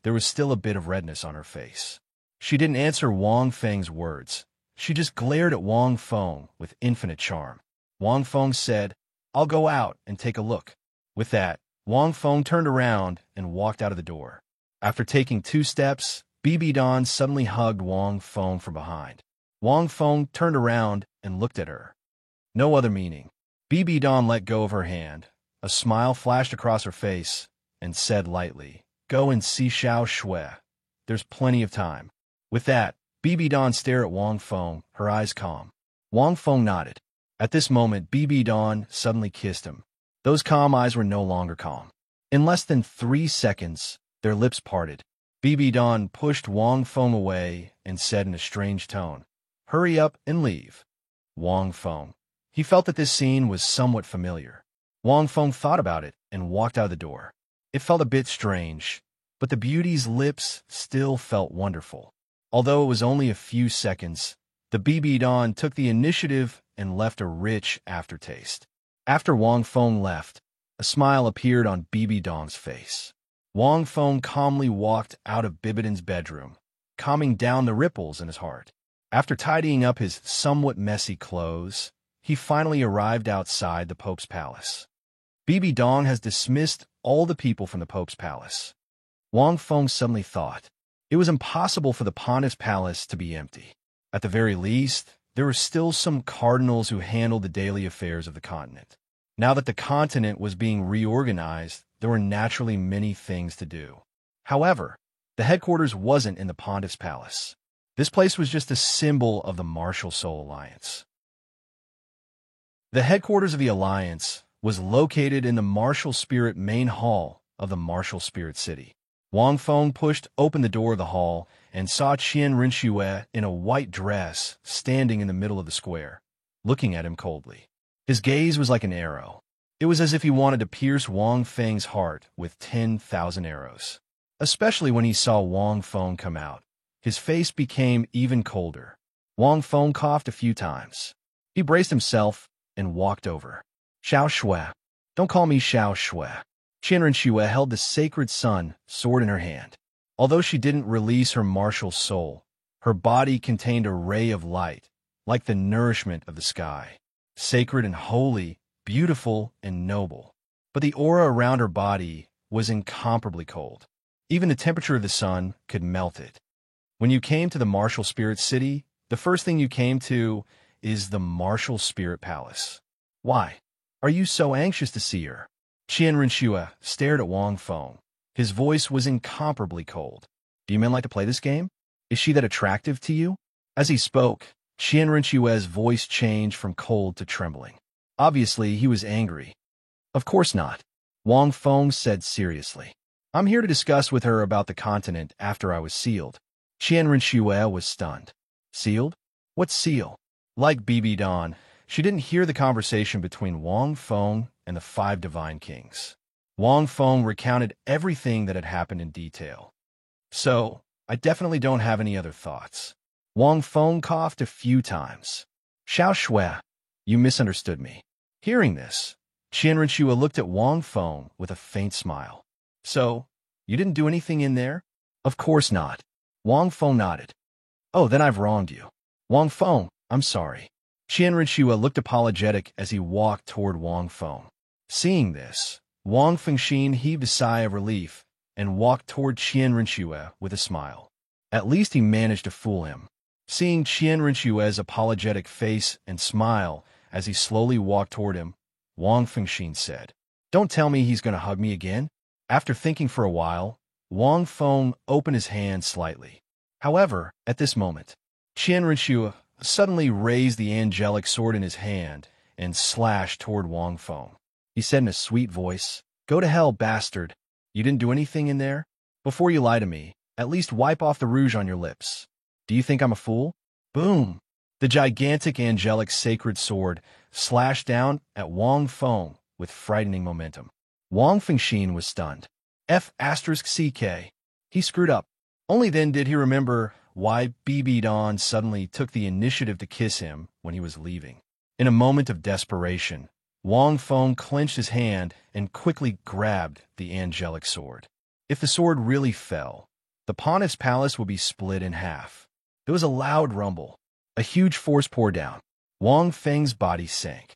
There was still a bit of redness on her face. She didn't answer Wang Feng's words. She just glared at Wang Feng with infinite charm. Wang Feng said, "I'll go out and take a look." With that, Wang Feng turned around and walked out of the door. After taking 2 steps, BB Don suddenly hugged Wang Feng from behind. Wang Feng turned around and looked at her. No other meaning. BB Don let go of her hand. A smile flashed across her face and said lightly, "Go and see Xiao Shui. There's plenty of time." With that, BB Don stared at Wang Feng, her eyes calm. Wang Feng nodded. At this moment, BB Don suddenly kissed him. Those calm eyes were no longer calm. In less than 3 seconds, their lips parted. BB Don pushed Wang Feng away and said in a strange tone, "Hurry up and leave." Wang Feng. He felt that this scene was somewhat familiar. Wang Feng thought about it and walked out of the door. It felt a bit strange, but the beauty's lips still felt wonderful. Although it was only a few seconds, the BB Don took the initiative and left a rich aftertaste. After Wang Feng left, a smile appeared on BB Don's face. Wang Feng calmly walked out of Bibidon's bedroom, calming down the ripples in his heart. After tidying up his somewhat messy clothes, he finally arrived outside the Pope's palace. BB Don has dismissed all the people from the Pope's palace. Wang Feng suddenly thought, it was impossible for the Pontiff's palace to be empty. At the very least, there were still some cardinals who handled the daily affairs of the continent. Now that the continent was being reorganized, there were naturally many things to do. However, the headquarters wasn't in the Pontiff's palace. This place was just a symbol of the Martial Soul Alliance. The headquarters of the Alliance was located in the Martial Spirit main hall of the Martial Spirit City. Wang Feng pushed open the door of the hall and saw Qian Renxue in a white dress standing in the middle of the square, looking at him coldly. His gaze was like an arrow. It was as if he wanted to pierce Wang Feng's heart with 10,000 arrows. Especially when he saw Wang Feng come out, his face became even colder. Wang Feng coughed a few times. He braced himself and walked over. "Xiao Shui. Don't call me Xiao Shui." Qian Renxue held the sacred sun sword in her hand. Although she didn't release her martial soul, her body contained a ray of light, like the nourishment of the sky. Sacred and holy, beautiful and noble. But the aura around her body was incomparably cold. Even the temperature of the sun could melt it. When you came to the Martial Spirit City, the first thing you came to is the Martial Spirit Palace. Why? Are you so anxious to see her? Qian Renxue stared at Wang Feng. His voice was incomparably cold. "Do you men like to play this game? Is she that attractive to you?" As he spoke, Qian Renxue's voice changed from cold to trembling. Obviously, he was angry. "Of course not. Wang Feng said seriously. I'm here to discuss with her about the continent after I was sealed. Qian Rinxue was stunned. Sealed? What seal? Like Bibi Dan, she didn't hear the conversation between Wang Feng and the 5 divine kings. Wang Feng recounted everything that had happened in detail. So, I definitely don't have any other thoughts. Wang Feng coughed a few times. Xiao Shui, you misunderstood me. Hearing this, Qian Rinxue looked at Wang Feng with a faint smile. So, you didn't do anything in there? Of course not. Wang Feng nodded. Oh, then I've wronged you. Wang Feng, I'm sorry. Qian Rinxue looked apologetic as he walked toward Wang Feng. Seeing this, Wang Fengxin heaved a sigh of relief and walked toward Qian Rinxue with a smile. At least he managed to fool him. Seeing Qian Rinxue's apologetic face and smile as he slowly walked toward him, Wang Fengxin said, Don't tell me he's going to hug me again? After thinking for a while, Wang Feng opened his hand slightly. However, at this moment, Qian Rinxue suddenly raised the angelic sword in his hand and slashed toward Wang Feng. He said in a sweet voice, Go to hell, bastard. You didn't do anything in there? Before you lie to me, at least wipe off the rouge on your lips. Do you think I'm a fool? Boom! The gigantic angelic sacred sword slashed down at Wang Feng with frightening momentum. Wang Fengxin was stunned. F***CK. He screwed up. Only then did he remember why Bibi Dan suddenly took the initiative to kiss him when he was leaving. In a moment of desperation, Wang Feng clenched his hand and quickly grabbed the angelic sword. If the sword really fell, the Pontiff's palace would be split in half. There was a loud rumble. A huge force poured down. Wang Feng's body sank.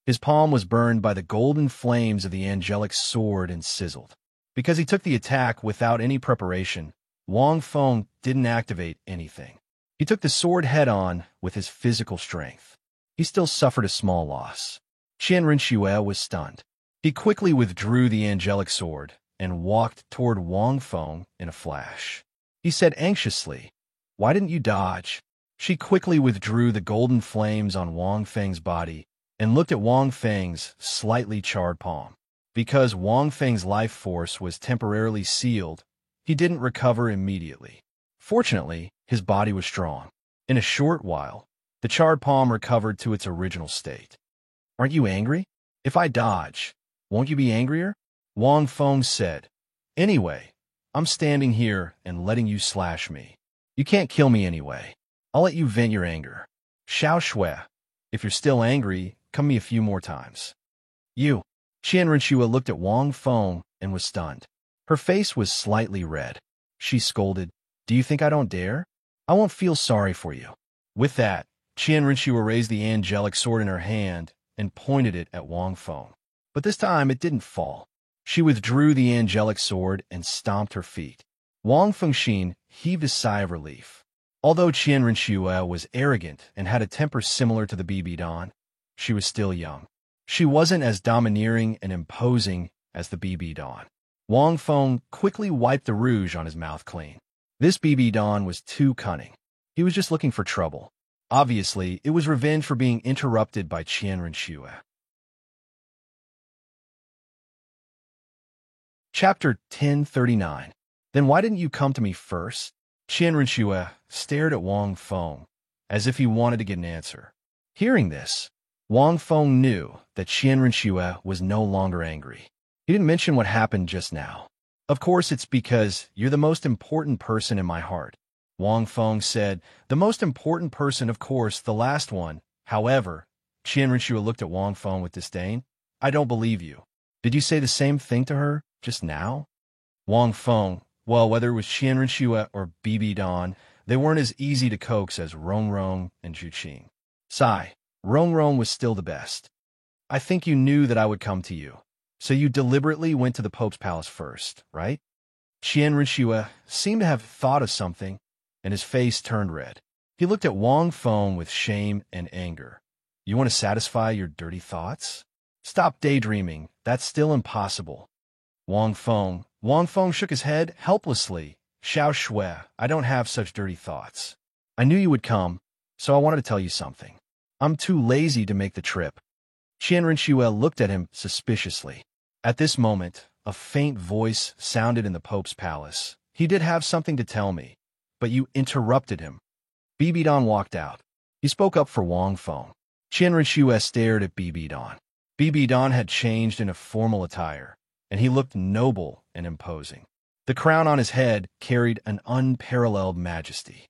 His palm was burned by the golden flames of the angelic sword and sizzled. Because he took the attack without any preparation, Wang Feng didn't activate anything. He took the sword head-on with his physical strength. He still suffered a small loss. Qian Rinxue was stunned. He quickly withdrew the angelic sword and walked toward Wang Feng in a flash. He said anxiously, Why didn't you dodge? She quickly withdrew the golden flames on Wang Feng's body and looked at Wang Feng's slightly charred palm. Because Wang Feng's life force was temporarily sealed, he didn't recover immediately. Fortunately, his body was strong. In a short while, the charred palm recovered to its original state. Aren't you angry? If I dodge, won't you be angrier? Wang Feng said. Anyway, I'm standing here and letting you slash me. You can't kill me anyway. I'll let you vent your anger. Xiao Shui, if you're still angry, come me a few more times. You. Qian Rinxue looked at Wang Feng and was stunned. Her face was slightly red. She scolded, Do you think I don't dare? I won't feel sorry for you. With that, Qian Rinxue raised the angelic sword in her hand and pointed it at Wang Feng. But this time it didn't fall. She withdrew the angelic sword and stomped her feet. Wang Fengxin heaved a sigh of relief. Although Qian Rinxue was arrogant and had a temper similar to the Bibi Dan, she was still young. She wasn't as domineering and imposing as the Bibi Dan. Wang Feng quickly wiped the rouge on his mouth clean. This Bibi Dan was too cunning. He was just looking for trouble. Obviously, it was revenge for being interrupted by Qian Rinxue. Chapter 1039. Then why didn't you come to me first? Qian Rinxue stared at Wang Feng as if he wanted to get an answer. Hearing this, Wang Feng knew that Qian Rinxue was no longer angry. He didn't mention what happened just now. Of course, it's because you're the most important person in my heart. Wang Feng said, The most important person, of course, the last one. However, Qian Rinxue looked at Wang Feng with disdain. I don't believe you. Did you say the same thing to her just now? Wang Feng, well, whether it was Qian Rinxue or Bibi Dan, they weren't as easy to coax as Rongrong and Zhu Qing. Sigh, Rongrong was still the best. I think you knew that I would come to you. So you deliberately went to the Pope's palace first, right? Qian Rinxue seemed to have thought of something, and his face turned red. He looked at Wang Feng with shame and anger. You want to satisfy your dirty thoughts? Stop daydreaming. That's still impossible. Wang Feng shook his head helplessly. Xiao Shui, I don't have such dirty thoughts. I knew you would come, so I wanted to tell you something. I'm too lazy to make the trip. Qian Rinxue looked at him suspiciously. At this moment, a faint voice sounded in the Pope's palace. He did have something to tell me, but you interrupted him. Bibidan walked out. He spoke up for Wang Feng. Qian Rinxue stared at Bibidan. Bibidan had changed into formal attire, and he looked noble and imposing. The crown on his head carried an unparalleled majesty.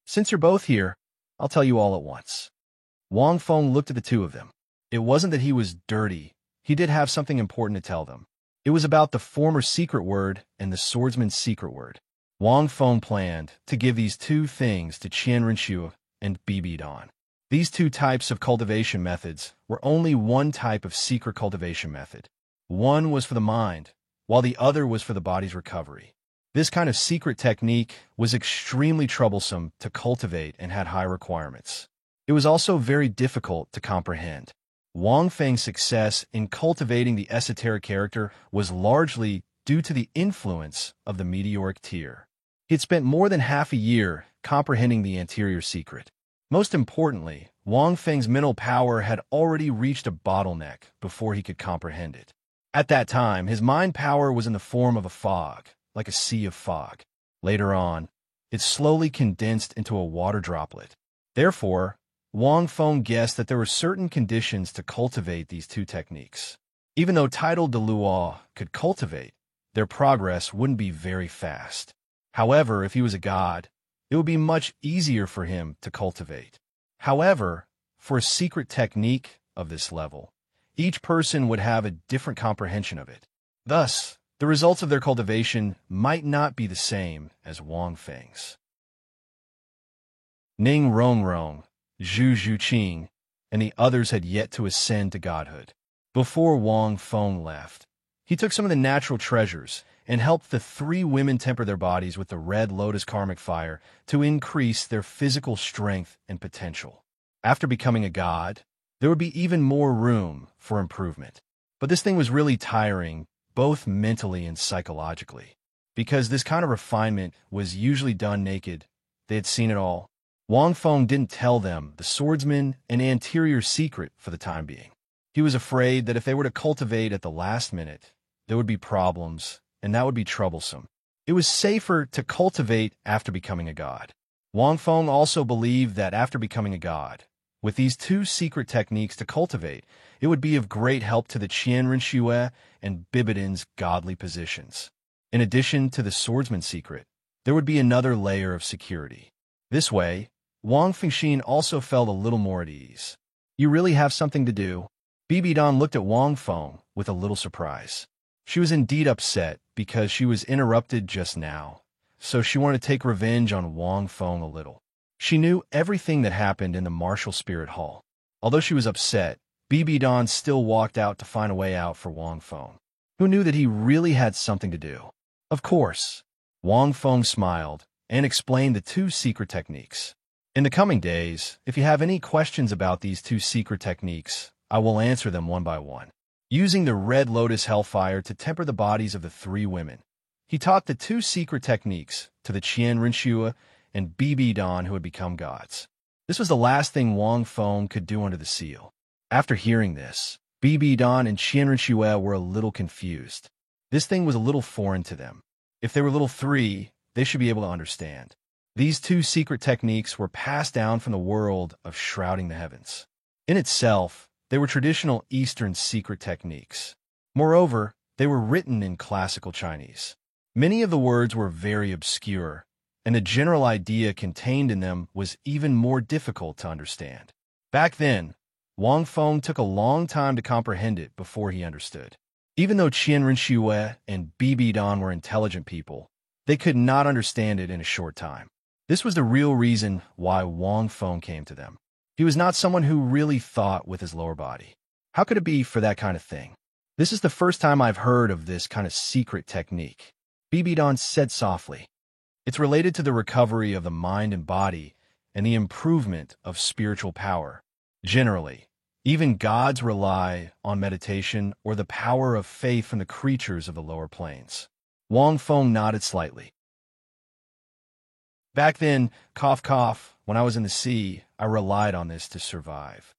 Since you're both here, I'll tell you all at once. Wang Feng looked at the two of them. It wasn't that he was dirty. He did have something important to tell them. It was about the former secret word and the swordsman's secret word. Wang Feng planned to give these two things to Qian Rinxue and Bibidan. These two types of cultivation methods were only one type of secret cultivation method. One was for the mind, while the other was for the body's recovery. This kind of secret technique was extremely troublesome to cultivate and had high requirements. It was also very difficult to comprehend. Wang Feng's success in cultivating the esoteric character was largely due to the influence of the meteoric tear. He had spent more than half a year comprehending the anterior secret. Most importantly, Wang Feng's mental power had already reached a bottleneck before he could comprehend it. At that time, his mind power was in the form of a fog, like a sea of fog. Later on, it slowly condensed into a water droplet. Therefore, Wang Feng guessed that there were certain conditions to cultivate these two techniques. Even though titled Luo could cultivate, their progress wouldn't be very fast. However, if he was a god, it would be much easier for him to cultivate. However, for a secret technique of this level, each person would have a different comprehension of it. Thus, the results of their cultivation might not be the same as Wang Feng's. Ning Rongrong, Zhu Zhuqing, and the others had yet to ascend to godhood. Before Wang Feng left, he took some of the natural treasures and helped the three women temper their bodies with the red lotus karmic fire to increase their physical strength and potential. After becoming a god, there would be even more room for improvement. But this thing was really tiring, both mentally and psychologically. Because this kind of refinement was usually done naked, they had seen it all. Wang Feng didn't tell them the swordsman an anterior secret for the time being. He was afraid that if they were to cultivate at the last minute, there would be problems, and that would be troublesome. It was safer to cultivate after becoming a god. Wang Feng also believed that after becoming a god, with these two secret techniques to cultivate, it would be of great help to the Qian Rinxue and Bibidan's godly positions. In addition to the swordsman's secret, there would be another layer of security. This way, Wang Fengxin also felt a little more at ease. You really have something to do? Bibidan looked at Wang Feng with a little surprise. She was indeed upset because she was interrupted just now, so she wanted to take revenge on Wang Feng a little. She knew everything that happened in the martial spirit hall. Although she was upset, Bibidan still walked out to find a way out for Wang Feng, who knew that he really had something to do. Of course, Wang Feng smiled and explained the two secret techniques. In the coming days, if you have any questions about these two secret techniques, I will answer them one by one. Using the red lotus hellfire to temper the bodies of the three women, he taught the two secret techniques to the Qian Rinxue and Bibidan who had become gods. This was the last thing Wang Feng could do under the seal. After hearing this, Bibidan and Qian Rinxue were a little confused. This thing was a little foreign to them. If they were little three, they should be able to understand. These two secret techniques were passed down from the world of shrouding the heavens. In itself, they were traditional Eastern secret techniques. Moreover, they were written in classical Chinese. Many of the words were very obscure, and the general idea contained in them was even more difficult to understand. Back then, Wang Feng took a long time to comprehend it before he understood. Even though Qian Rinxue and Bibidan were intelligent people, they could not understand it in a short time. This was the real reason why Wang Feng came to them. He was not someone who really thought with his lower body. How could it be for that kind of thing? This is the first time I've heard of this kind of secret technique. Bibidan said softly. It's related to the recovery of the mind and body and the improvement of spiritual power. Generally, even gods rely on meditation or the power of faith from the creatures of the lower planes. Wang Feng nodded slightly. Back then, cough cough, when I was in the sea, I relied on this to survive.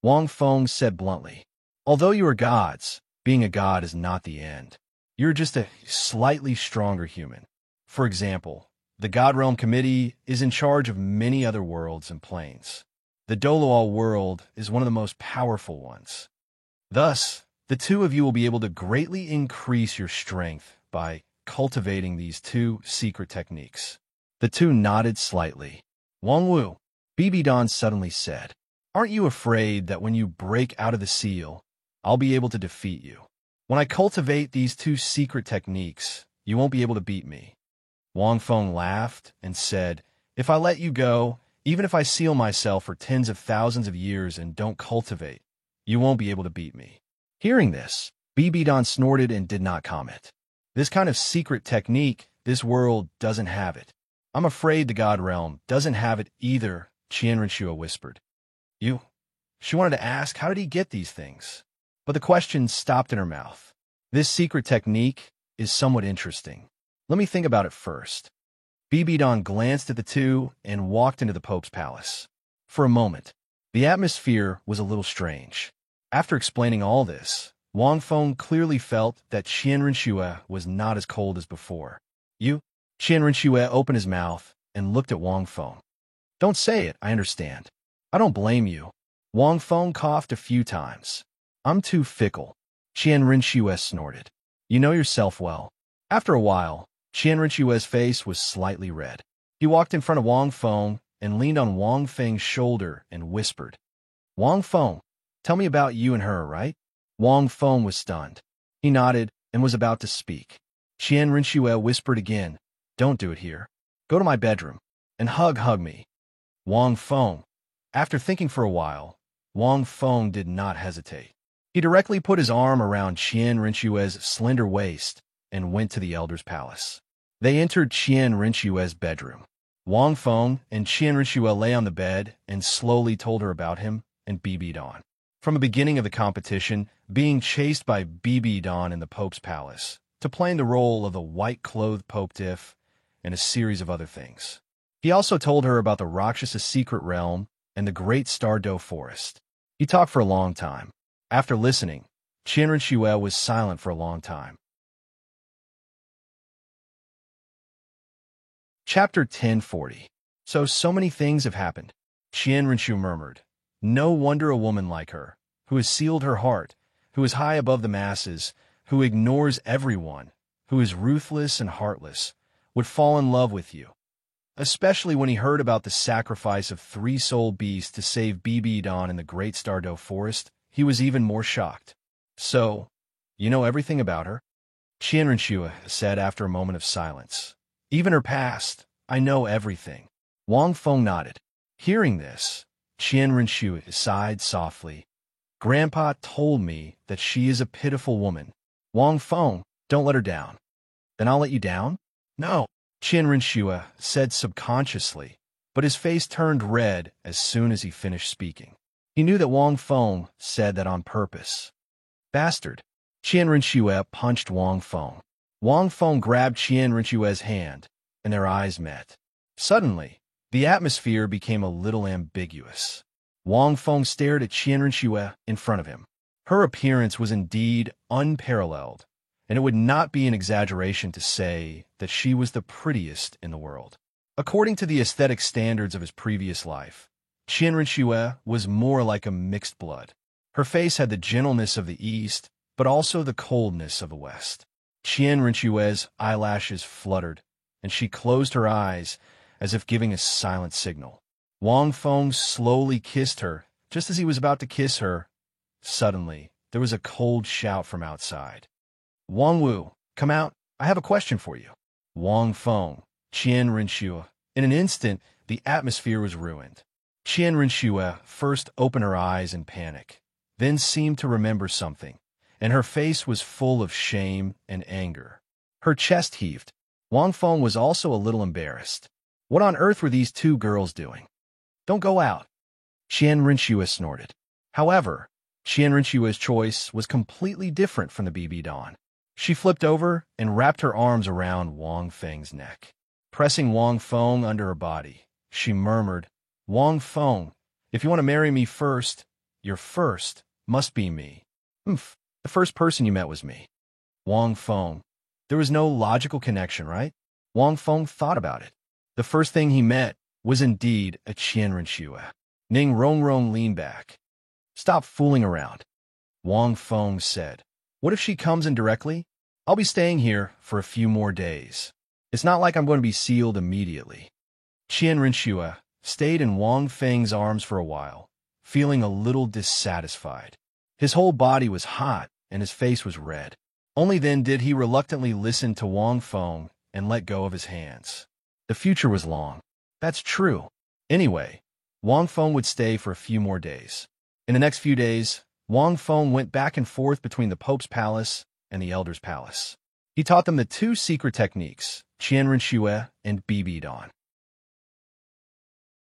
Wang Feng said bluntly. Although you are gods, being a god is not the end. You're just a slightly stronger human. For example, the God Realm Committee is in charge of many other worlds and planes. The Doloal world is one of the most powerful ones. Thus, the two of you will be able to greatly increase your strength by cultivating these two secret techniques. The two nodded slightly. Wang Wu, BB Don suddenly said, "Aren't you afraid that when you break out of the seal, I'll be able to defeat you? When I cultivate these two secret techniques, you won't be able to beat me." Wang Feng laughed and said, "If I let you go, even if I seal myself for tens of thousands of years and don't cultivate, you won't be able to beat me." Hearing this, BB Don snorted and did not comment. This kind of secret technique, this world doesn't have it. I'm afraid the God Realm doesn't have it either, Qian Renshua whispered. You? She wanted to ask, how did he get these things? But the question stopped in her mouth. This secret technique is somewhat interesting. Let me think about it first. BB Don glanced at the two and walked into the Pope's palace. For a moment, the atmosphere was a little strange. After explaining all this, Wang Feng clearly felt that Qian Renshua was not as cold as before. You? Qian Renshua opened his mouth and looked at Wang Feng. Don't say it, I understand. I don't blame you. Wang Feng coughed a few times. I'm too fickle. Qian Renshua snorted. You know yourself well. After a while, Qian Renshua's face was slightly red. He walked in front of Wang Feng and leaned on Wang Feng's shoulder and whispered, "Wang Feng, tell me about you and her, right?" Wang Feng was stunned. He nodded and was about to speak. Qian Renshua whispered again, "Don't do it here. Go to my bedroom and hug me." Wang Feng. After thinking for a while, Wang Feng did not hesitate. He directly put his arm around Qian Renshua's slender waist and went to the elder's palace. They entered Qian Renshua's bedroom. Wang Feng and Qian Renshua lay on the bed and slowly told her about him and BB Don. From the beginning of the competition, being chased by BB Don in the Pope's palace, to playing the role of the white-clothed Pope Diff, and a series of other things. He also told her about the Rakshasa secret realm and the Great Star Doe Forest. He talked for a long time. After listening, Qian Renshua was silent for a long time. Chapter 1040. So many things have happened, Qian Renshua murmured. No wonder a woman like her, who has sealed her heart, who is high above the masses, who ignores everyone, who is ruthless and heartless, would fall in love with you. Especially when he heard about the sacrifice of 3 soul beasts to save BB Don in the Great Star Doe Forest, he was even more shocked. So, you know everything about her? Qian Renshua said after a moment of silence. Even her past, I know everything. Wang Feng nodded. Hearing this, Qian Renshua sighed softly. Grandpa told me that she is a pitiful woman. Wang Feng, don't let her down. Then I'll let you down? No, Qian Renshua said subconsciously, but his face turned red as soon as he finished speaking. He knew that Wang Feng said that on purpose. Bastard. Qian Renshua punched Wang Feng. Wang Feng grabbed Qian Renshua's hand, and their eyes met. Suddenly, the atmosphere became a little ambiguous. Wang Feng stared at Qian Renshua in front of him. Her appearance was indeed unparalleled, and it would not be an exaggeration to say that she was the prettiest in the world. According to the aesthetic standards of his previous life, Qian Renshua was more like a mixed blood. Her face had the gentleness of the East, but also the coldness of the West. Qian Renshua's eyelashes fluttered, and she closed her eyes as if giving a silent signal. Wang Feng slowly kissed her, just as he was about to kiss her. Suddenly, there was a cold shout from outside. Wang Wu, come out, I have a question for you. Wang Feng, Qian Renshua. In an instant, the atmosphere was ruined. Qian Renshua first opened her eyes in panic, then seemed to remember something, and her face was full of shame and anger. Her chest heaved. Wang Feng was also a little embarrassed. What on earth were these two girls doing? Don't go out. Qian Renshua snorted. However, Qian Renshua's choice was completely different from the BB Don. She flipped over and wrapped her arms around Wang Feng's neck. Pressing Wang Feng under her body, she murmured, Wang Feng, if you want to marry me first, your first must be me. "Humph, the first person you met was me. Wang Feng." There was no logical connection, right? Wang Feng thought about it. The first thing he met was indeed a Qian Renshue. Ning Rongrong leaned back. "Stop fooling around," Wang Feng said. "What if she comes in directly? I'll be staying here for a few more days. It's not like I'm going to be sealed immediately." Qian Renshue stayed in Wang Feng's arms for a while, feeling a little dissatisfied. His whole body was hot and his face was red. Only then did he reluctantly listen to Wang Feng and let go of his hands. The future was long. That's true. Anyway, Wang Feng would stay for a few more days. In the next few days, Wang Feng went back and forth between the Pope's palace and the Elder's palace. He taught them the two secret techniques, Qian Renshue and Bibi Dan.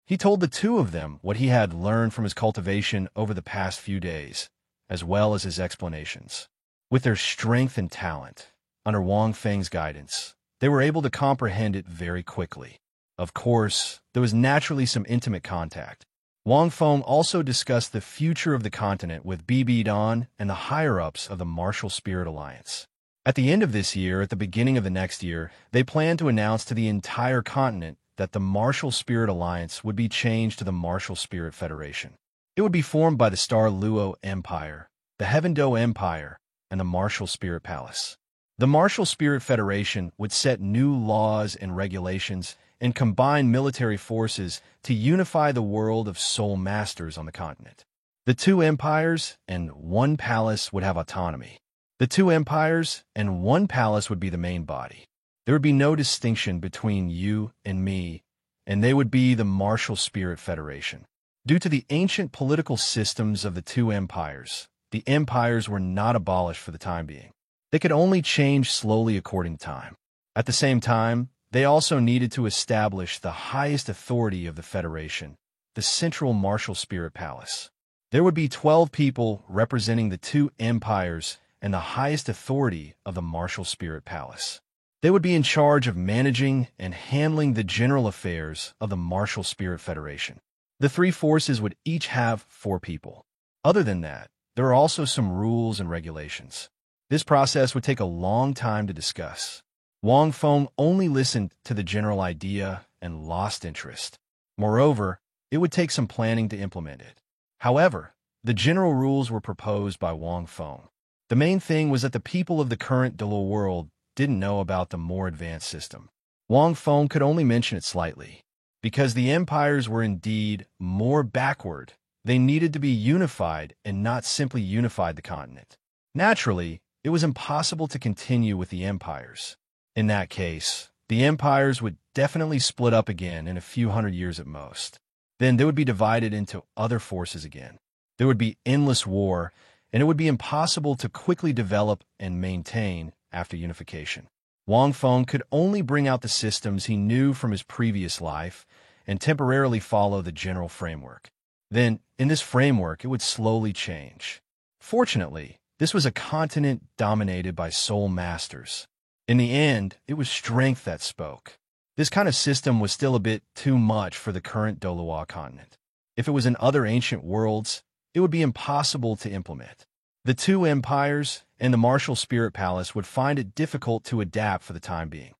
He told the two of them what he had learned from his cultivation over the past few days, as well as his explanations. With their strength and talent, under Wang Feng's guidance, they were able to comprehend it very quickly. Of course, there was naturally some intimate contact. Wang Feng also discussed the future of the continent with Bibi Dan and the higher-ups of the Martial Spirit Alliance. At the end of this year, at the beginning of the next year, they planned to announce to the entire continent that the Martial Spirit Alliance would be changed to the Martial Spirit Federation. It would be formed by the Star Luo Empire, the Heaven Do Empire, and the Martial Spirit Palace. The Martial Spirit Federation would set new laws and regulations and combine military forces to unify the world of soul masters on the continent. The two empires and one palace would have autonomy. The two empires and one palace would be the main body. There would be no distinction between you and me, and they would be the Martial Spirit Federation. Due to the ancient political systems of the two empires, the empires were not abolished for the time being. They could only change slowly according to time. At the same time, they also needed to establish the highest authority of the Federation, the Central Martial Spirit Palace. There would be 12 people representing the two empires and the highest authority of the Martial Spirit Palace. They would be in charge of managing and handling the general affairs of the Martial Spirit Federation. The three forces would each have 4 people. Other than that, there are also some rules and regulations. This process would take a long time to discuss. Wang Feng only listened to the general idea and lost interest. Moreover, it would take some planning to implement it. However, the general rules were proposed by Wang Feng. The main thing was that the people of the current Dolo world didn't know about the more advanced system. Wang Feng could only mention it slightly. Because the empires were indeed more backward, they needed to be unified and not simply unified the continent. Naturally, it was impossible to continue with the empires. In that case, the empires would definitely split up again in a few hundred years at most. Then they would be divided into other forces again. There would be endless war, and it would be impossible to quickly develop and maintain after unification. Wang Feng could only bring out the systems he knew from his previous life and temporarily follow the general framework. Then, in this framework, it would slowly change. Fortunately, this was a continent dominated by soul masters. In the end, it was strength that spoke. This kind of system was still a bit too much for the current Doloa continent. If it was in other ancient worlds, it would be impossible to implement. The two empires and the Martial Spirit Palace would find it difficult to adapt for the time being.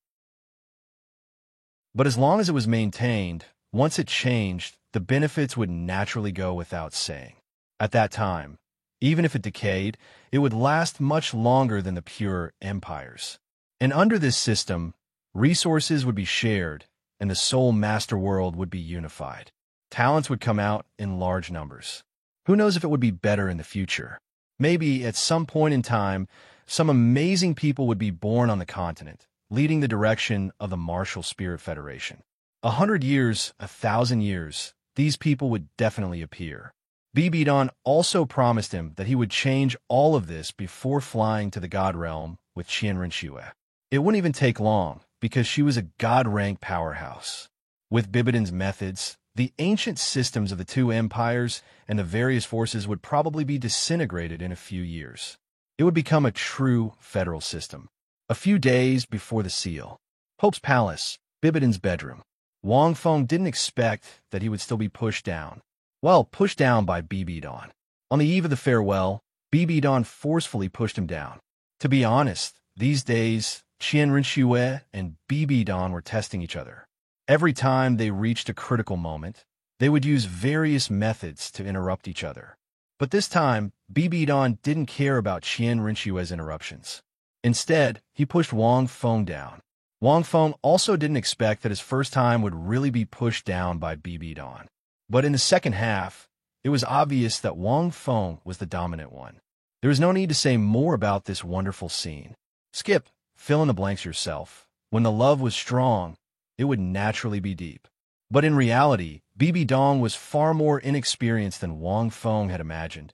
But as long as it was maintained, once it changed, the benefits would naturally go without saying. At that time, even if it decayed, it would last much longer than the pure empires. And under this system, resources would be shared, and the soul master world would be unified. Talents would come out in large numbers. Who knows if it would be better in the future? Maybe at some point in time, some amazing people would be born on the continent, leading the direction of the Martial Spirit Federation. 100 years, 1,000 years, these people would definitely appear. Bibi Dan also promised him that he would change all of this before flying to the God Realm with Qian Renshue. It wouldn't even take long, because she was a God-rank powerhouse. With Bibidan's methods, the ancient systems of the two empires and the various forces would probably be disintegrated in a few years. It would become a true federal system. A few days before the seal. Pope's palace, Bibidan's bedroom. Wang Feng didn't expect that he would still be pushed down. Well, pushed down by Bibi Dan. On the eve of the farewell, BB Don forcefully pushed him down. To be honest, these days, Qian Rinxue and BB Don were testing each other. Every time they reached a critical moment, they would use various methods to interrupt each other. But this time, BB Don didn't care about Qian Rinxue's interruptions. Instead, he pushed Wang Feng down. Wang Feng also didn't expect that his first time would really be pushed down by BB Don. But in the second half, it was obvious that Wang Feng was the dominant one. There was no need to say more about this wonderful scene. Skip, fill in the blanks yourself. When the love was strong, it would naturally be deep. But in reality, BB Don was far more inexperienced than Wang Feng had imagined.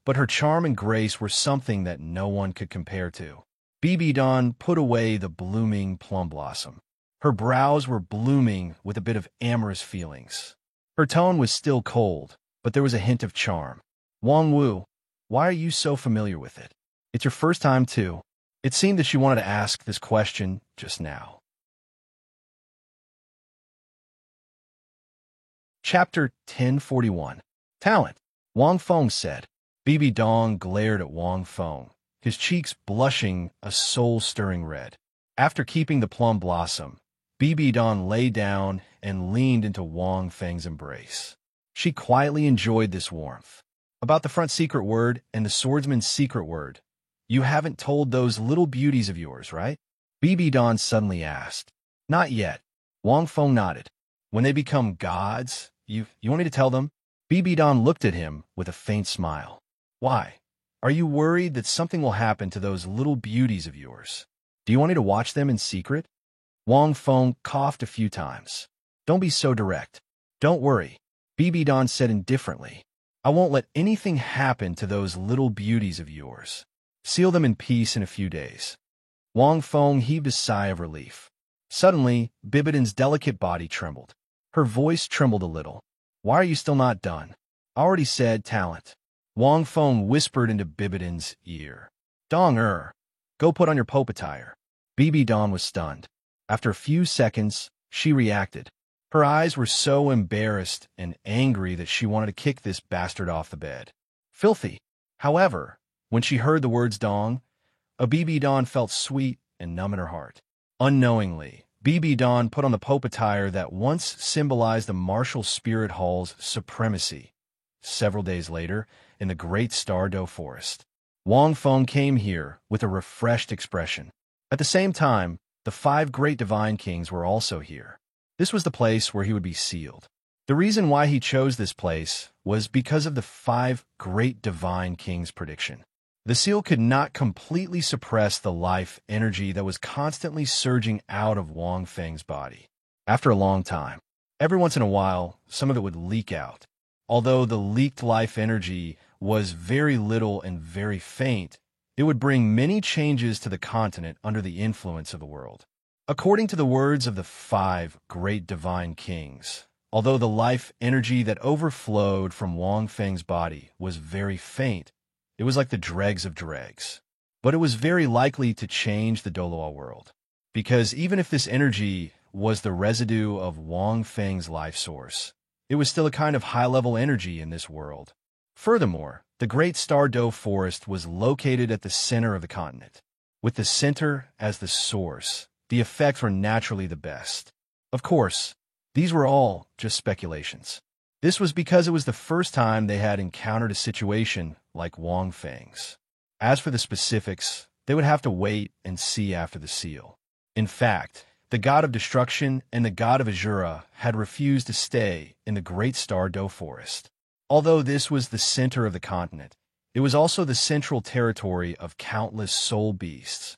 But her charm and grace were something that no one could compare to. BB Don put away the blooming plum blossom. Her brows were blooming with a bit of amorous feelings. Her tone was still cold, but there was a hint of charm. Wang Wu, why are you so familiar with it? It's your first time, too. It seemed that she wanted to ask this question just now. Chapter 1041. Talent. Wang Feng said. BB Don glared at Wang Feng, his cheeks blushing a soul-stirring red. After keeping the plum blossom, BB Don lay down and leaned into Wang Feng's embrace. She quietly enjoyed this warmth. About the front secret word and the swordsman's secret word, you haven't told those little beauties of yours, right? BB Don suddenly asked. Not yet. Wang Feng nodded. When they become gods, you want me to tell them? BB Don looked at him with a faint smile. Why? Are you worried that something will happen to those little beauties of yours? Do you want me to watch them in secret? Wang Feng coughed a few times. Don't be so direct. Don't worry, BB Don said indifferently. I won't let anything happen to those little beauties of yours. Seal them in peace in a few days. Wang Feng heaved a sigh of relief. Suddenly, Bibidon's delicate body trembled. Her voice trembled a little. Why are you still not done? I already said talent. Wang Feng whispered into Bibidon's ear. Dong go put on your pope attire. BB Don was stunned. After a few seconds, she reacted. Her eyes were so embarrassed and angry that she wanted to kick this bastard off the bed. Filthy. However, when she heard the words Dong, a BB Don felt sweet and numb in her heart. Unknowingly, BB Don put on the pope attire that once symbolized the martial spirit hall's supremacy. Several days later, in the great Stardow Forest, Wang Feng came here with a refreshed expression. At the same time, the 5 great divine kings were also here. This was the place where he would be sealed. The reason why he chose this place was because of the 5 great divine kings' prediction. The seal could not completely suppress the life energy that was constantly surging out of Wang Feng's body. After a long time, every once in a while, some of it would leak out. Although the leaked life energy was very little and very faint, it would bring many changes to the continent under the influence of the world. According to the words of the 5 great divine kings, although the life energy that overflowed from Wang Feng's body was very faint, it was like the dregs of dregs. But it was very likely to change the Doloa world, because even if this energy was the residue of Wang Feng's life source, it was still a kind of high-level energy in this world. Furthermore, the Great Stardow Forest was located at the center of the continent. With the center as the source, the effects were naturally the best. Of course, these were all just speculations. This was because it was the first time they had encountered a situation like Wang Feng's. As for the specifics, they would have to wait and see after the seal. In fact, the god of destruction and the god of Azura had refused to stay in the Great Stardow Forest. Although this was the center of the continent, it was also the central territory of countless soul beasts.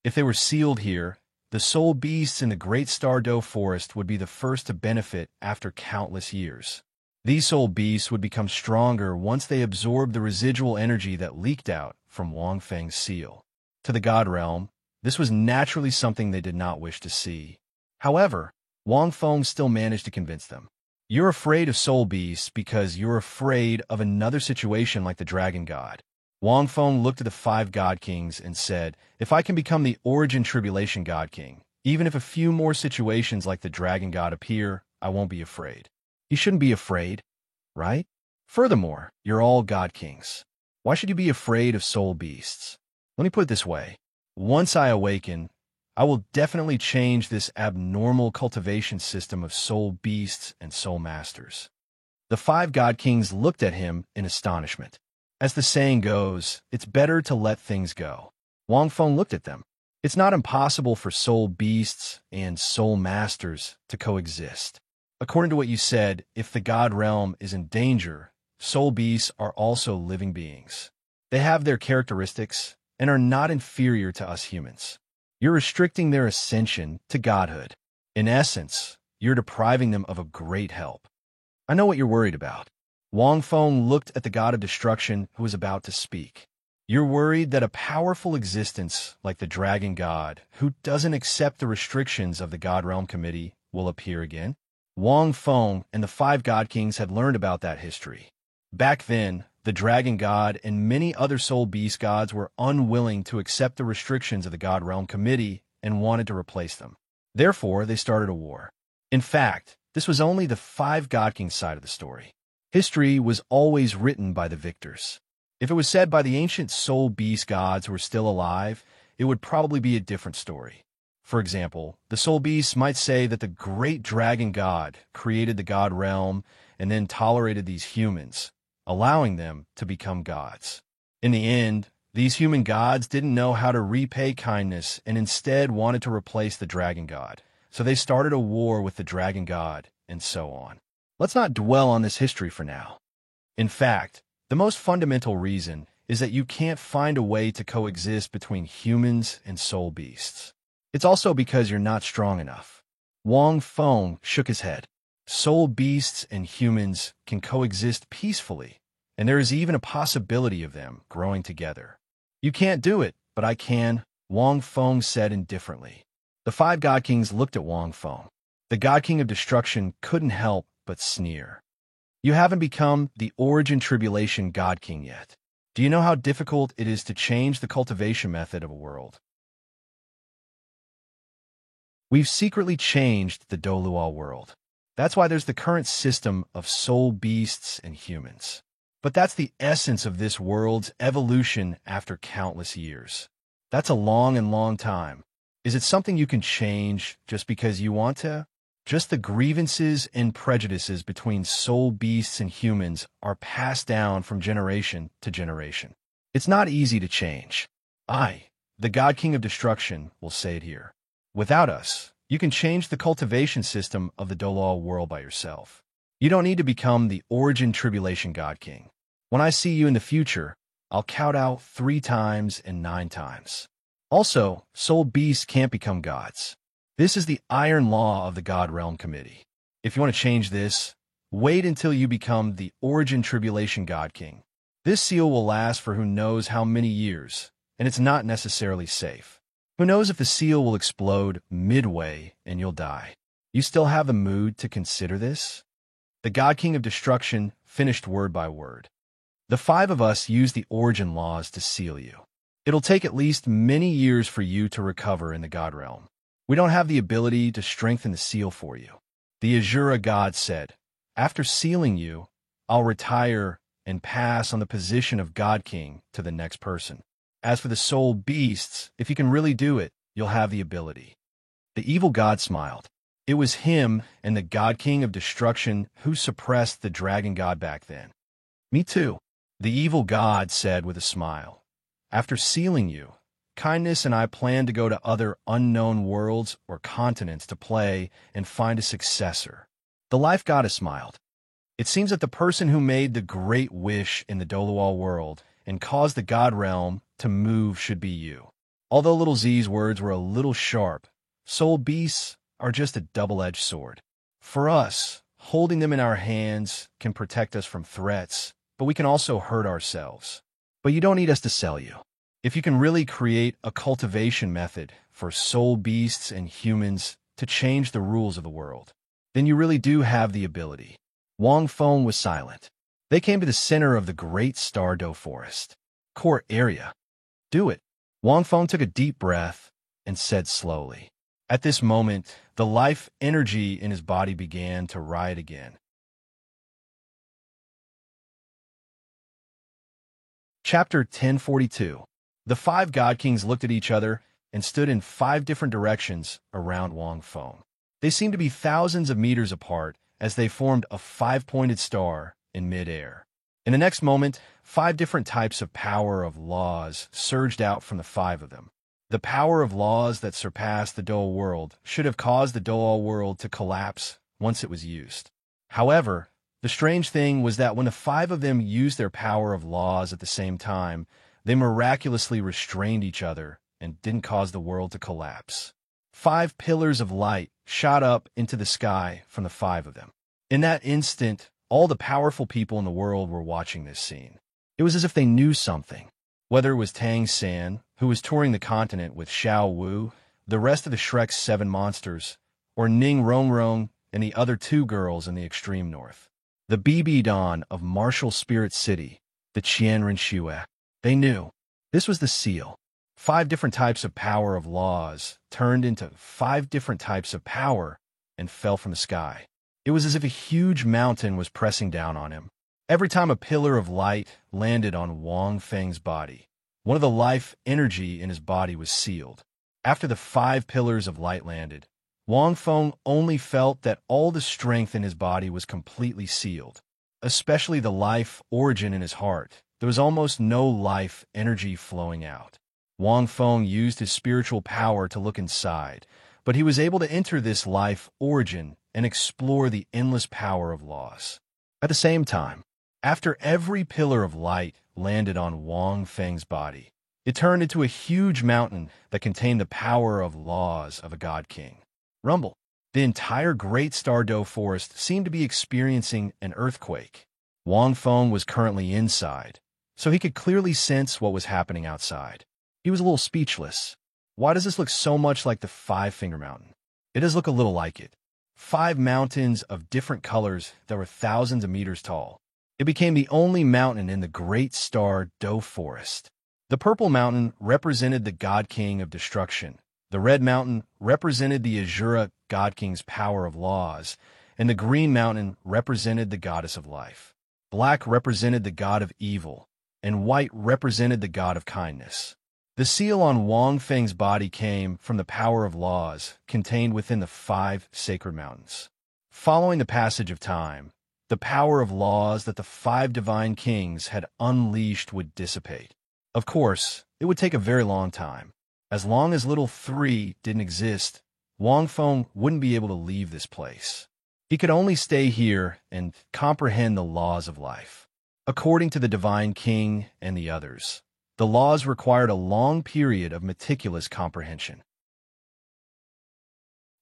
If they were sealed here, the soul beasts in the Great Stardow Forest would be the first to benefit after countless years. These soul beasts would become stronger once they absorbed the residual energy that leaked out from Wang Feng's seal. To the God realm, this was naturally something they did not wish to see. However, Wang Feng still managed to convince them. You're afraid of soul beasts because you're afraid of another situation like the Dragon God. Wang Feng looked at the 5 God Kings and said, if I can become the Origin Tribulation God King, even if a few more situations like the Dragon God appear, I won't be afraid. You shouldn't be afraid, right? Furthermore, you're all god kings. Why should you be afraid of soul beasts? Let me put it this way. Once I awaken, I will definitely change this abnormal cultivation system of soul beasts and soul masters. The five god kings looked at him in astonishment. As the saying goes, it's better to let things go. Wang Feng looked at them. It's not impossible for soul beasts and soul masters to coexist. According to what you said, if the god realm is in danger, soul beasts are also living beings. They have their characteristics and are not inferior to us humans. You're restricting their ascension to godhood. In essence, you're depriving them of a great help. I know what you're worried about. Wang Feng looked at the god of destruction who was about to speak. You're worried that a powerful existence like the dragon god, who doesn't accept the restrictions of the God Realm Committee, will appear again? Wang Feng and the five god kings had learned about that history. Back then, the dragon god and many other soul beast gods were unwilling to accept the restrictions of the God Realm Committee and wanted to replace them. Therefore, they started a war. In fact, this was only the five god kings side of the story. History was always written by the victors. If it was said by the ancient soul beast gods who were still alive, it would probably be a different story. For example, the soul beasts might say that the great dragon god created the god realm and then tolerated these humans, allowing them to become gods. In the end, these human gods didn't know how to repay kindness and instead wanted to replace the dragon god. So they started a war with the dragon god, and so on. Let's not dwell on this history for now. In fact, the most fundamental reason is that you can't find a way to coexist between humans and soul beasts. It's also because you're not strong enough. Wang Feng shook his head. Soul beasts and humans can coexist peacefully, and there is even a possibility of them growing together. You can't do it, but I can, Wang Feng said indifferently. The five god kings looked at Wang Feng. The god king of destruction couldn't help but sneer. You haven't become the origin tribulation god king yet. Do you know how difficult it is to change the cultivation method of a world? We've secretly changed the Doluo world. That's why there's the current system of soul beasts and humans. But that's the essence of this world's evolution after countless years. That's a long time. Is it something you can change just because you want to? Just the grievances and prejudices between soul beasts and humans are passed down from generation to generation. It's not easy to change. I, the God King of Destruction, will say it here. Without us, you can change the cultivation system of the Doluo world by yourself. You don't need to become the origin tribulation God King. When I see you in the future, I'll count out 3 times and 9 times. Also, soul beasts can't become gods. This is the iron law of the God Realm Committee. If you want to change this, wait until you become the origin tribulation God King. This seal will last for who knows how many years, and it's not necessarily safe. Who knows if the seal will explode midway and you'll die. You still have the mood to consider this? The God King of Destruction finished word by word. The 5 of us use the origin laws to seal you. It'll take at least many years for you to recover in the God Realm. We don't have the ability to strengthen the seal for you. The Azura God said, after sealing you, I'll retire and pass on the position of God King to the next person. As for the soul beasts, if you can really do it, you'll have the ability. The evil god smiled. It was him and the God King of Destruction who suppressed the dragon god back then. Me too, the evil god said with a smile. After sealing you, Kindness and I plan to go to other unknown worlds or continents to play and find a successor. The life goddess smiled. It seems that the person who made the great wish in the Doluo world and caused the God Realm to move should be you. Although Little Z's words were a little sharp, soul beasts are just a double-edged sword. For us, holding them in our hands can protect us from threats, but we can also hurt ourselves. But you don't need us to sell you. If you can really create a cultivation method for soul beasts and humans to change the rules of the world, then you really do have the ability. Wang Feng was silent. They came to the center of the great Star Dough Forest. Core area. Do it. Wang Feng took a deep breath and said slowly. At this moment, the life energy in his body began to riot again. Chapter 1042. The five God Kings looked at each other and stood in 5 different directions around Wang Feng. They seemed to be thousands of meters apart as they formed a 5-pointed star in midair. In the next moment, 5 different types of power of laws surged out from the 5 of them. The power of laws that surpassed the Dual World should have caused the Dual World to collapse once it was used. However, the strange thing was that when the 5 of them used their power of laws at the same time, they miraculously restrained each other and didn't cause the world to collapse. 5 pillars of light shot up into the sky from the 5 of them. In that instant, all the powerful people in the world were watching this scene. It was as if they knew something. Whether it was Tang San, who was touring the continent with Xiao Wu, the rest of the Shrek's 7 monsters, or Ning Rongrong and the other 2 girls in the extreme north. The BB Don of Martial Spirit City, the Qianren Xue. They knew. This was the seal. 5 different types of power of laws turned into 5 different types of power and fell from the sky. It was as if a huge mountain was pressing down on him. Every time a pillar of light landed on Wang Feng's body, one of the life energy in his body was sealed. After the 5 pillars of light landed, Wang Feng only felt that all the strength in his body was completely sealed, especially the life origin in his heart. There was almost no life energy flowing out. Wang Feng used his spiritual power to look inside, but he was able to enter this life origin and explore the endless power of laws. At the same time, after every pillar of light landed on Wang Feng's body, it turned into a huge mountain that contained the power of laws of a God King. Rumble. The entire Great Star Doe Forest seemed to be experiencing an earthquake. Wang Feng was currently inside, so he could clearly sense what was happening outside. He was a little speechless. Why does this look so much like the 5-Finger Mountain? It does look a little like it. 5 mountains of different colors that were thousands of meters tall. It became the only mountain in the Great Star Doe Forest. The purple mountain represented the God King of Destruction. The red mountain represented the Azura God King's power of laws, and the green mountain represented the Goddess of Life. Black represented the God of Evil, and white represented the God of Kindness. The seal on Wang Feng's body came from the power of laws contained within the 5 sacred mountains. Following the passage of time, the power of laws that the 5 divine kings had unleashed would dissipate. Of course, it would take a very long time. As long as Little 3 didn't exist, Wang Feng wouldn't be able to leave this place. He could only stay here and comprehend the laws of life. According to the Divine King and the others, the laws required a long period of meticulous comprehension.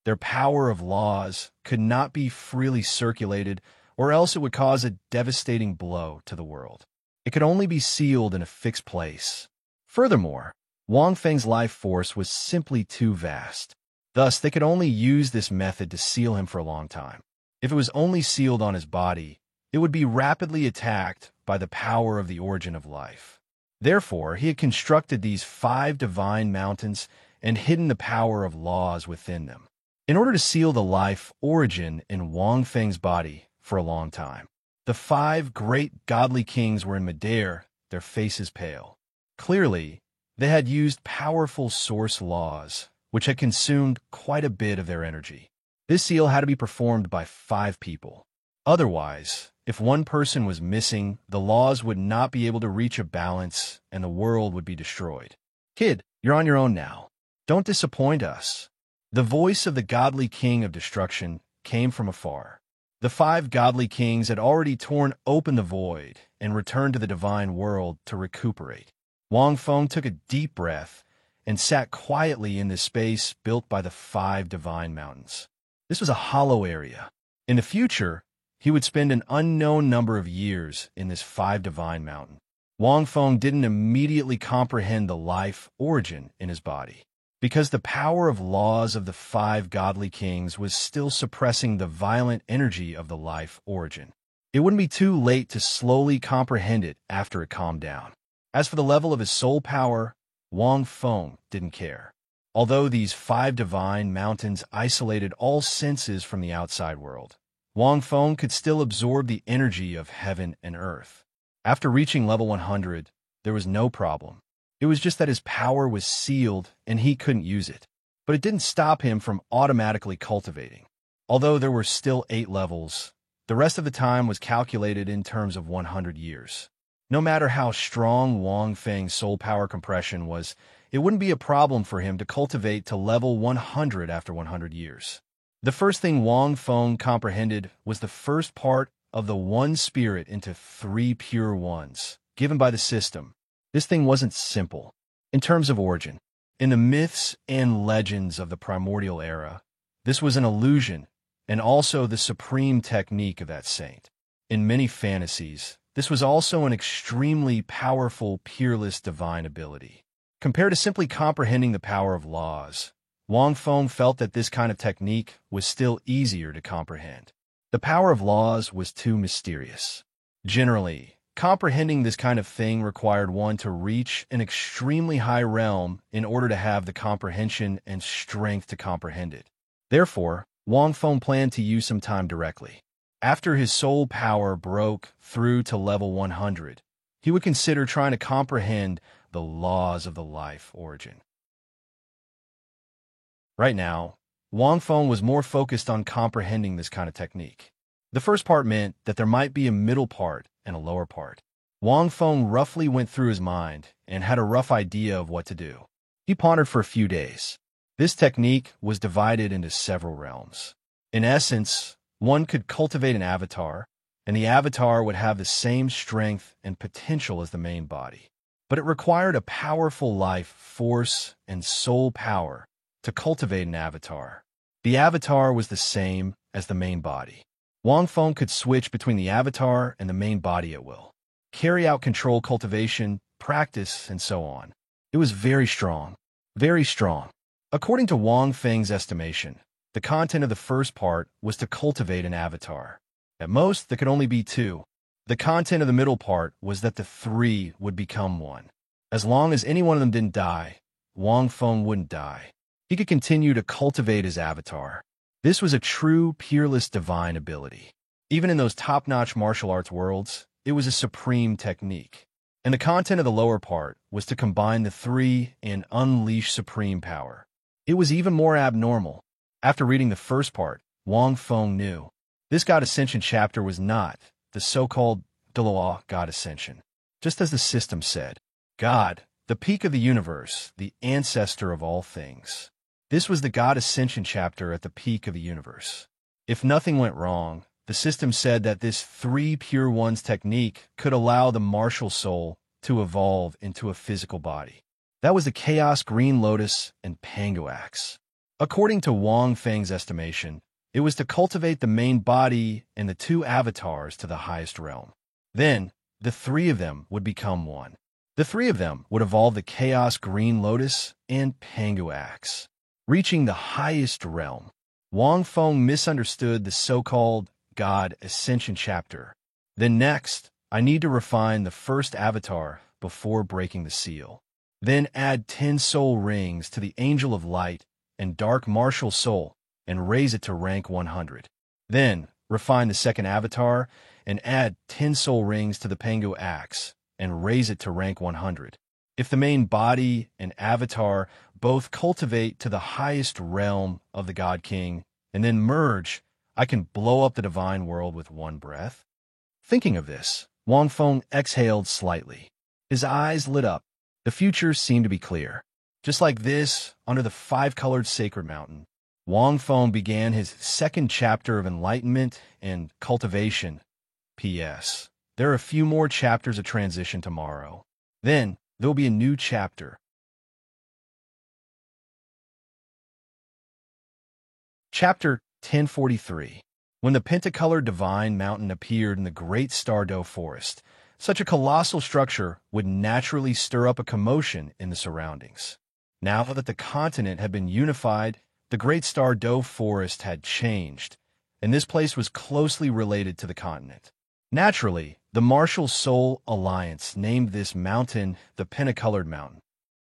Their power of laws could not be freely circulated, or else it would cause a devastating blow to the world. It could only be sealed in a fixed place. Furthermore, Wang Feng's life force was simply too vast. Thus, they could only use this method to seal him for a long time. If it was only sealed on his body, it would be rapidly attacked by the power of the origin of life. Therefore, he had constructed these 5 divine mountains and hidden the power of laws within them, in order to seal the life origin in Wang Feng's body for a long time. The 5 great godly kings were in midair, their faces pale. Clearly, they had used powerful source laws, which had consumed quite a bit of their energy. This seal had to be performed by 5 people. Otherwise, if one person was missing, the laws would not be able to reach a balance and the world would be destroyed. Kid, you're on your own now. Don't disappoint us. The voice of the godly king of destruction came from afar. The 5 godly kings had already torn open the void and returned to the divine world to recuperate. Wang Feng took a deep breath and sat quietly in this space built by the 5 divine mountains. This was a hollow area. In the future, he would spend an unknown number of years in this 5 divine mountain. Wang Feng didn't immediately comprehend the life origin in his body, because the power of laws of the 5 godly kings was still suppressing the violent energy of the life origin. It wouldn't be too late to slowly comprehend it after it calmed down. As for the level of his soul power, Wang Feng didn't care. Although these 5 divine mountains isolated all senses from the outside world, Wang Feng could still absorb the energy of heaven and earth. After reaching level 100, there was no problem. It was just that his power was sealed and he couldn't use it. But it didn't stop him from automatically cultivating. Although there were still 8 levels, the rest of the time was calculated in terms of 100 years. No matter how strong Wang Feng's soul power compression was, it wouldn't be a problem for him to cultivate to level 100 after 100 years. The first thing Wang Feng comprehended was the first part of the one spirit into 3 pure ones, given by the system. This thing wasn't simple. In terms of origin, in the myths and legends of the primordial era, this was an illusion and also the supreme technique of that saint. In many fantasies, this was also an extremely powerful, peerless divine ability. Compared to simply comprehending the power of laws, Wang Feng felt that this kind of technique was still easier to comprehend. The power of laws was too mysterious. Generally, comprehending this kind of thing required one to reach an extremely high realm in order to have the comprehension and strength to comprehend it. Therefore, Wang Feng planned to use some time directly. After his soul power broke through to level 100, he would consider trying to comprehend the laws of the life origin. Right now, Wang Feng was more focused on comprehending this kind of technique. The first part meant that there might be a middle part and a lower part. Wang Feng roughly went through his mind and had a rough idea of what to do. He pondered for a few days. This technique was divided into several realms. In essence, one could cultivate an avatar, and the avatar would have the same strength and potential as the main body. But it required a powerful life force and soul power to cultivate an avatar. The avatar was the same as the main body. Wang Feng could switch between the avatar and the main body at will, carry out control cultivation, practice, and so on. It was very strong, very strong. According to Wang Feng's estimation, the content of the first part was to cultivate an avatar. At most, there could only be 2. The content of the middle part was that the 3 would become 1. As long as any one of them didn't die, Wang Feng wouldn't die. He could continue to cultivate his avatar. This was a true, peerless divine ability. Even in those top-notch martial arts worlds, it was a supreme technique. And the content of the lower part was to combine the 3 and unleash supreme power. It was even more abnormal. After reading the first part, Wang Feng knew this God Ascension chapter was not the so-called Dalawa God Ascension. Just as the system said, God, the peak of the universe, the ancestor of all things. This was the God Ascension chapter at the peak of the universe. If nothing went wrong, the system said that this 3 pure ones technique could allow the martial soul to evolve into a physical body. That was the Chaos Green Lotus and Pangu Axe. According to Wang Feng's estimation, it was to cultivate the main body and the 2 avatars to the highest realm. Then, the 3 of them would become 1. The 3 of them would evolve the Chaos Green Lotus and Pangu Axe, reaching the highest realm. Wang Feng misunderstood the so-called God Ascension chapter. Then next, I need to refine the first avatar before breaking the seal. Then add 10 soul rings to the Angel of Light and Dark Martial Soul and raise it to rank 100. Then, refine the second avatar and add 10 soul rings to the Pangu Axe and raise it to rank 100. If the main body and avatar both cultivate to the highest realm of the God King and then merge, I can blow up the divine world with one breath. Thinking of this, Wang Feng exhaled slightly. His eyes lit up. The future seemed to be clear. Just like this, under the 5-colored sacred mountain, Wang Feng began his second chapter of enlightenment and cultivation. P.S. There are a few more chapters of transition tomorrow. Then, there will be a new chapter. Chapter 1043. When the pentacolored divine mountain appeared in the Great Stardow Forest, such a colossal structure would naturally stir up a commotion in the surroundings. Now that the continent had been unified, the Great Stardow Forest had changed, and this place was closely related to the continent. Naturally, the Martial Soul Alliance named this mountain the Pentacolored Mountain.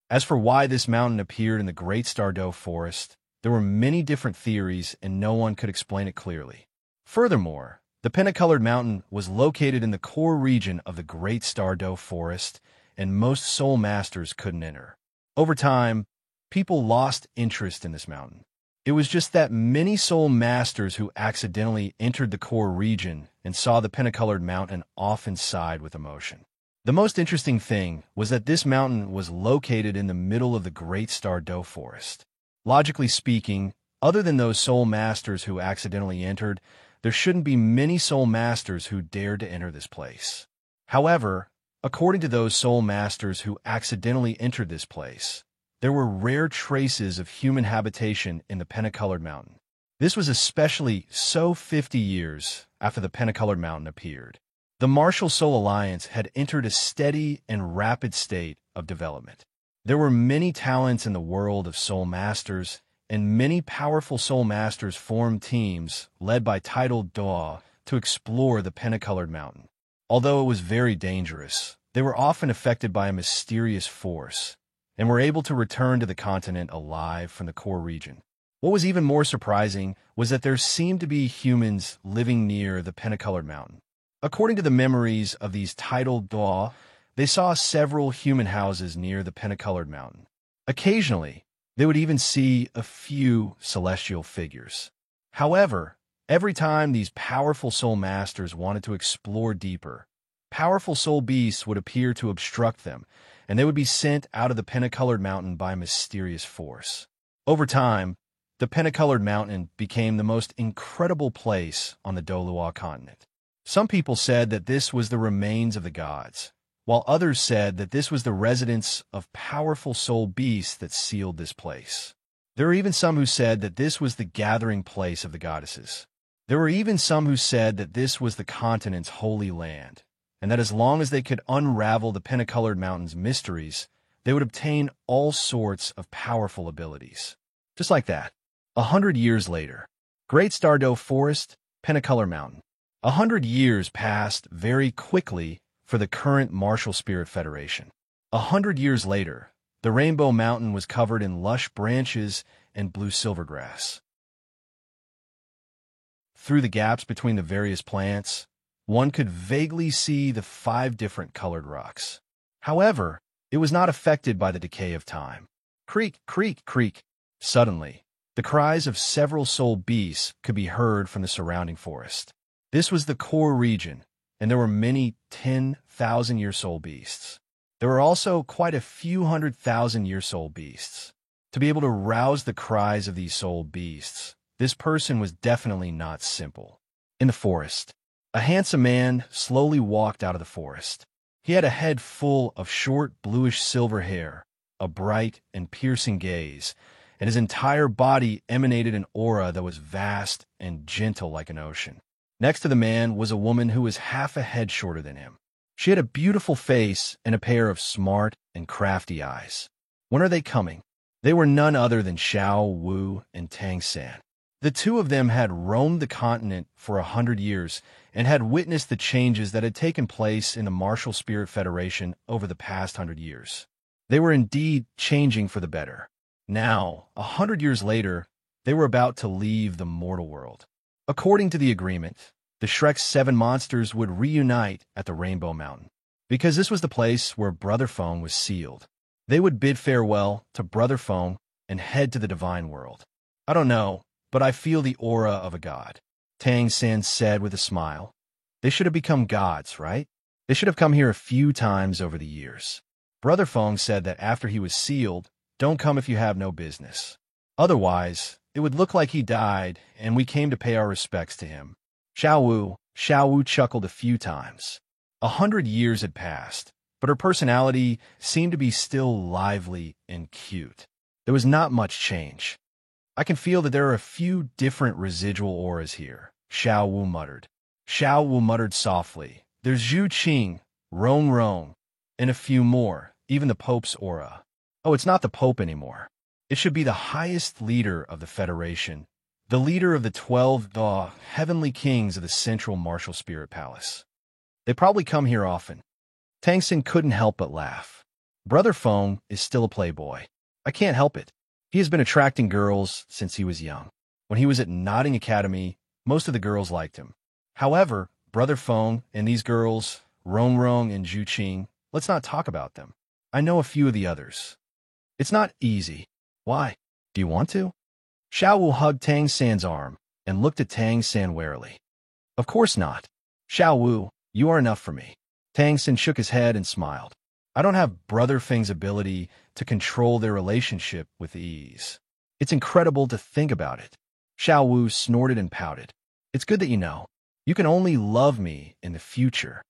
As for why this mountain appeared in the Great Stardow Forest, there were many different theories and no one could explain it clearly. Furthermore, the Pentacolored Mountain was located in the core region of the Great Stardow Forest, and most soul masters couldn't enter. Over time, people lost interest in this mountain. It was just that many soul masters who accidentally entered the core region and saw the pentacolored mountain often sighed with emotion. The most interesting thing was that this mountain was located in the middle of the Great Star Doe Forest. Logically speaking, other than those soul masters who accidentally entered, there shouldn't be many soul masters who dared to enter this place. However, according to those soul masters who accidentally entered this place, there were rare traces of human habitation in the pentacolored mountain. This was especially so 50 years after the pentacolored mountain appeared. The Martial Soul Alliance had entered a steady and rapid state of development. There were many talents in the world of soul masters, and many powerful soul masters formed teams led by titled Daw to explore the pentacolored mountain. Although it was very dangerous, they were often affected by a mysterious force and were able to return to the continent alive from the core region. What was even more surprising was that there seemed to be humans living near the pentacolored mountain. According to the memories of these titled Daw, they saw several human houses near the pentacolored mountain. Occasionally, they would even see a few celestial figures. However, every time these powerful soul masters wanted to explore deeper, powerful soul beasts would appear to obstruct them, and they would be sent out of the pentacolored mountain by a mysterious force. Over time, the pentacolored mountain became the most incredible place on the Dolua continent. Some people said that this was the remains of the gods, while others said that this was the residence of powerful soul beasts that sealed this place. There were even some who said that this was the gathering place of the goddesses. There were even some who said that this was the continent's holy land, and that as long as they could unravel the pentacolored mountain's mysteries, they would obtain all sorts of powerful abilities. Just like that, 100 years later, Great Star Doe Forest, Pentacolored Mountain. 100 years passed very quickly for the current Martial Spirit Federation. 100 years later, the Rainbow Mountain was covered in lush branches and blue silvergrass. Through the gaps between the various plants, one could vaguely see the 5 different colored rocks. However, it was not affected by the decay of time. Creak, creak, creak. Suddenly, the cries of several soul beasts could be heard from the surrounding forest. This was the core region, and there were many 10,000-year soul beasts. There were also quite a few 100,000-year soul beasts. To be able to rouse the cries of these soul beasts, this person was definitely not simple. In the forest, a handsome man slowly walked out of the forest. He had a head full of short bluish-silver hair, a bright and piercing gaze, and his entire body emanated an aura that was vast and gentle like an ocean. Next to the man was a woman who was half a head shorter than him. She had a beautiful face and a pair of smart and crafty eyes. When are they coming? They were none other than Xiao Wu and Tang San. The two of them had roamed the continent for 100 years and had witnessed the changes that had taken place in the Martial Spirit Federation over the past 100 years. They were indeed changing for the better. Now, 100 years later, they were about to leave the mortal world. According to the agreement, the Shrek's 7 monsters would reunite at the Rainbow Mountain. Because this was the place where Brother Feng was sealed, they would bid farewell to Brother Feng and head to the divine world. I don't know, but I feel the aura of a god, Tang San said with a smile. They should have become gods, right? They should have come here a few times over the years. Brother Feng said that after he was sealed, don't come if you have no business. Otherwise, it would look like he died and we came to pay our respects to him. Xiao Wu chuckled a few times. 100 years had passed, but her personality seemed to be still lively and cute. There was not much change. I can feel that there are a few different residual auras here, Xiao Wu muttered. Xiao Wu muttered softly. There's Zhu Qing, Rong Rong, and a few more, even the Pope's aura. Oh, it's not the Pope anymore. It should be the highest leader of the Federation, the leader of the 12 heavenly kings of the Central Martial Spirit Palace. They probably come here often. Tang San couldn't help but laugh. Brother Feng is still a playboy. I can't help it. He has been attracting girls since he was young. When he was at Nodding Academy, most of the girls liked him. However, Brother Feng and these girls, Rong Rong and Zhu Qing, let's not talk about them. I know a few of the others. It's not easy. Why? Do you want to? Xiao Wu hugged Tang San's arm and looked at Tang San warily. Of course not. Xiao Wu, you are enough for me. Tang San shook his head and smiled. I don't have Brother Feng's ability to control their relationship with ease. It's incredible to think about it. Xiao Wu snorted and pouted. It's good that you know. You can only love me in the future.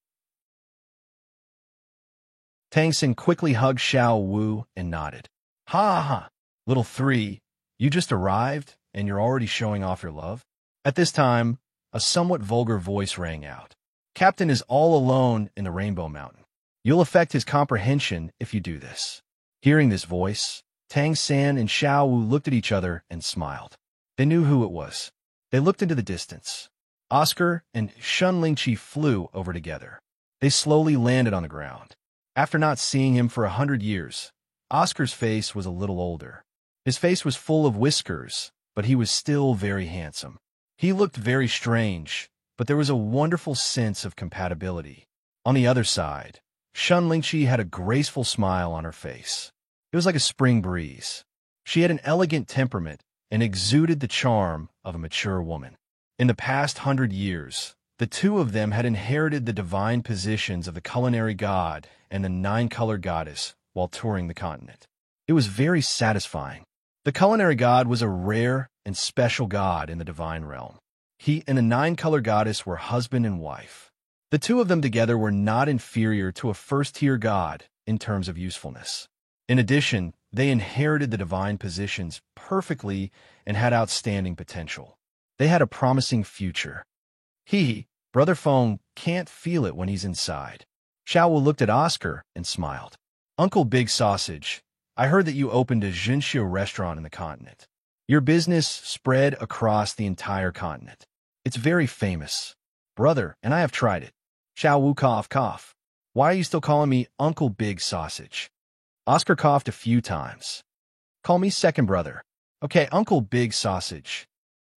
Tang San quickly hugged Xiao Wu and nodded. Ha ha ha. Little three, you just arrived and you're already showing off your love? At this time, a somewhat vulgar voice rang out. Captain is all alone in the Rainbow Mountain. You'll affect his comprehension if you do this. Hearing this voice, Tang San and Xiao Wu looked at each other and smiled. They knew who it was. They looked into the distance. Oscar and Shun Lingqi flew over together. They slowly landed on the ground. After not seeing him for 100 years, Oscar's face was a little older. His face was full of whiskers, but he was still very handsome. He looked very strange, but there was a wonderful sense of compatibility. On the other side, Shun Lingqi had a graceful smile on her face. It was like a spring breeze. She had an elegant temperament and exuded the charm of a mature woman. In the past 100 years, the two of them had inherited the divine positions of the culinary god and the nine-color goddess while touring the continent. It was very satisfying. The culinary god was a rare and special god in the divine realm. He and the nine-color goddess were husband and wife. The two of them together were not inferior to a first-tier god in terms of usefulness. In addition, they inherited the divine positions perfectly and had outstanding potential. They had a promising future. Brother Feng, can't feel it when he's inside. Xiao Wu looked at Oscar and smiled. Uncle Big Sausage, I heard that you opened a Jinxiu restaurant in the continent. Your business spread across the entire continent. It's very famous. Brother, and I have tried it. Xiao Wu cough. Why are you still calling me Uncle Big Sausage? Oscar coughed a few times. Call me second brother. Okay, Uncle Big Sausage.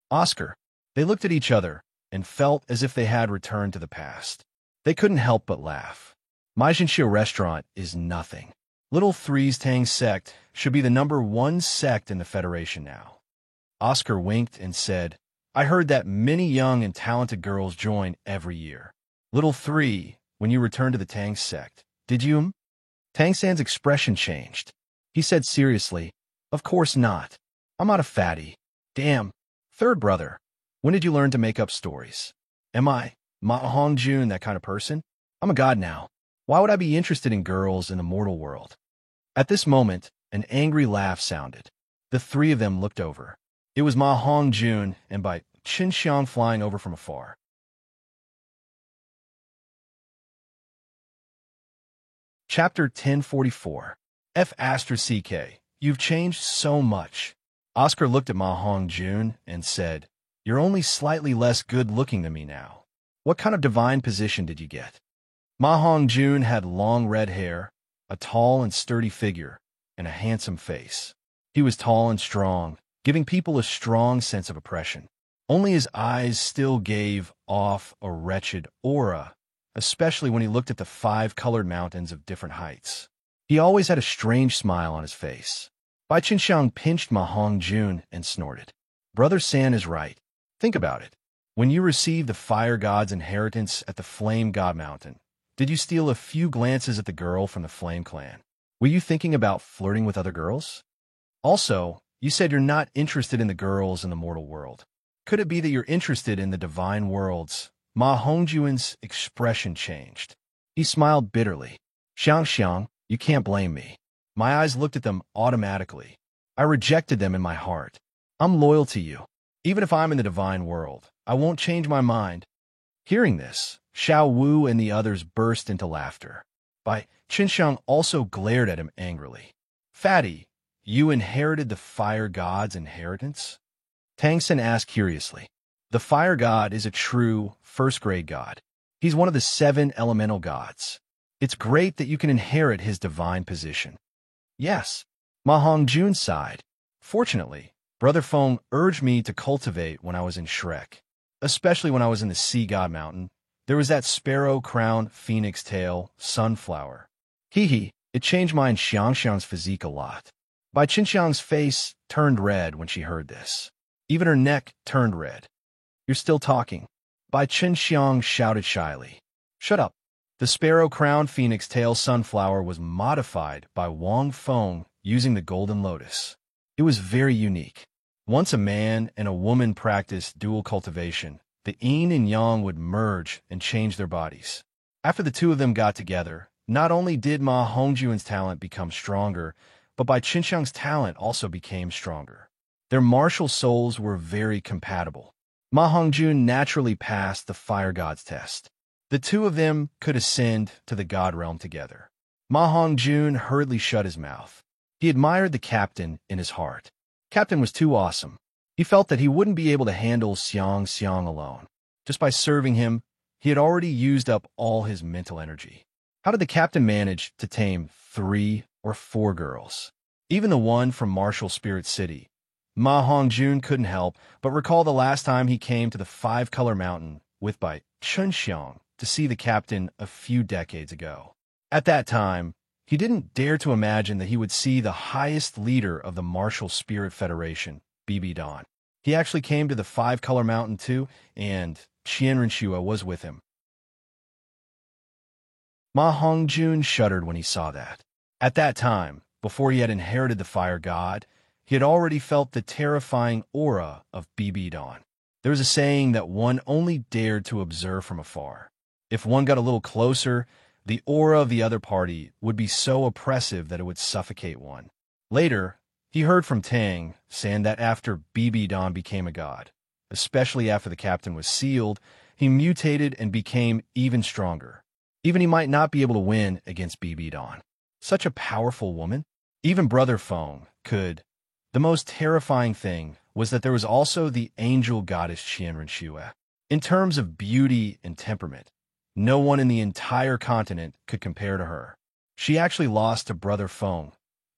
Oscar. They looked at each other and felt as if they had returned to the past. They couldn't help but laugh. My Jinxiu restaurant is nothing. Little Three's Tang sect should be the #1 sect in the Federation now. Oscar winked and said, I heard that many young and talented girls join every year. Little Three, when you returned to the Tang sect, did you? Tang San's expression changed. He said seriously, Of course not. I'm not a fatty. Damn. Third brother, when did you learn to make up stories? Am I, Ma Hongjun, that kind of person? I'm a god now. Why would I be interested in girls in the mortal world? At this moment, an angry laugh sounded. The three of them looked over. It was Ma Hongjun and by Qin Xiang flying over from afar. Chapter 1044. F***CK. You've changed so much. Oscar looked at Ma Hongjun and said, You're only slightly less good-looking than me now. What kind of divine position did you get? Ma Hongjun had long red hair, a tall and sturdy figure, and a handsome face. He was tall and strong, giving people a strong sense of oppression. Only his eyes still gave off a wretched aura, especially when he looked at the 5 colored mountains of different heights. He always had a strange smile on his face. Bai Qinxiang pinched Ma Hongjun and snorted. Brother San is right. Think about it. When you received the fire god's inheritance at the Flame God Mountain, did you steal a few glances at the girl from the Flame Clan? Were you thinking about flirting with other girls? Also, you said you're not interested in the girls in the mortal world. Could it be that you're interested in the divine worlds? Ma Hongjun's expression changed. He smiled bitterly. Xiang, you can't blame me. My eyes looked at them automatically. I rejected them in my heart. I'm loyal to you. Even if I'm in the divine world, I won't change my mind. Hearing this, Xiao Wu and the others burst into laughter. Bai Qinxiang also glared at him angrily. Fatty, you inherited the fire god's inheritance? Tang San asked curiously. The fire god is a true first-grade god. He's one of the 7 elemental gods. It's great that you can inherit his divine position. Yes, Ma Hongjun sighed. Fortunately, Brother Feng urged me to cultivate when I was in Shrek, especially when I was in the Sea God Mountain. There was that sparrow crown, phoenix tail, sunflower. Hee hee, it changed my and Xiangxiang's physique a lot. Bai Qinxiang's face turned red when she heard this. Even her neck turned red. You're still talking. Bai Qinxiang shouted shyly. Shut up. The sparrow-crowned phoenix tail sunflower was modified by Wang Feng using the golden lotus. It was very unique. Once a man and a woman practiced dual cultivation, the yin and yang would merge and change their bodies. After the two of them got together, not only did Ma Hongjuan's talent become stronger, but Bai Qinxiang's talent also became stronger. Their martial souls were very compatible. Ma Hongjun naturally passed the fire god's test. The two of them could ascend to the god realm together. Ma Hongjun hurriedly shut his mouth. He admired the captain in his heart. Captain was too awesome. He felt that he wouldn't be able to handle Xiang alone. Just by serving him, he had already used up all his mental energy. How did the captain manage to tame 3 or 4 girls? Even the one from Martial Spirit City. Ma Hongjun couldn't help but recall the last time he came to the Five-Color Mountain with Bai Qinxiang to see the captain a few decades ago. At that time, he didn't dare to imagine that he would see the highest leader of the Martial Spirit Federation, Bibi Dan. He actually came to the Five-Color Mountain too, and Qianren Shue was with him. Ma Hongjun shuddered when he saw that. At that time, before he had inherited the fire god, he had already felt the terrifying aura of Bibi Dan. There was a saying that one only dared to observe from afar. If one got a little closer, the aura of the other party would be so oppressive that it would suffocate one. Later, he heard from Tang saying that after Bibi Dan became a god, especially after the captain was sealed, he mutated and became even stronger. Even he might not be able to win against Bibi Dan. Such a powerful woman. Even Brother Feng could. The most terrifying thing was that there was also the angel goddess Qianren Shue. In terms of beauty and temperament, no one in the entire continent could compare to her. She actually lost to Brother Feng.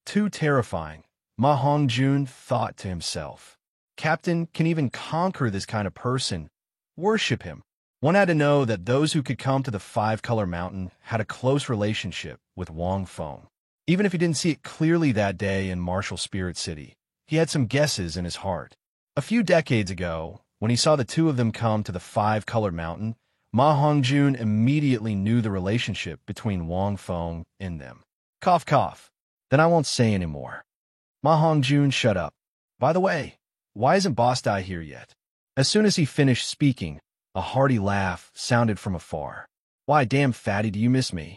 Too terrifying, Ma Hongjun thought to himself. Captain can even conquer this kind of person. Worship him. One had to know that those who could come to the Five-Color Mountain had a close relationship with Wang Feng. Even if he didn't see it clearly that day in Martial Spirit City, he had some guesses in his heart. A few decades ago, when he saw the two of them come to the Five-Color Mountain, Ma Hongjun immediately knew the relationship between Wang Feng and them. Cough, cough. Then I won't say any more. Ma Hongjun shut up. By the way, why isn't Boss Dai here yet? As soon as he finished speaking, a hearty laugh sounded from afar. Why, damn fatty, do you miss me?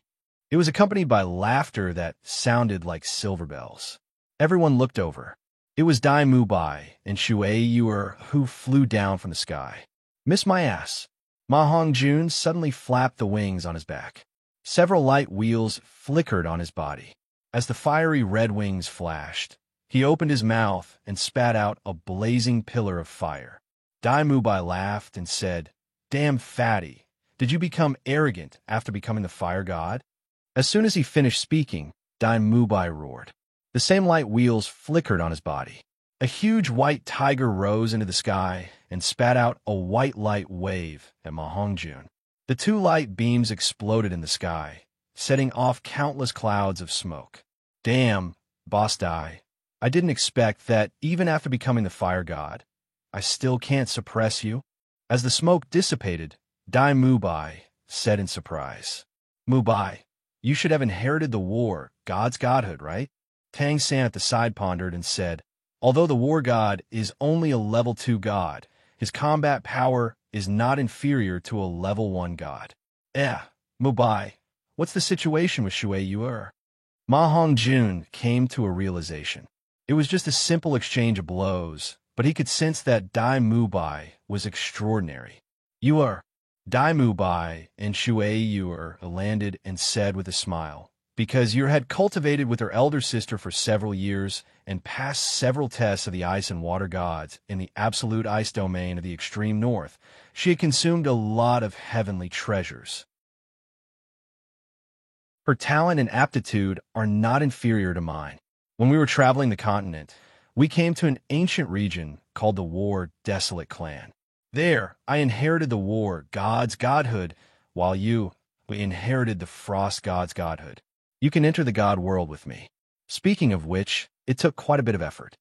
It was accompanied by laughter that sounded like silver bells. Everyone looked over. It was Dai Mubai and Shui Yuer who flew down from the sky. Miss my ass. Ma Hongjun suddenly flapped the wings on his back. Several light wheels flickered on his body. As the fiery red wings flashed, he opened his mouth and spat out a blazing pillar of fire. Dai Mubai laughed and said, Damn fatty, did you become arrogant after becoming the fire god? As soon as he finished speaking, Dai Mubai roared. The same light wheels flickered on his body. A huge white tiger rose into the sky and spat out a white light wave at Ma Hongjun. The 2 light beams exploded in the sky, setting off countless clouds of smoke. Damn, Boss Dai, I didn't expect that even after becoming the fire god, I still can't suppress you. As the smoke dissipated, Dai Mubai said in surprise, Mubai, you should have inherited the war, god's godhood, right? Tang San at the side pondered and said, although the war god is only a level 2 god, his combat power is not inferior to a level 1 god. Mubai, what's the situation with Shui Yuer? Ma Hongjun came to a realization. It was just a simple exchange of blows, but he could sense that Dai Mubai was extraordinary. Yuer. Dai Mubai and Shui Yuer landed and said with a smile, because you had cultivated with her elder sister for several years and passed several tests of the ice and water gods in the absolute ice domain of the extreme north, she had consumed a lot of heavenly treasures. Her talent and aptitude are not inferior to mine. When we were traveling the continent, we came to an ancient region called the War Desolate Clan. There, I inherited the War God's godhood, while we inherited the Frost God's godhood. You can enter the god world with me. Speaking of which, it took quite a bit of effort.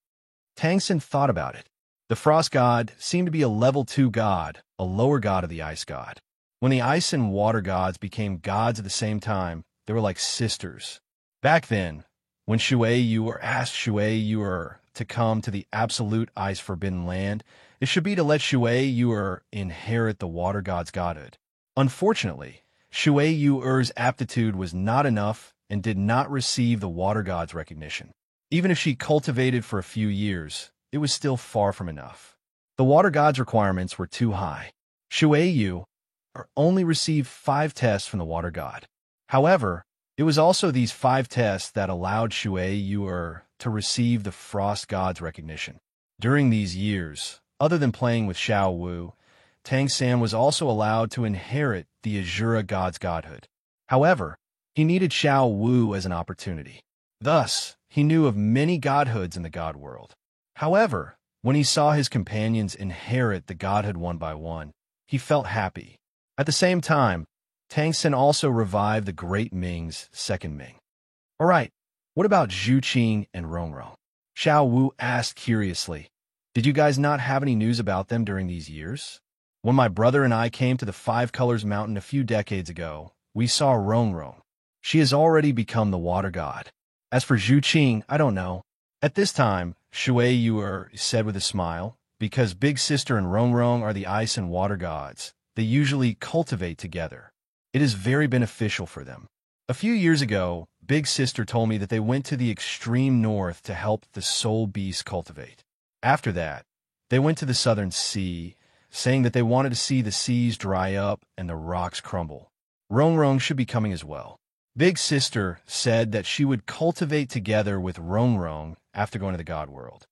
Tang Sen thought about it. The frost god seemed to be a level 2 god, a lower god of the ice god. When the ice and water gods became gods at the same time, they were like sisters. Back then, when Shui Yu asked Shui Yu to come to the absolute ice forbidden land, it should be to let Shui Yu inherit the water god's godhood. Unfortunately, Shui Yu's aptitude was not enough and did not receive the water god's recognition. Even if she cultivated for a few years, it was still far from enough. The water god's requirements were too high. Shui Yu only received 5 tests from the water god. However, it was also these 5 tests that allowed Shui Yu to receive the frost god's recognition. During these years, other than playing with Xiao Wu, Tang San was also allowed to inherit the Azura god's godhood. However, he needed Xiao Wu as an opportunity. Thus, he knew of many godhoods in the god world. However, when he saw his companions inherit the godhood one by one, he felt happy. At the same time, Tang Sen also revived the great Ming's second Ming. All right, what about Zhu Qing and Rongrong? Xiao Wu asked curiously. Did you guys not have any news about them during these years? When my brother and I came to the Five Colors Mountain a few decades ago, we saw Rongrong. She has already become the water god. As for Zhu Qing, I don't know. At this time, Shui Yu said with a smile, because Big Sister and Rongrong are the ice and water gods, they usually cultivate together. It is very beneficial for them. A few years ago, Big Sister told me that they went to the extreme north to help the soul beast cultivate. After that, they went to the southern sea, saying that they wanted to see the seas dry up and the rocks crumble. Rongrong should be coming as well. Big Sister said that she would cultivate together with Rongrong after going to the god world.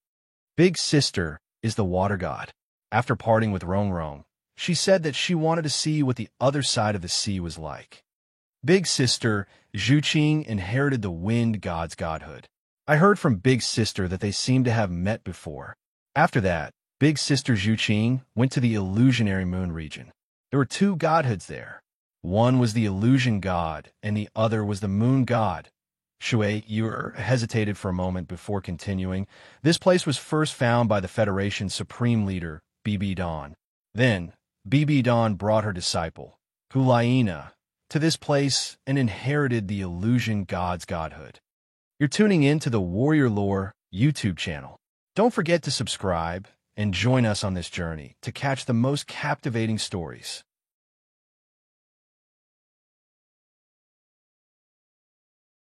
Big Sister is the water god. After parting with Rongrong, she said that she wanted to see what the other side of the sea was like. Big Sister Zhu Qing inherited the wind god's godhood. I heard from Big Sister that they seemed to have met before. After that, Big Sister Zhu Qing went to the illusionary moon region. There were 2 godhoods there. One was the illusion god, and the other was the moon god. Shui Yu hesitated for a moment before continuing. This place was first found by the Federation's supreme leader, Bibi Dan. Then, Bibi Dan brought her disciple, Hulaina, to this place and inherited the illusion god's godhood. You're tuning in to the Warrior Lore YouTube channel. Don't forget to subscribe and join us on this journey to catch the most captivating stories.